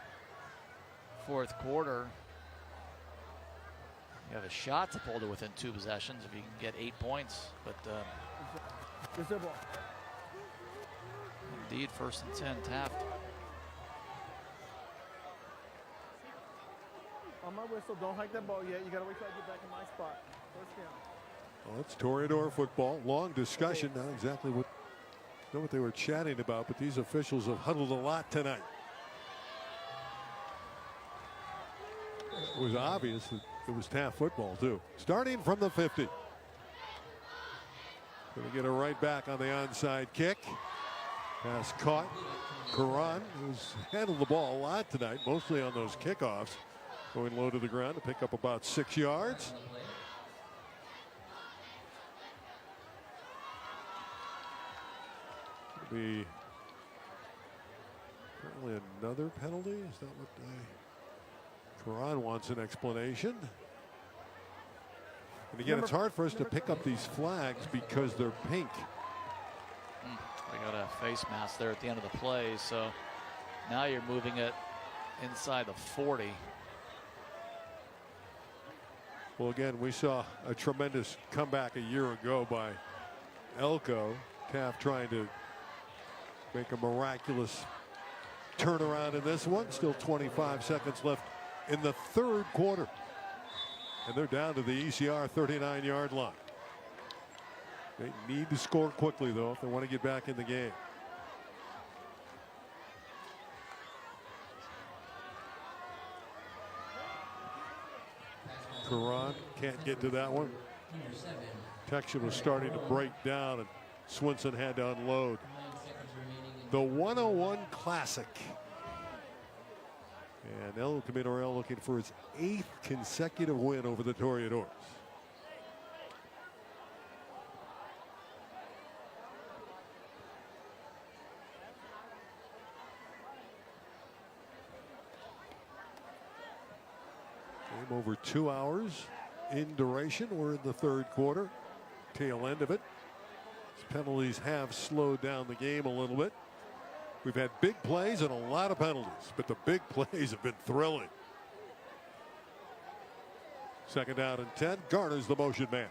fourth quarter, you have a shot to pull to within 2 possessions if you can get 8 points. But indeed, 1st and 10, Taft. On my whistle, don't hike that ball yet. You got to wait till I get back in my spot. First down. Well, it's Toreador football. Long discussion. Not exactly what they were chatting about, but these officials have huddled a lot tonight. It was obvious that it was Taft football too. Starting from the 50. Going to get it right back on the onside kick. Pass caught. Karan, who's handled the ball a lot tonight, mostly on those kickoffs, going low to the ground to pick up about 6 yards. Be apparently another penalty. Is that what Karan wants an explanation? And again, it's hard for us to pick up these flags because they're pink. I got a face mask there at the end of the play, so now you're moving it inside the 40. Well, again, we saw a tremendous comeback a year ago by Elko. Taft trying to make a miraculous turnaround in this one. Still 25 seconds left in the 3rd quarter. And they're down to the ECR 39-yard line. They need to score quickly, though, if they want to get back in the game. Karan can't get to that one. Protection was starting to break down, and Swinson had to unload. The 101 Classic. And El Camino looking for his 8th consecutive win over the Toreadors. Game over 2 hours in duration. We're in the 3rd quarter, tail end of it. These penalties have slowed down the game a little bit. We've had big plays and a lot of penalties, but the big plays have been thrilling. 2nd down and 10. Garner's the motion man.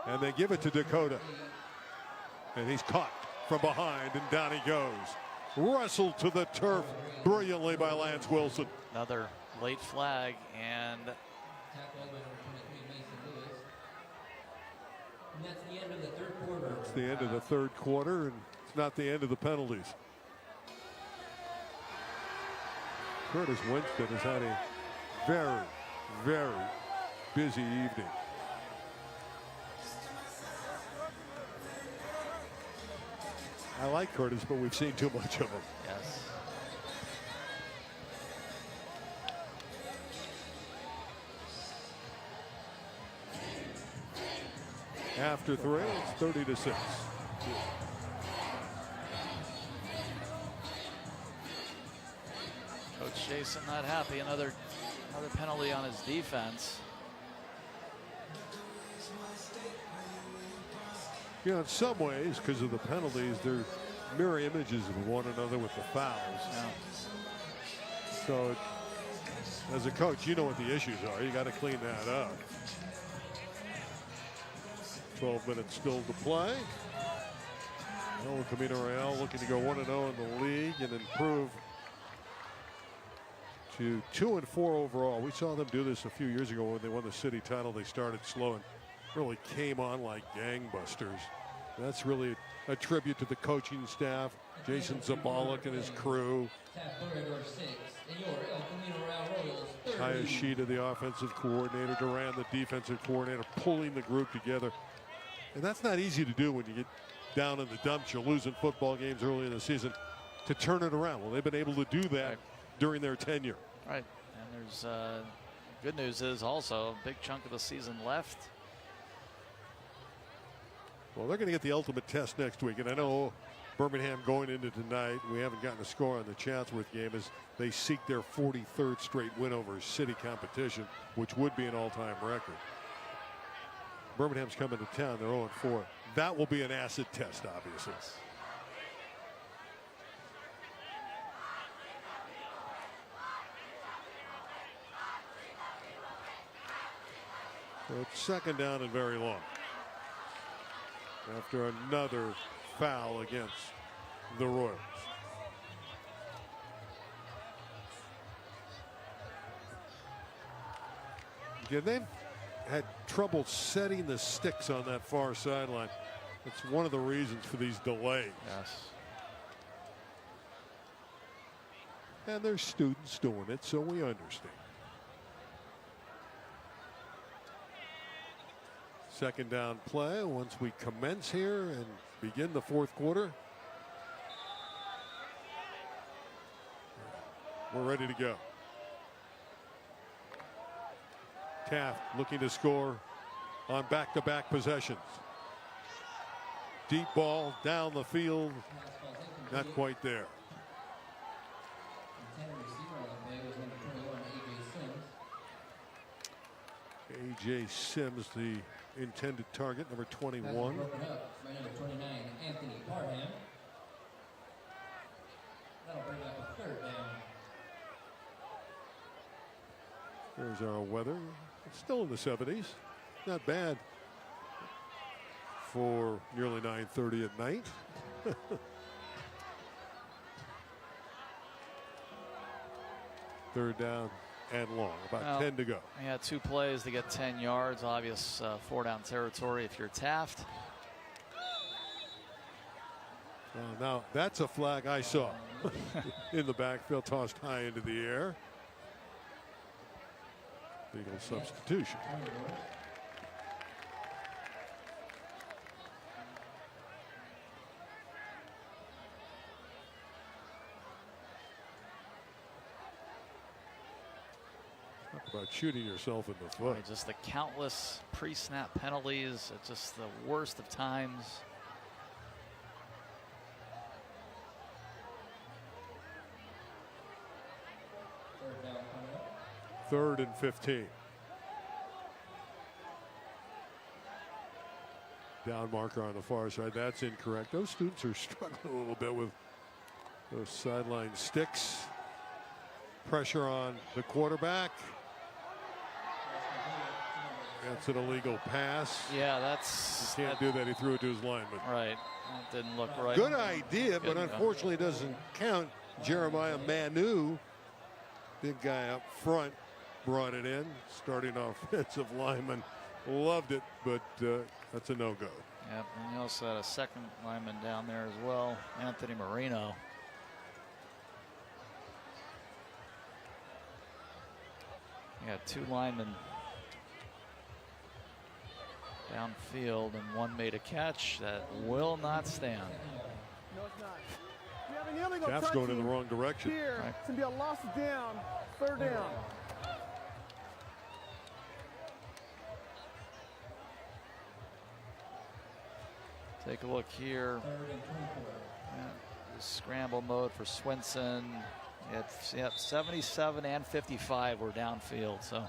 And they give it to Dakota. And he's caught from behind, and down he goes. Wrestled to the turf brilliantly by Lance Wilson. Another late flag, and that's the end of the 3rd quarter. It's the end of the 3rd quarter, and it's not the end of the penalties. Curtis Winston has had a very, very busy evening. I like Curtis, but we've seen too much of him. yes. After 3, it's 30-6. Coach Jason not happy. Another penalty on his defense. Yeah, in some ways, because of the penalties, they're mirror images of one another with the fouls. Yeah. So As a coach, you know what the issues are. You got to clean that up. 12 minutes still to play. Camino Real looking to go 1-0 in the league and improve to 2-4 overall. We saw them do this a few years ago when they won the city title. They started slow and really came on like gangbusters. That's really a tribute to the coaching staff, Jason Zabalik and his crew. Hayashida, the offensive coordinator, Duran, the defensive coordinator, pulling the group together. And that's not easy to do when you get down in the dumps. You're losing football games early in the season to turn it around. Well, they've been able to do that during their tenure. Right. And there's good news is also a big chunk of the season left. Well, they're going to get the ultimate test next week. And I know Birmingham going into tonight, we haven't gotten a score on the Chatsworth game as they seek their 43rd straight win over city competition, which would be an all-time record. Birmingham's coming to town. They're 0-4. That will be an acid test, obviously. So it's second down and very long. After another foul against the Royals. Yeah, they've had trouble setting the sticks on that far sideline. It's one of the reasons for these delays. Yes. And there's students doing it, so we understand. Second down play once we commence here and begin the fourth quarter. We're ready to go. Taft looking to score on back-to-back possessions. Deep ball down the field, not quite there. A.J. Sims, the intended target, number 21. Broken up by number 29, Anthony Parham. That'll bring up a third down. There's our weather. It's still in the 70s. Not bad for nearly 9:30 at night. Third down and long, about 10 to go. Yeah, 2 plays to get 10 yards. Obvious 4-down territory if you're Taft. Now that's a flag I saw in the backfield, tossed high into the air. Legal substitution. Talk about shooting yourself in the foot. Right, just the countless pre-snap penalties at just the worst of times. Third and 15. Down marker on the far side. That's incorrect. Those students are struggling a little bit with those sideline sticks. Pressure on the quarterback. That's an illegal pass. Yeah, that's. You can't do that. He threw it to his lineman. Right. That didn't look right. Good idea, but unfortunately it doesn't count. Jeremiah Manu, big guy up front, brought it in. Starting offensive lineman loved it, but that's a no-go. Yep, and you also had a second lineman down there as well, Anthony Marino. You got 2 linemen downfield, and one made a catch that will not stand. No, it's not. We have an illegal Taft's going in the wrong direction. Here, right. It's going to be a loss down, third down. Take a look here. Yeah, scramble mode for Swinson. Yep, 77 and 55 were downfield. So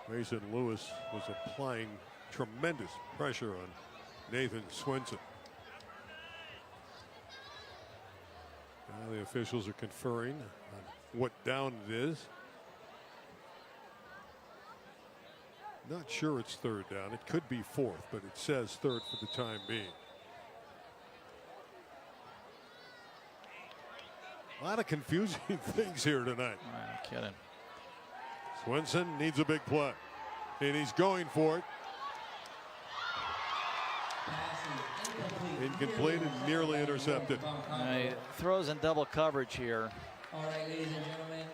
Mason Lewis was applying tremendous pressure on Nathan Swinson. Now the officials are conferring on what down it is. Not sure it's third down. It could be fourth, but it says third for the time being. A lot of confusing things here tonight. No kidding. Swinson needs a big play, and he's going for it. Incomplete and nearly intercepted. He throws in double coverage here. All right, ladies and gentlemen,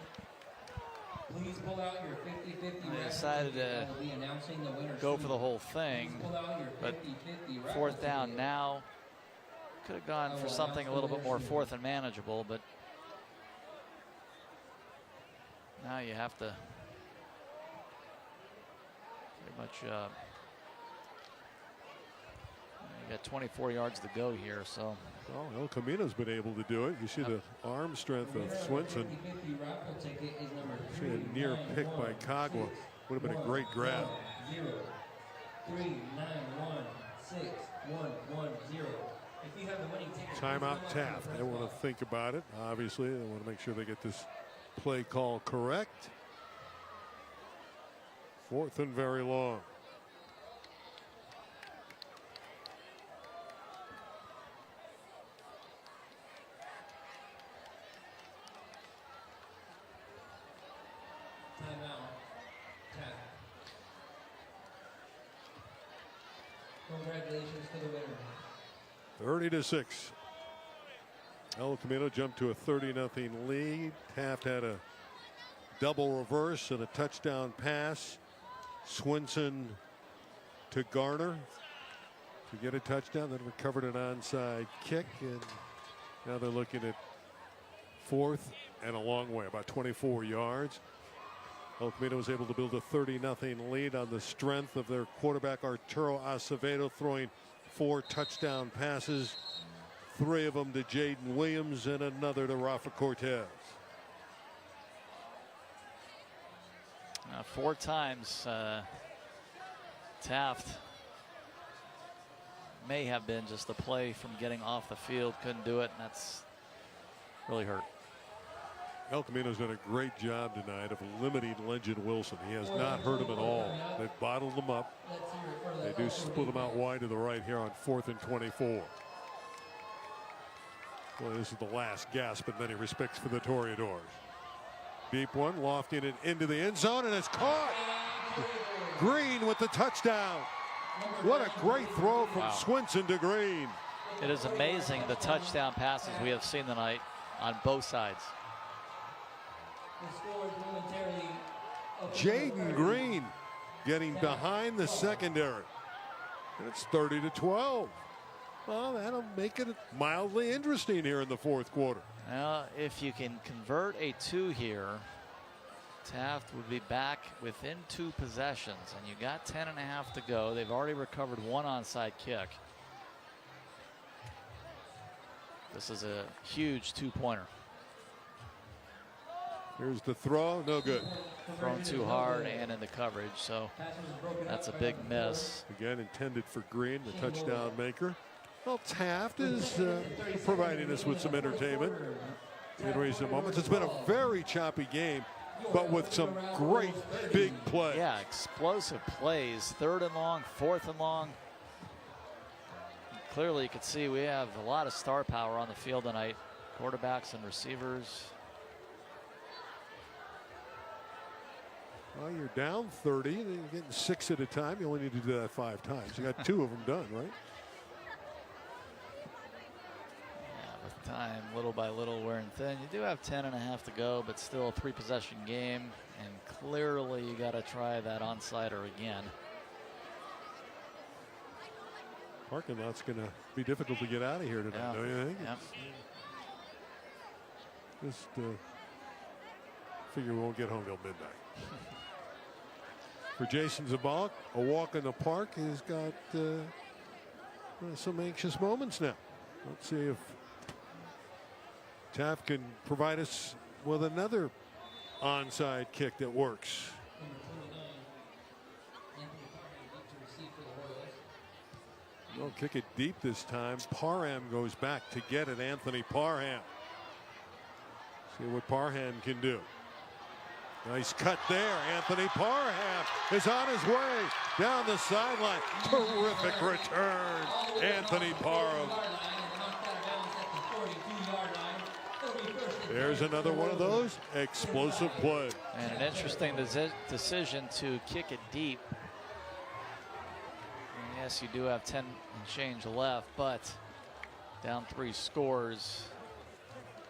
please pull out your 50-50. They decided to go for the whole thing, but fourth down now. Could have gone for something a little bit more fourth and manageable, but now you have to pretty much. You got 24 yards to go here, so. Well, El Camino's been able to do it. You see the arm strength of Swinson. See a near pick by Cagua. Would have been a great grab. 3916110. If you have the winning ticket. Timeout Taft. They want to think about it. Obviously, they want to make sure they get this play call correct. Fourth and very long. Congratulations to the winner. 30-6. El Camino jumped to a 30-0 lead. Taft had a double reverse and a touchdown pass. Swinson to Garner to get a touchdown, then recovered an onside kick, and now they're looking at fourth and a long way, about 24 yards. El Camino was able to build a 30-0 lead on the strength of their quarterback Arturo Acevedo, throwing 4 touchdown passes, 3 of them to Jaden Williams and another to Rafa Cortez. 4 times Taft may have been just a play from getting off the field, couldn't do it, and that's really hurt. El Camino's done a great job tonight of limiting Legend Wilson. He has not hurt him at all. They've bottled him up. They do split him out wide to the right here on 4th and 24. Well, this is the last gasp in many respects for the Toreadors. Deep one, lofting it into the end zone, and it's caught. Green with the touchdown. What a great throw from Swinson to Green. It is amazing the touchdown passes we have seen tonight on both sides. Jaden Green getting behind the secondary. And it's 30-12. Well, that'll make it mildly interesting here in the fourth quarter. Well, if you can convert a 2 here, Taft would be back within 2 possessions, and you got 10.5 to go. They've already recovered 1 onside kick. This is a huge 2-pointer. Here's the throw, no good. Thrown too hard and in the coverage, so that's a big miss. Again, intended for Green, the touchdown maker. Well, Taft is providing us with some entertainment in recent moments. It's been a very choppy game, but with some great big plays. Yeah, explosive plays. 3rd and long, 4th and long. Clearly, you can see we have a lot of star power on the field tonight. Quarterbacks and receivers. Well, you're down 30, and you're getting 6 at a time. You only need to do that 5 times. You got 2 of them done, right? Yeah, with time, little by little, wearing thin. You do have 10.5 to go, but still a 3-possession game, and clearly you got to try that onside-er again. Parking lot's going to be difficult to get out of here tonight, don't you think? Yep. Just figure we won't get home till midnight. For Jason Zabalik, a walk in the park has got some anxious moments now. Let's see if Taft can provide us with another onside kick that works. They'll kick it deep this time. Parham goes back to get it. Anthony Parham. See what Parham can do. Nice cut there. Anthony Parham is on his way down the sideline. Terrific return. Anthony Parham. There's another one of those explosive plays. And an interesting decision to kick it deep. And yes, you do have 10 and change left, but down 3 scores.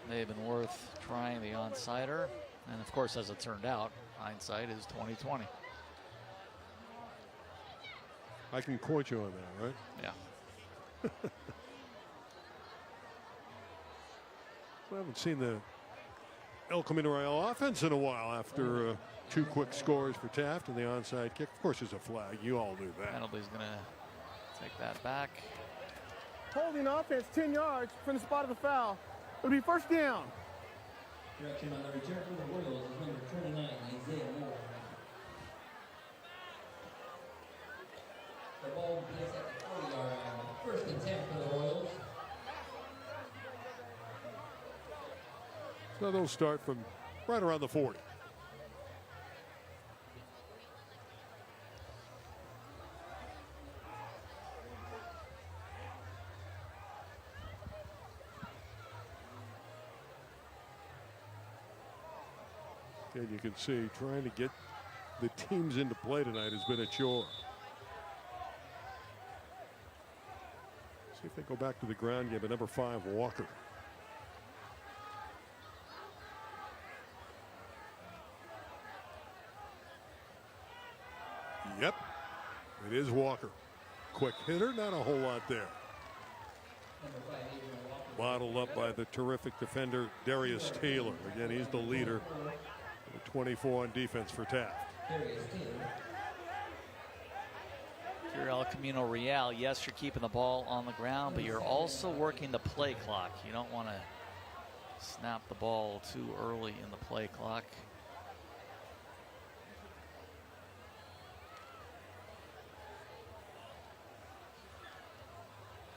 May have been worth trying the onside-er. And of course, as it turned out, hindsight is 20/20. I can quote you on that, right? Yeah. I haven't seen the El Camino Real offense in a while after 2 quick scores for Taft and the onside kick. Of course, there's a flag. You all knew that. Penalty's going to take that back. Holding offense 10 yards from the spot of the foul. It'll be first down. Direction on the return from the Royals is number 29, Isaiah Moore. The ball begins at the 40-yard line. First and 10 for the Royals. So they'll start from right around the 40. And you can see trying to get the teams into play tonight has been a chore. See if they go back to the ground game at number 5, Walker. Yep, it is Walker. Quick hitter, not a whole lot there. Bottled up by the terrific defender Darius Taylor. Again, he's the leader. 24 on defense for Taft. If you're El Camino Real, yes, you're keeping the ball on the ground, but you're also working the play clock. You don't want to snap the ball too early in the play clock.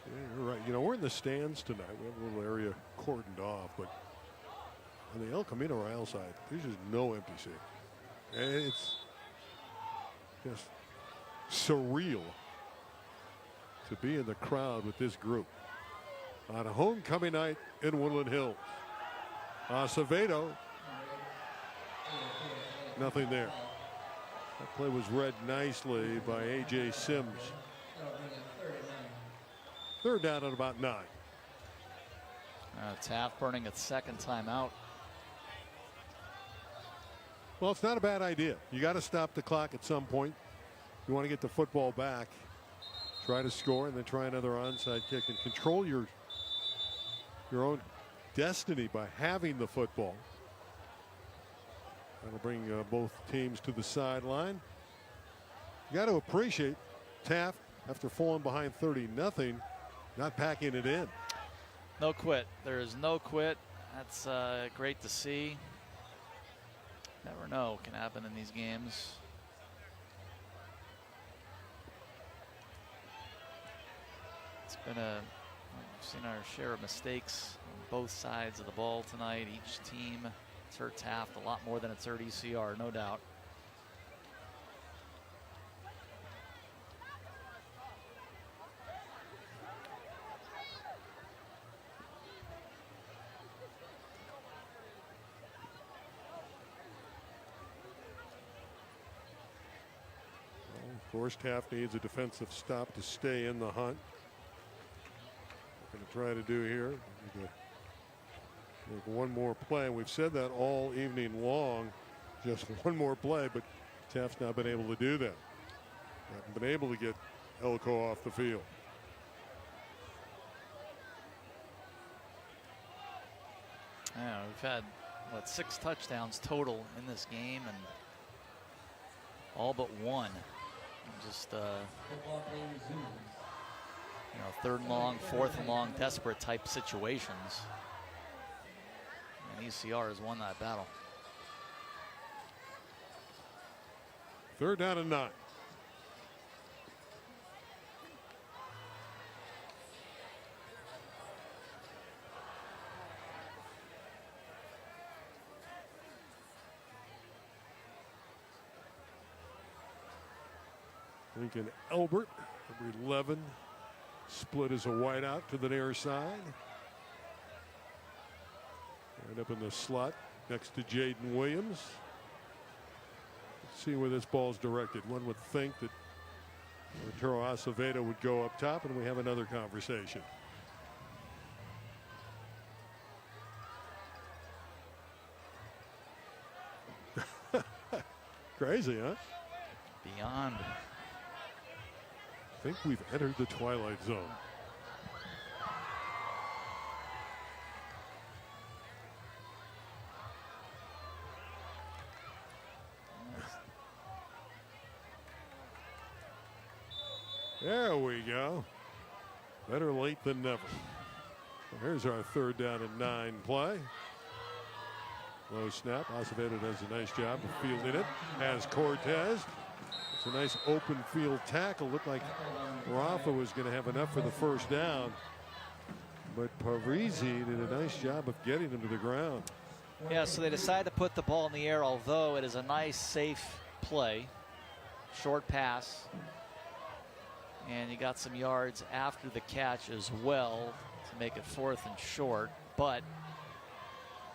Yeah, you're right. You know, we're in the stands tonight. We have a little area cordoned off, but on the El Camino Real side, there's just no empty seat. And it's just surreal to be in the crowd with this group on a homecoming night in Woodland Hills. Acevedo, nothing there. That play was read nicely by A.J. Sims. Third down at about 9. Taft burning its second timeout. Well, it's not a bad idea. You got to stop the clock at some point. You want to get the football back, try to score, and then try another onside kick and control your own destiny by having the football. That'll bring both teams to the sideline. You got to appreciate Taft, after falling behind 30-0, not packing it in. No quit. There is no quit. That's great to see. Never know what can happen in these games. It's been we've seen our share of mistakes on both sides of the ball tonight. Each team has hurt Taft a lot more than it's hurt ECR, no doubt. Of course, Taft needs a defensive stop to stay in the hunt. What going to try to do here? Need to make one more play. We've said that all evening long. Just one more play, but Taft's not been able to do that. Haven't been able to get Elko off the field. Yeah, we've had, what, 6 touchdowns total in this game, and all but one. Just, third and long, fourth and long, desperate type situations. And ECR has won that battle. Third down and 9. Lincoln Elbert, number 11, split as a wideout to the near side. Right up in the slot next to Jaden Williams. Let's see where this ball's directed. One would think that Arturo Acevedo would go up top, and we have another conversation. Crazy, huh? Beyond. I think we've entered the twilight zone. There we go. Better late than never. Well, here's our 3rd down and 9 play. Low snap. Acevedo does a nice job of fielding it. Has Cortez. It's a nice open field tackle. Looked like Rafa was going to have enough for the 1st down. But Parisi did a nice job of getting him to the ground. Yeah, so they decide to put the ball in the air, although it is a nice, safe play. Short pass. And you got some yards after the catch as well to make it 4th and short. But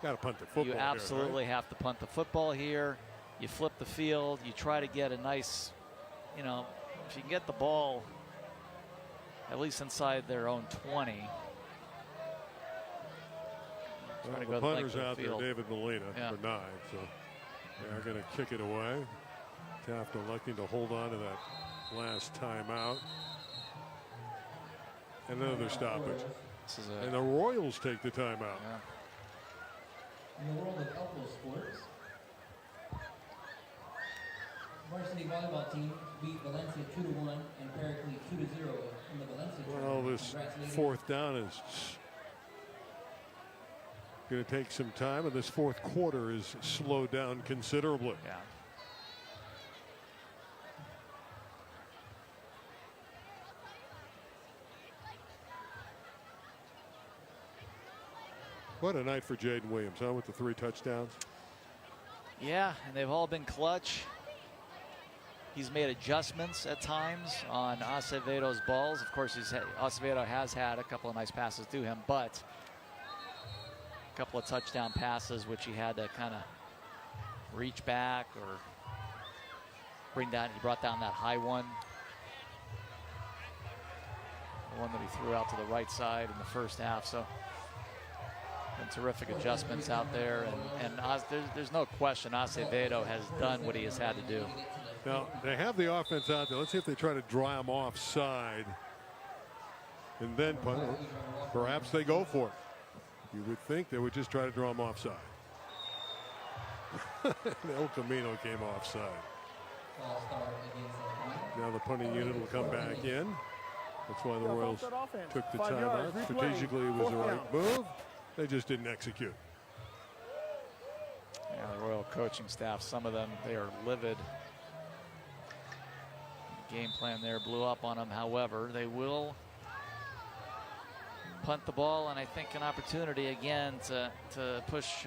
got to punt the football. You absolutely have to punt the football here. You flip the field. You try to get a nice, if you can get the ball at least inside their own 20. Well, the punter's out there, David Molina, for 9. So they are going to kick it away. Taft electing to hold on to that last timeout. Another stoppage. And the Royals take the timeout. Yeah. In the world of elbow sports, varsity volleyball team beat Valencia 2-1 and Pericles 2-0 in the Valencia Well, this 4th down is going to take some time, and this 4th quarter is slowed down considerably. Yeah. What a night for Jaden Williams, huh, with the 3 touchdowns. Yeah, and they've all been clutch. He's made adjustments at times on Acevedo's balls. Of course, Acevedo has had a couple of nice passes to him, but a couple of touchdown passes which he had to kind of reach back or bring down. He brought down that high one. The one that he threw out to the right side in the 1st half. So and terrific adjustments out there, and there's no question Acevedo has done what he has had to do. Now they have the offense out there. Let's see if they try to dry him offside and then punt. Perhaps they go for it. You would think they would just try to draw him offside. El Camino came offside. Now the punting unit will come back in. That's why the Royals took the timeout. Strategically, it was the right move. They just didn't execute. Yeah, the Royal coaching staff, some of them, they are livid. The game plan there blew up on them. However, they will punt the ball, and I think an opportunity again to push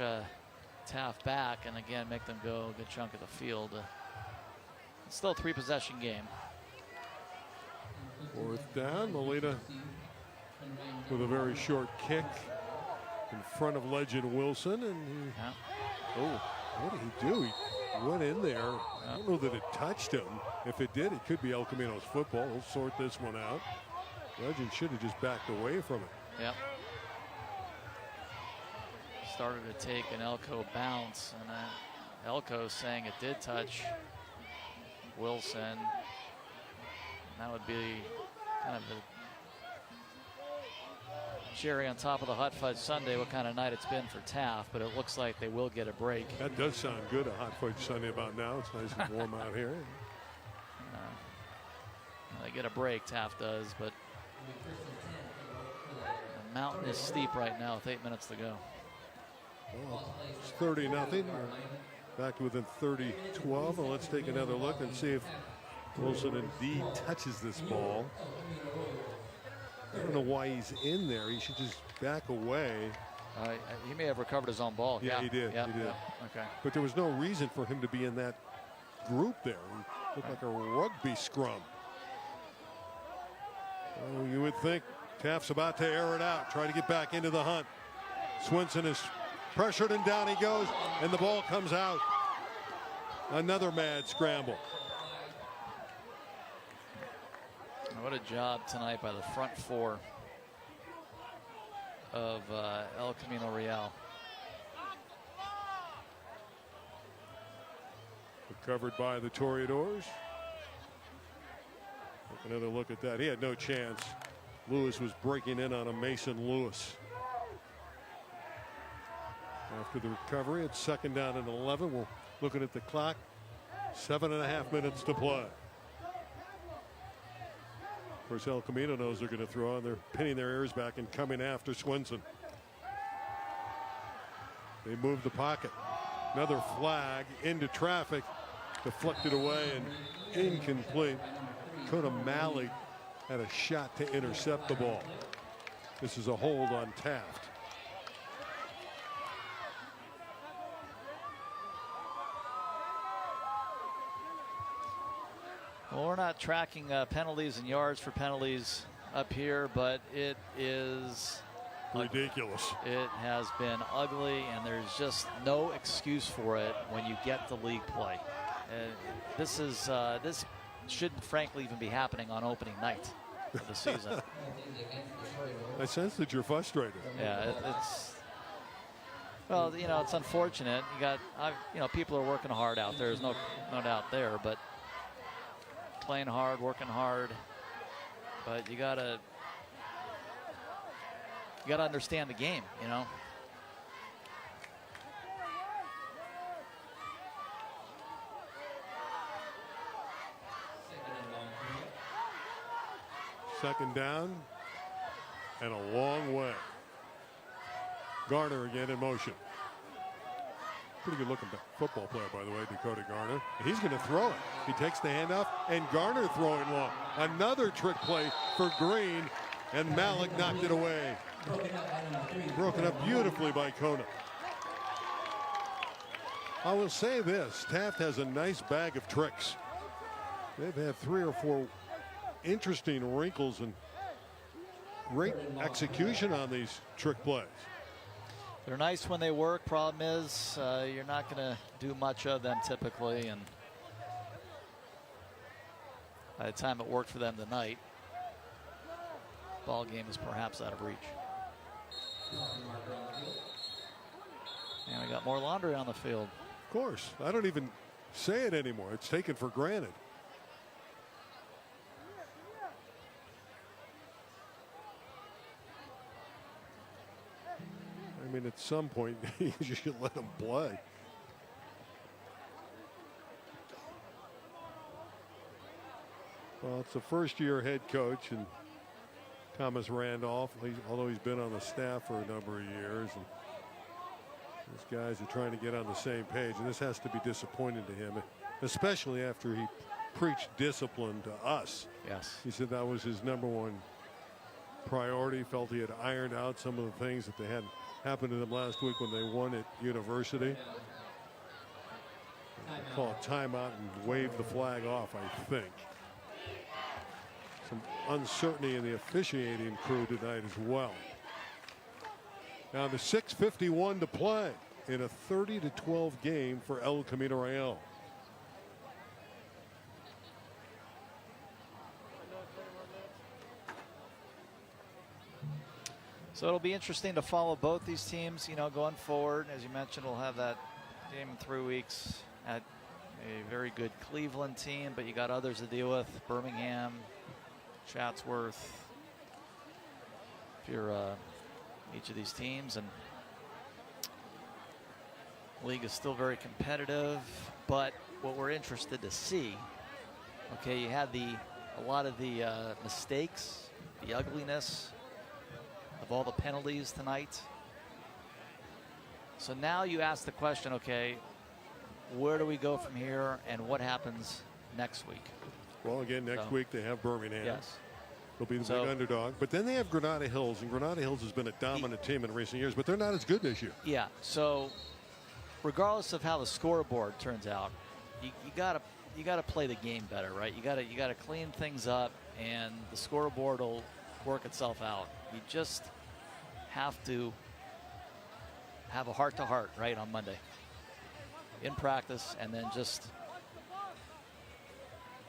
Taft back and again make them go a good chunk of the field. It's still a 3-possession game. 4th down, Molina with a very short kick in front of legend Wilson, and what did he do? He went in there. I don't know that it touched him. If it did, it could be El Camino's football. We'll sort this one out. Legend should have just backed away from it. Yep. Started to take an Elko bounce, and Elko saying it did touch Wilson. And that would be kind of the cherry on top of the hot fudge sundae, what kind of night it's been for Taft, but it looks like they will get a break. That does sound good, a hot fudge sundae about now. It's nice and warm out here. They get a break, Taft does, but the mountain is steep right now with 8 minutes to go. Well, it's 30-0. Back to within 30-12, and let's take another look and see if Wilson indeed touches this ball. I don't know why he's in there. He should just back away. He may have recovered his own ball. Yeah, he did. Yeah. He did. Yeah. Okay. But there was no reason for him to be in that group there. He looked like a rugby scrum. Well, you would think Taft's about to air it out, try to get back into the hunt. Swinson is pressured and down he goes, and the ball comes out. Another mad scramble. What a job tonight by the front four of El Camino Real. Recovered by the Toreadors. Another look at that. He had no chance. Lewis was breaking in on a Mason Lewis. After the recovery, it's 2nd down and 11. We're looking at the clock. 7.5 minutes to play. Of course, El Camino knows they're going to throw on. They're pinning their ears back and coming after Swinson. They move the pocket. Another flag into traffic. Deflected away and incomplete. Kona Malley had a shot to intercept the ball. This is a hold on Taft. Well, we're not tracking penalties and yards for penalties up here, but it is ridiculous. It has been ugly, and there's just no excuse for it when you get the league play. This shouldn't, frankly, even be happening on opening night of the season. I sense that you're frustrated. Yeah, it's. Well, you know, it's unfortunate. You got, you know, people are working hard out there. There's no doubt there, but playing hard, working hard. But you gotta understand the game, you know. Second down and a long way. Garner again in motion. Pretty good looking football player, by the way, Dakota Garner. And he's going to throw it. He takes the handoff, and Garner throwing long. Another trick play for Green, and Malik knocked it away. Broken up beautifully by Kona. I will say this, Taft has a nice bag of tricks. They've had 3 or 4 interesting wrinkles and great execution on these trick plays. They're nice when they work. Problem is, you're not going to do much of them typically, and by the time it worked for them tonight, ball game is perhaps out of reach. And we got more laundry on the field. Of course, I don't even say it anymore. It's taken for granted. I mean, at some point, you should let them play. Well, it's a first-year head coach, and Thomas Randolph, although he's been on the staff for a number of years, and these guys are trying to get on the same page, and this has to be disappointing to him, especially after he preached discipline to us. Yes. He said that was his number 1 priority. Felt he had ironed out some of the things that they had happened to them last week when they won at University. Call a timeout and wave the flag off, I think. Some uncertainty in the officiating crew tonight as well. Now the 6:51 to play in a 30-12 game for El Camino Real. So it'll be interesting to follow both these teams, you know, going forward. As you mentioned, we'll have that game in 3 weeks at a very good Cleveland team, but you got others to deal with. Birmingham, Chatsworth. If you're each of these teams, and league is still very competitive, but what we're interested to see, okay, you had a lot of the mistakes, the ugliness of all the penalties tonight. So now you ask the question, okay, where do we go from here, and what happens next week? Well, again, next week they have Birmingham. Yes. They'll be the big underdog. But then they have Granada Hills, and Granada Hills has been a dominant team in recent years, but they're not as good this year. Yeah, so regardless of how the scoreboard turns out, you gotta play the game better, right? You gotta clean things up and the scoreboard will work itself out. You just have to have a heart-to-heart, right, on Monday in practice, and then just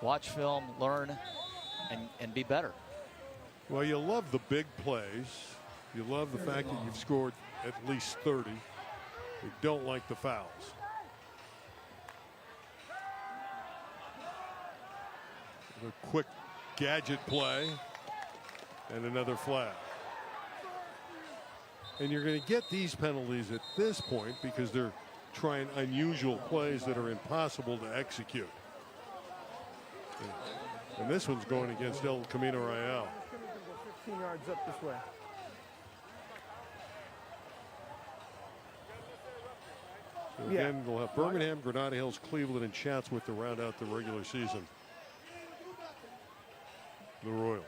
watch film, learn, and be better. Well, you love the big plays. You love the fact that you've scored at least 30. You don't like the fouls. A quick gadget play and another flag. And you're going to get these penalties at this point because they're trying unusual plays that are impossible to execute. And this one's going against El Camino Real. 15 yards up this way. So again, we'll have Birmingham, Granada Hills, Cleveland, and Chatsworth to round out the regular season. The Royals.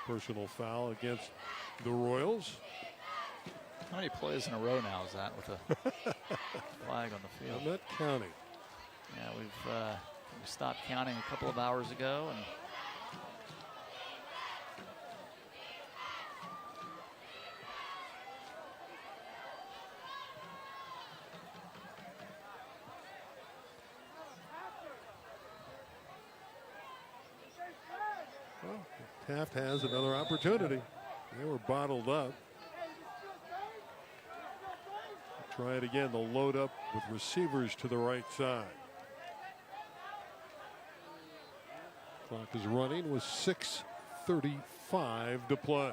Personal foul against the Royals. How many plays in a row now is that with a flag on the field? I'm not counting. Yeah, we stopped counting a couple of hours ago, and well, Taft has another opportunity. They were bottled up. Try it again. They'll load up with receivers to the right side. Clock is running with 6:35 to play.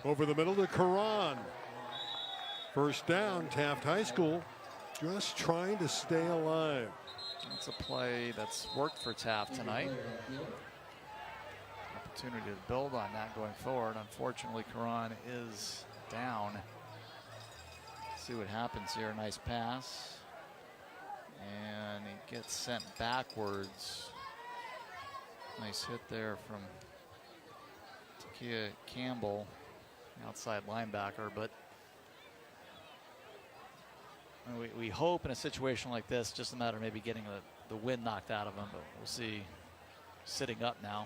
Over the middle to Karan. First down, Taft High School just trying to stay alive. that's a play that's worked for Taft tonight. Opportunity to build on that going forward. Unfortunately, Karan is down. See what happens here. Nice pass. And he gets sent backwards. Nice hit there from Takia Campbell, outside linebacker. But we hope in a situation like this, just a matter of maybe getting the wind knocked out of him. But we'll see. Sitting up now.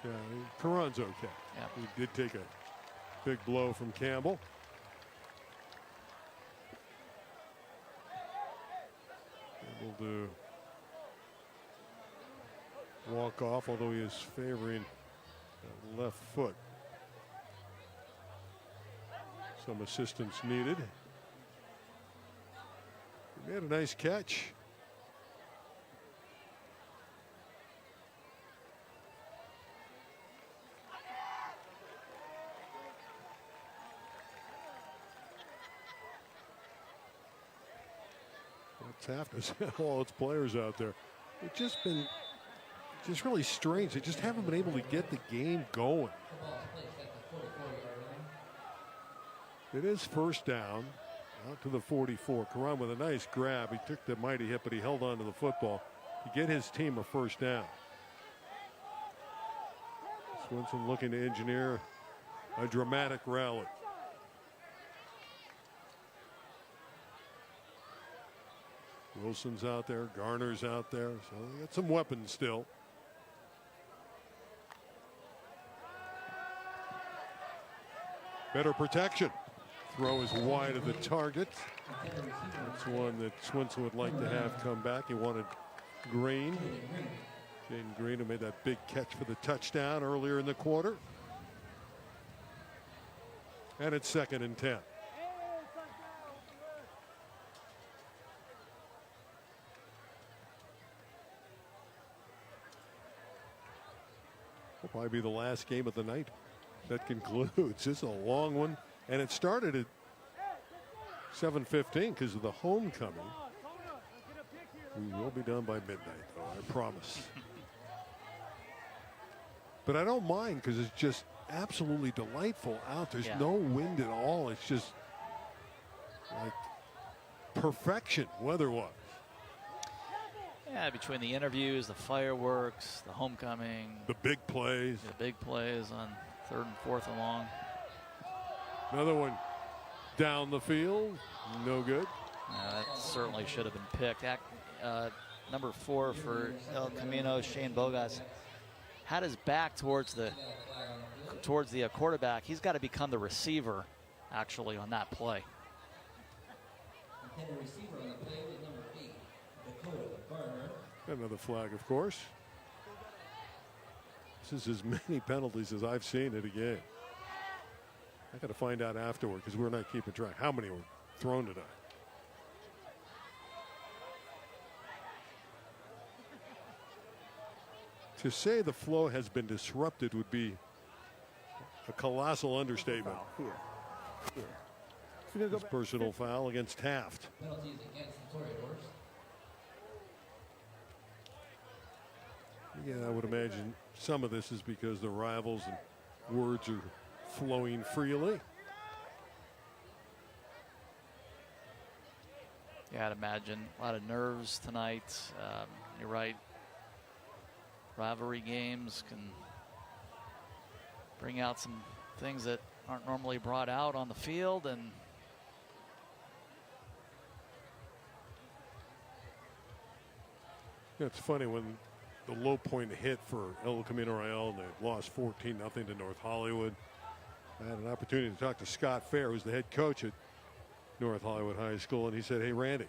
Yeah, Karan's okay. Yeah. He did take a big blow from Campbell. Able to walk off, although he is favoring left foot. Some assistance needed. He made a nice catch. Taft has all its players out there. It's just really strange. They just haven't been able to get the game going. It is first down out to the 44. Karan with a nice grab. He took the mighty hit, but he held on to the football to get his team a first down. Swinson looking to engineer a dramatic rally. Wilson's out there, Garner's out there, so they got some weapons still. Better protection. Throw is wide of the target. That's one that Swinson would like to have come back. He wanted Green. Jaden Green, who made that big catch for the touchdown earlier in the quarter. And it's 2nd and 10. Will probably be the last game of the night that concludes. It's a long one, and it started at 7:15 because of the homecoming. We will be done by midnight, though, I promise. But I don't mind because it's just absolutely delightful out. There's no wind at all. It's just like perfection weather-wise. Yeah, between the interviews, the fireworks, the homecoming, the big plays. The big plays on 3rd and 4th and long. Another one down the field. No good. That certainly should have been picked. Number 4 for El Camino, Shane Bogas, had his back towards the quarterback. He's got to become the receiver, actually, on that play. Intended receiver on the play was number 8, Dakota Garner. Another flag, of course. This is as many penalties as I've seen in a game. I got to find out afterward because we're not keeping track how many were thrown tonight. To say the flow has been disrupted would be a colossal understatement. This personal foul against Taft. Penalties against the Toreadors. Yeah, I would imagine some of this is because the rivals and words are flowing freely. Yeah, I'd imagine a lot of nerves tonight. You're right. Rivalry games can bring out some things that aren't normally brought out on the field, and it's funny when the low point hit for El Camino Real and they lost 14-0 to North Hollywood. I had an opportunity to talk to Scott Fair, who's the head coach at North Hollywood High School, and he said, "Hey, Randy,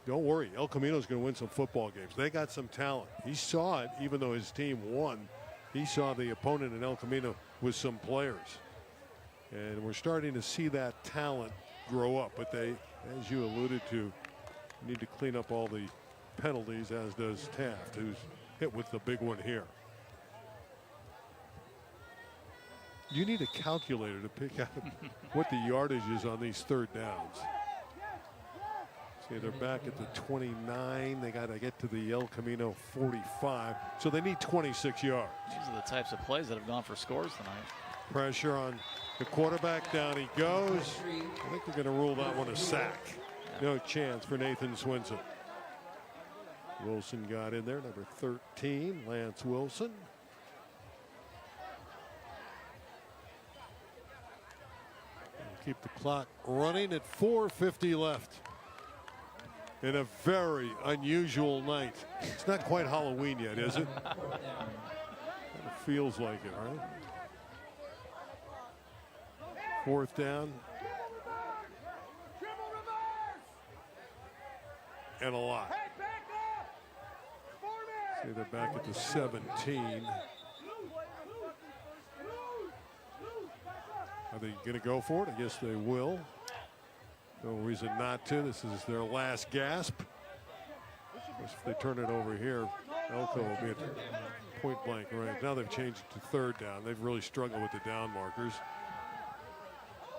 don't worry. El Camino's going to win some football games. They got some talent." He saw it, even though his team won. He saw the opponent in El Camino with some players. And we're starting to see that talent grow up. But they, as you alluded to, need to clean up all the penalties, as does Taft, who's hit with the big one here. You need a calculator to pick out what the yardage is on these third downs. See, they're back at the 29. They got to get to the El Camino 45. So they need 26 yards. these are the types of plays that have gone for scores tonight. Pressure on the quarterback. Down he goes. I think they're going to rule that one a sack. No chance for Nathan Swinson. Wilson got in there, number 13, Lance Wilson. Keep the clock running at 4:50 left. In a very unusual night. It's not quite Halloween yet, is it? It feels like it, right? 4th down. And a lot. See, they're back at the 17. Are they going to go for it? I guess they will. No reason not to. This is their last gasp. If they turn it over here, Elko will be at point blank right. Now they've changed it to 3rd down. They've really struggled with the down markers.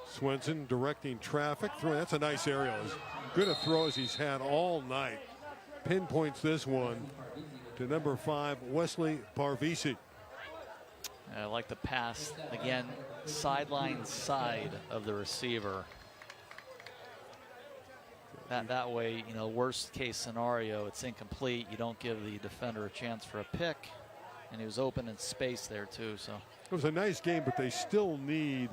Swenson directing traffic. That's a nice aerial. As good a throw as he's had all night. Pinpoints this one to number 5, Wesley Parvisi. I like the pass. Again, sideline side of the receiver. That way, you know, worst case scenario, it's incomplete. You don't give the defender a chance for a pick. And he was open in space there, too. So it was a nice game, but they still need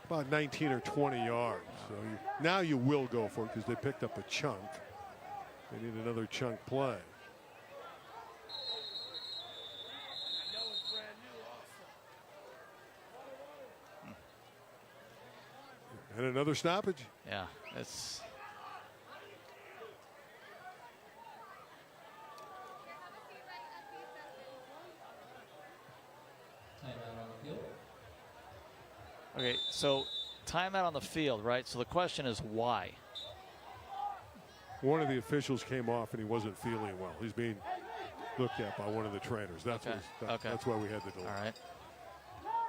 about 19 or 20 yards. So now you will go for it because they picked up a chunk. They need another chunk play. And another stoppage. Yeah, it's okay. So timeout on the field, right? So the question is why? One of the officials came off and he wasn't feeling well. He's being looked at by one of the trainers. That's okay. That's why we had the delay. All right.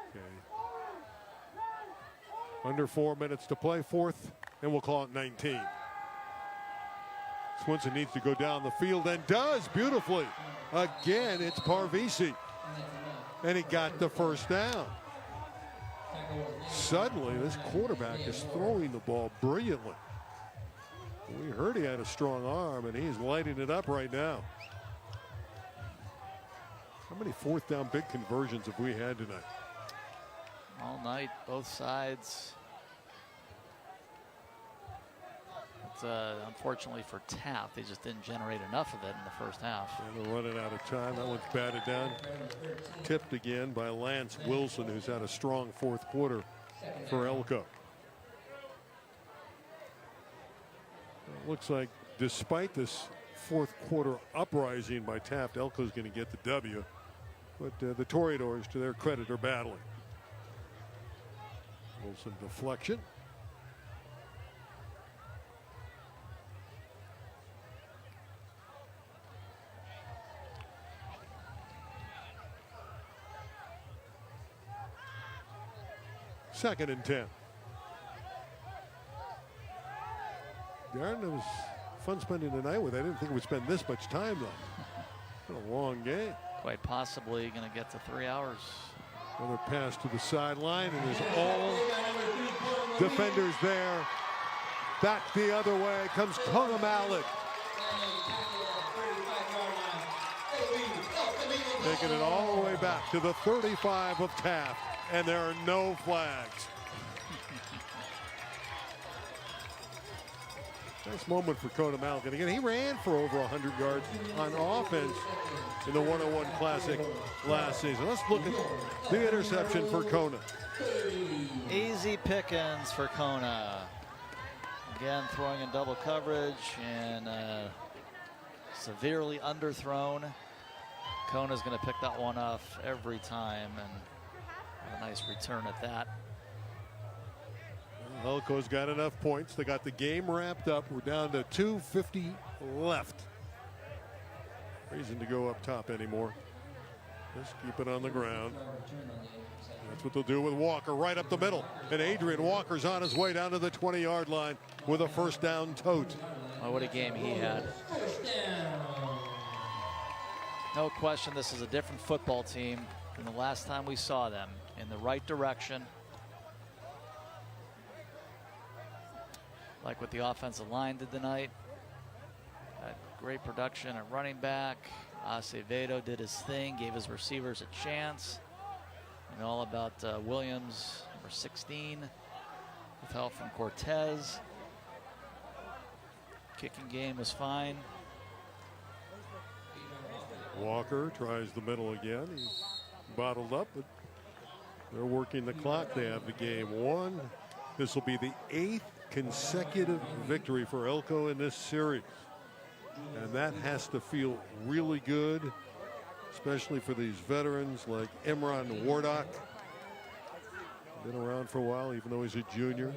Okay. Under 4 minutes to play, 4th, and we'll call it 19. Swinson needs to go down the field and does beautifully. Again, it's Parvisi. And he got the 1st down. Suddenly, this quarterback is throwing the ball brilliantly. We heard he had a strong arm, and he's lighting it up right now. How many 4th down big conversions have we had tonight? all night, both sides. But unfortunately for Taft, they just didn't generate enough of it in the first half. And they're running out of time. That one's batted down. Tipped again by Lance Wilson, who's had a strong fourth quarter for Elko. It looks like despite this fourth quarter uprising by Taft, Elko's going to get the W. But the Toreadors, to their credit, are battling. Wilson deflection. Second and 10. Darren, it was fun spending the night with. I didn't think we'd spend this much time, though. Been a long game. Quite possibly going to get to 3 hours. Another pass to the sideline, and there's all defenders there. Back the other way comes Kona Malik. Taking it all the way back to the 35 of Taft, and there are no flags. Nice moment for Kona Malik. And again, he ran for over 100 yards on offense in the 101 Classic last season. Let's look at the interception for Kona. Easy pickings for Kona. Again, throwing in double coverage and severely underthrown. Kona's going to pick that one off every time, and a nice return at that. Elko's got enough points. They got the game wrapped up. We're down to 2:50 left. Reason to go up top anymore. Just keep it on the ground. That's what they'll do with Walker right up the middle. And Adrian Walker's on his way down to the 20-yard line with a first down tote. Oh, what a game he had. No question, this is a different football team than the last time we saw them. In the right direction. Like what the offensive line did tonight. Had great production at running back. Acevedo did his thing, gave his receivers a chance. And all about Williams, number 16, with help from Cortez. Kicking game was fine. Walker tries the middle again. He's bottled up, but they're working the clock. They have the game won. This will be the 8th consecutive victory for Elko in this series. And that has to feel really good, especially for these veterans like Imran Wardak. Been around for a while, even though he's a junior.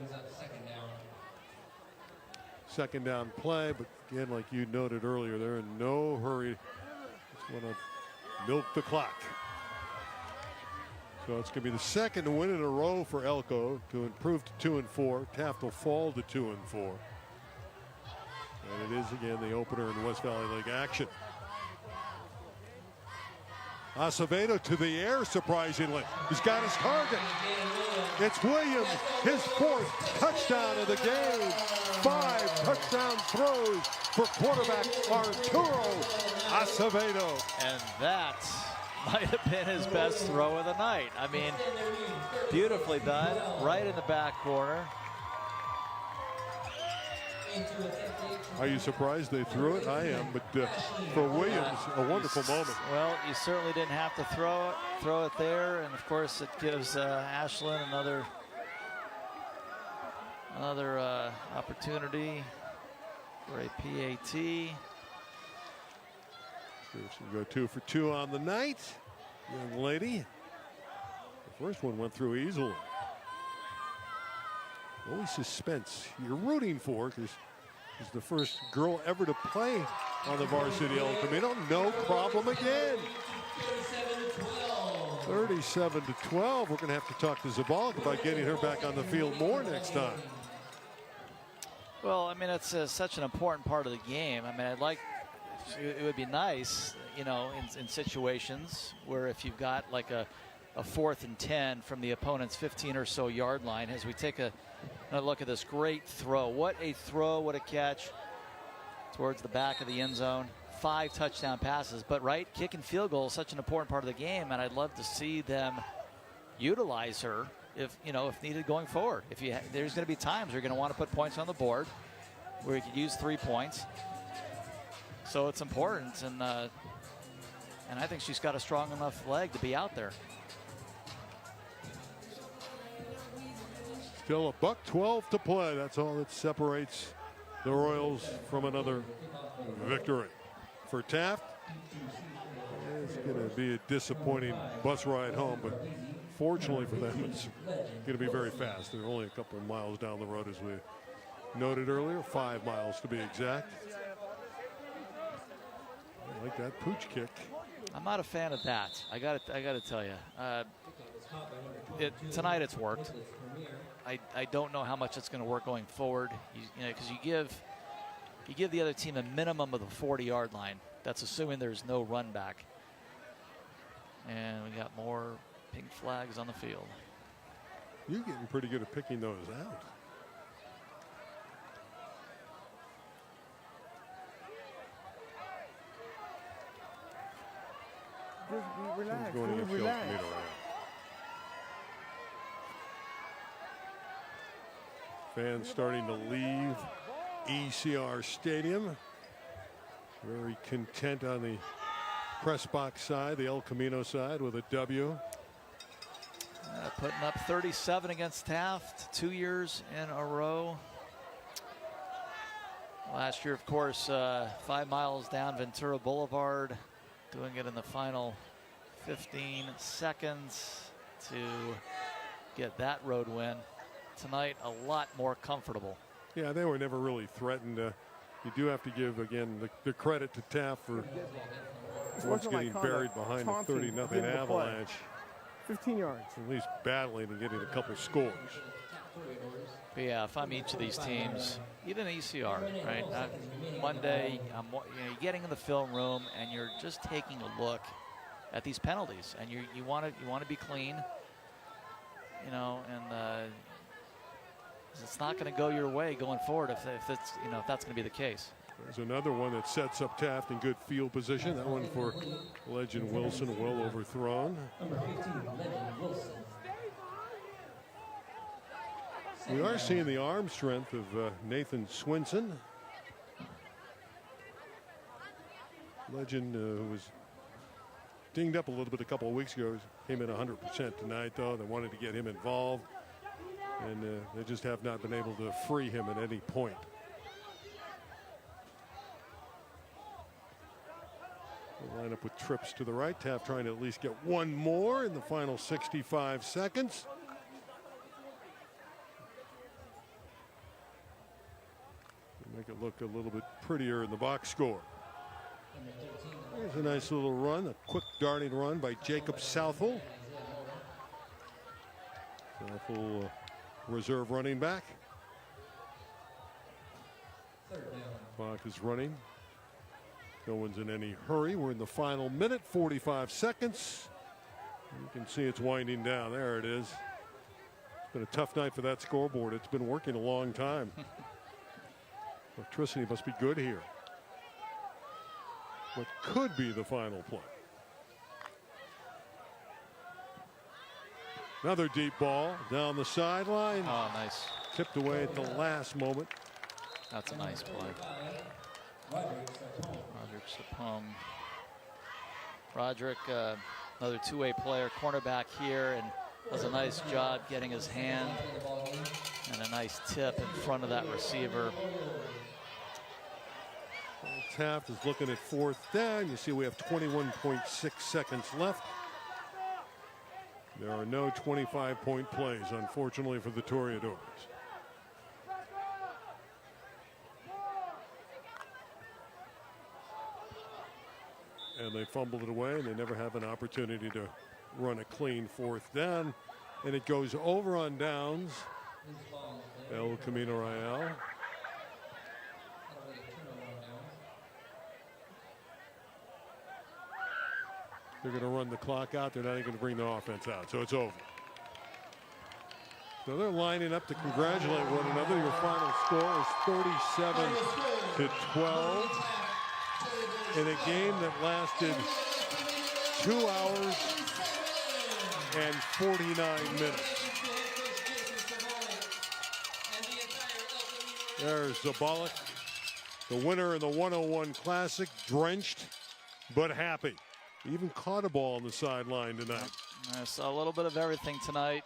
Second down play, but again, like you noted earlier, they're in no hurry. Just want to milk the clock. So it's going to be the second win in a row for Elko to improve to 2-4. Taft will fall to 2-4. And it is again the opener in West Valley League action. Acevedo to the air, surprisingly. He's got his target. It's Williams, his 4th touchdown of the game. 5 touchdown throws for quarterback Arturo Acevedo. And that might have been his best throw of the night. I mean, beautifully done, right in the back corner. Are you surprised they threw it? I am, but for Williams, a wonderful moment. Well, you certainly didn't have to throw it there, and of course it gives Ashland another opportunity for a PAT. She can go 2 for 2 on the night, young lady. The first one went through easily. Always suspense you're rooting for, because she's the first girl ever to play on the varsity El Camino. No problem again. 37-12. We're going to have to talk to Zabalik about getting her back on the field more next time. Well, I mean, it's such an important part of the game. I mean, it would be nice, you know, in situations where if you've got like a 4th and 10 from the opponent's 15 or so yard line, as we take another look at this great throw. What a throw, what a catch towards the back of the end zone. 5 touchdown passes, but right, kick and field goal is such an important part of the game, and I'd love to see them utilize her if needed going forward. There's going to be times you're going to want to put points on the board where you could use 3 points. So it's important, and I think she's got a strong enough leg to be out there. Still $1:12 to play. That's all that separates the Royals from another victory. For Taft, it's going to be a disappointing bus ride home, but fortunately for them, it's going to be very fast. They're only a couple of miles down the road, as we noted earlier, 5 miles to be exact. I like that pooch kick. I'm not a fan of that. I got to tell you. Tonight it's worked. I don't know how much it's going to work going forward. Because you give the other team a minimum of the 40-yard line. That's assuming there's no run back. And we got more pink flags on the field. You're getting pretty good at picking those out. Just relax. Going against Relax. Camino. Fans starting to leave ECR Stadium. Very content on the press box side, the El Camino side, with a W. Putting up 37 against Taft 2 years in a row. Last year, of course, 5 miles down Ventura Boulevard, doing it in the final 15 seconds to get that road win. Tonight, a lot more comfortable. Yeah, they were never really threatened. You do have to give, again, the credit to Taft for once getting buried behind a 30-0 Avalanche. 15 yards. At least battling and getting a couple scores. But yeah, if I'm each of these teams, even ECR, right? Monday, you're getting in the film room and you're just taking a look at these penalties, and you want to be clean, and it's not going to go your way going forward if that's going to be the case. There's another one that sets up Taft in good field position. That one for Legend Wilson, well overthrown. Number 15, Legend Wilson. We are seeing the arm strength of Nathan Swinson. Legend, who was dinged up a little bit a couple of weeks ago, came in 100% tonight, though. They wanted to get him involved, and they just have not been able to free him at any point. We'll line up with trips to the right. Taft trying to at least get one more in the final 65 seconds. Make it look a little bit prettier in the box score. Here's a nice little run, a quick darting run by Jacob Southall. Southall, reserve running back. Clock is running. No one's in any hurry. We're in the final minute, 45 seconds. You can see it's winding down. There it is. It's been a tough night for that scoreboard. It's been working a long time. Electricity must be good here. What could be the final play. Another deep ball down the sideline. Oh, nice. Tipped away at the last moment. That's a nice play. Roderick Sapone. Roderick, another two-way player, cornerback here, and does a nice job getting his hand and a nice tip in front of that receiver. Taft is looking at fourth down. You see we have 21.6 seconds left. There are no 25-point plays, unfortunately, for the Toreadors. And they fumbled it away, and they never have an opportunity to run a clean fourth down. And it goes over on downs. El Camino Royale. They're going to run the clock out. They're not even going to bring the offense out. So it's over. So they're lining up to congratulate one another. Your final score is 37-12 in a game that lasted 2 hours and 49 minutes. There's Zabalik, the winner in the 101 Classic, drenched but happy. Even caught a ball on the sideline tonight. So a little bit of everything tonight.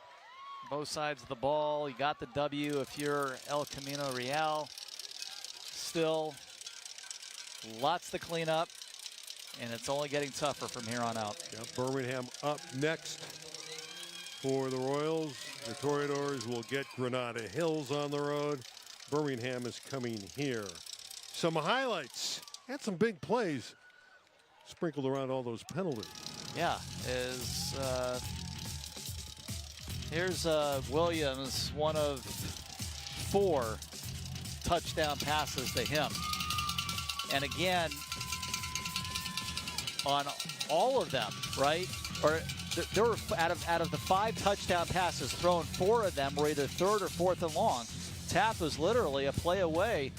Both sides of the ball. You got the W if you're El Camino Real. Still lots to clean up, and it's only getting tougher from here on out. Got Birmingham up next for the Royals. The Toreadors will get Granada Hills on the road. Birmingham is coming here. Some highlights. Had some big plays sprinkled around all those penalties. Yeah, here's Williams, one of 4 touchdown passes to him. And again, on all of them, right? Or there were out of the 5 touchdown passes thrown, 4 of them were either 3rd or 4th and long. Taft was literally a play away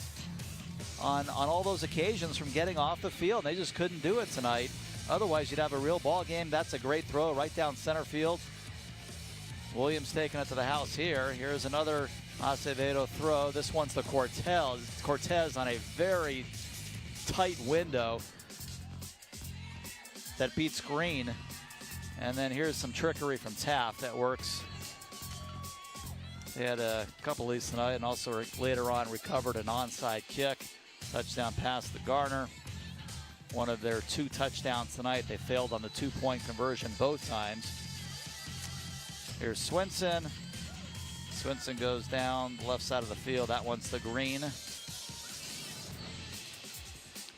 on all those occasions from getting off the field. They just couldn't do it tonight. Otherwise, you'd have a real ball game. That's a great throw right down center field. Williams taking it to the house here. Here's another Acevedo throw. This one's the Cortez on a very tight window that beats Green. And then here's some trickery from Taft that works. They had a couple of these tonight, and also later on recovered an onside kick. Touchdown pass to Garner. One of their 2 touchdowns tonight. They failed on the 2-point conversion both times. Here's Swinson. Swinson goes down the left side of the field. That one's the Green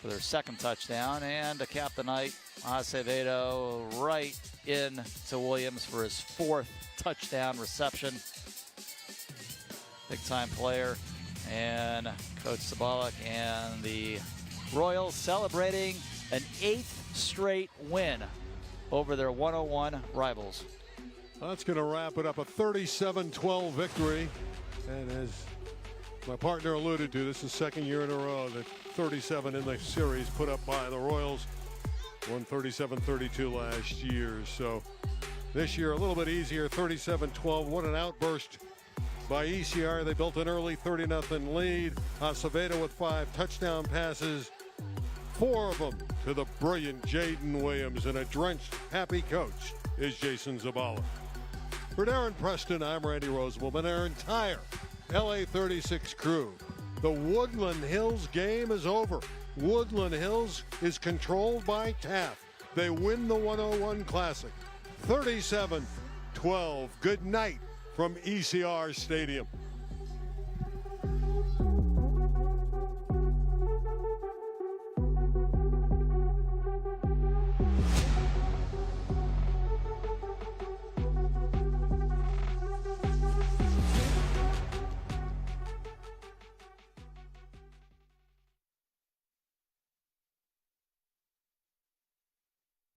for their 2nd touchdown. And to cap the night, Acevedo right in to Williams for his 4th touchdown reception. Big time player. And Coach Zabalik and the Royals celebrating an 8th straight win over their 101 rivals. That's going to wrap it up, a 37-12 victory. And as my partner alluded to, this is the 2nd year in a row that 37 in the series put up by the Royals. Won 37-32 last year. So this year a little bit easier, 37-12. What an outburst by ECR. They built an early 30-0 lead. Acevedo with 5 touchdown passes, 4 of them to the brilliant Jaden Williams, and a drenched, happy coach is Jason Zabala. For Darren Preston, I'm Randy Rosenbaum, and our entire LA36 crew. The Woodland Hills game is over. Woodland Hills is controlled by Taft. They win the 101 Classic, 37-12. Good night from ECR Stadium.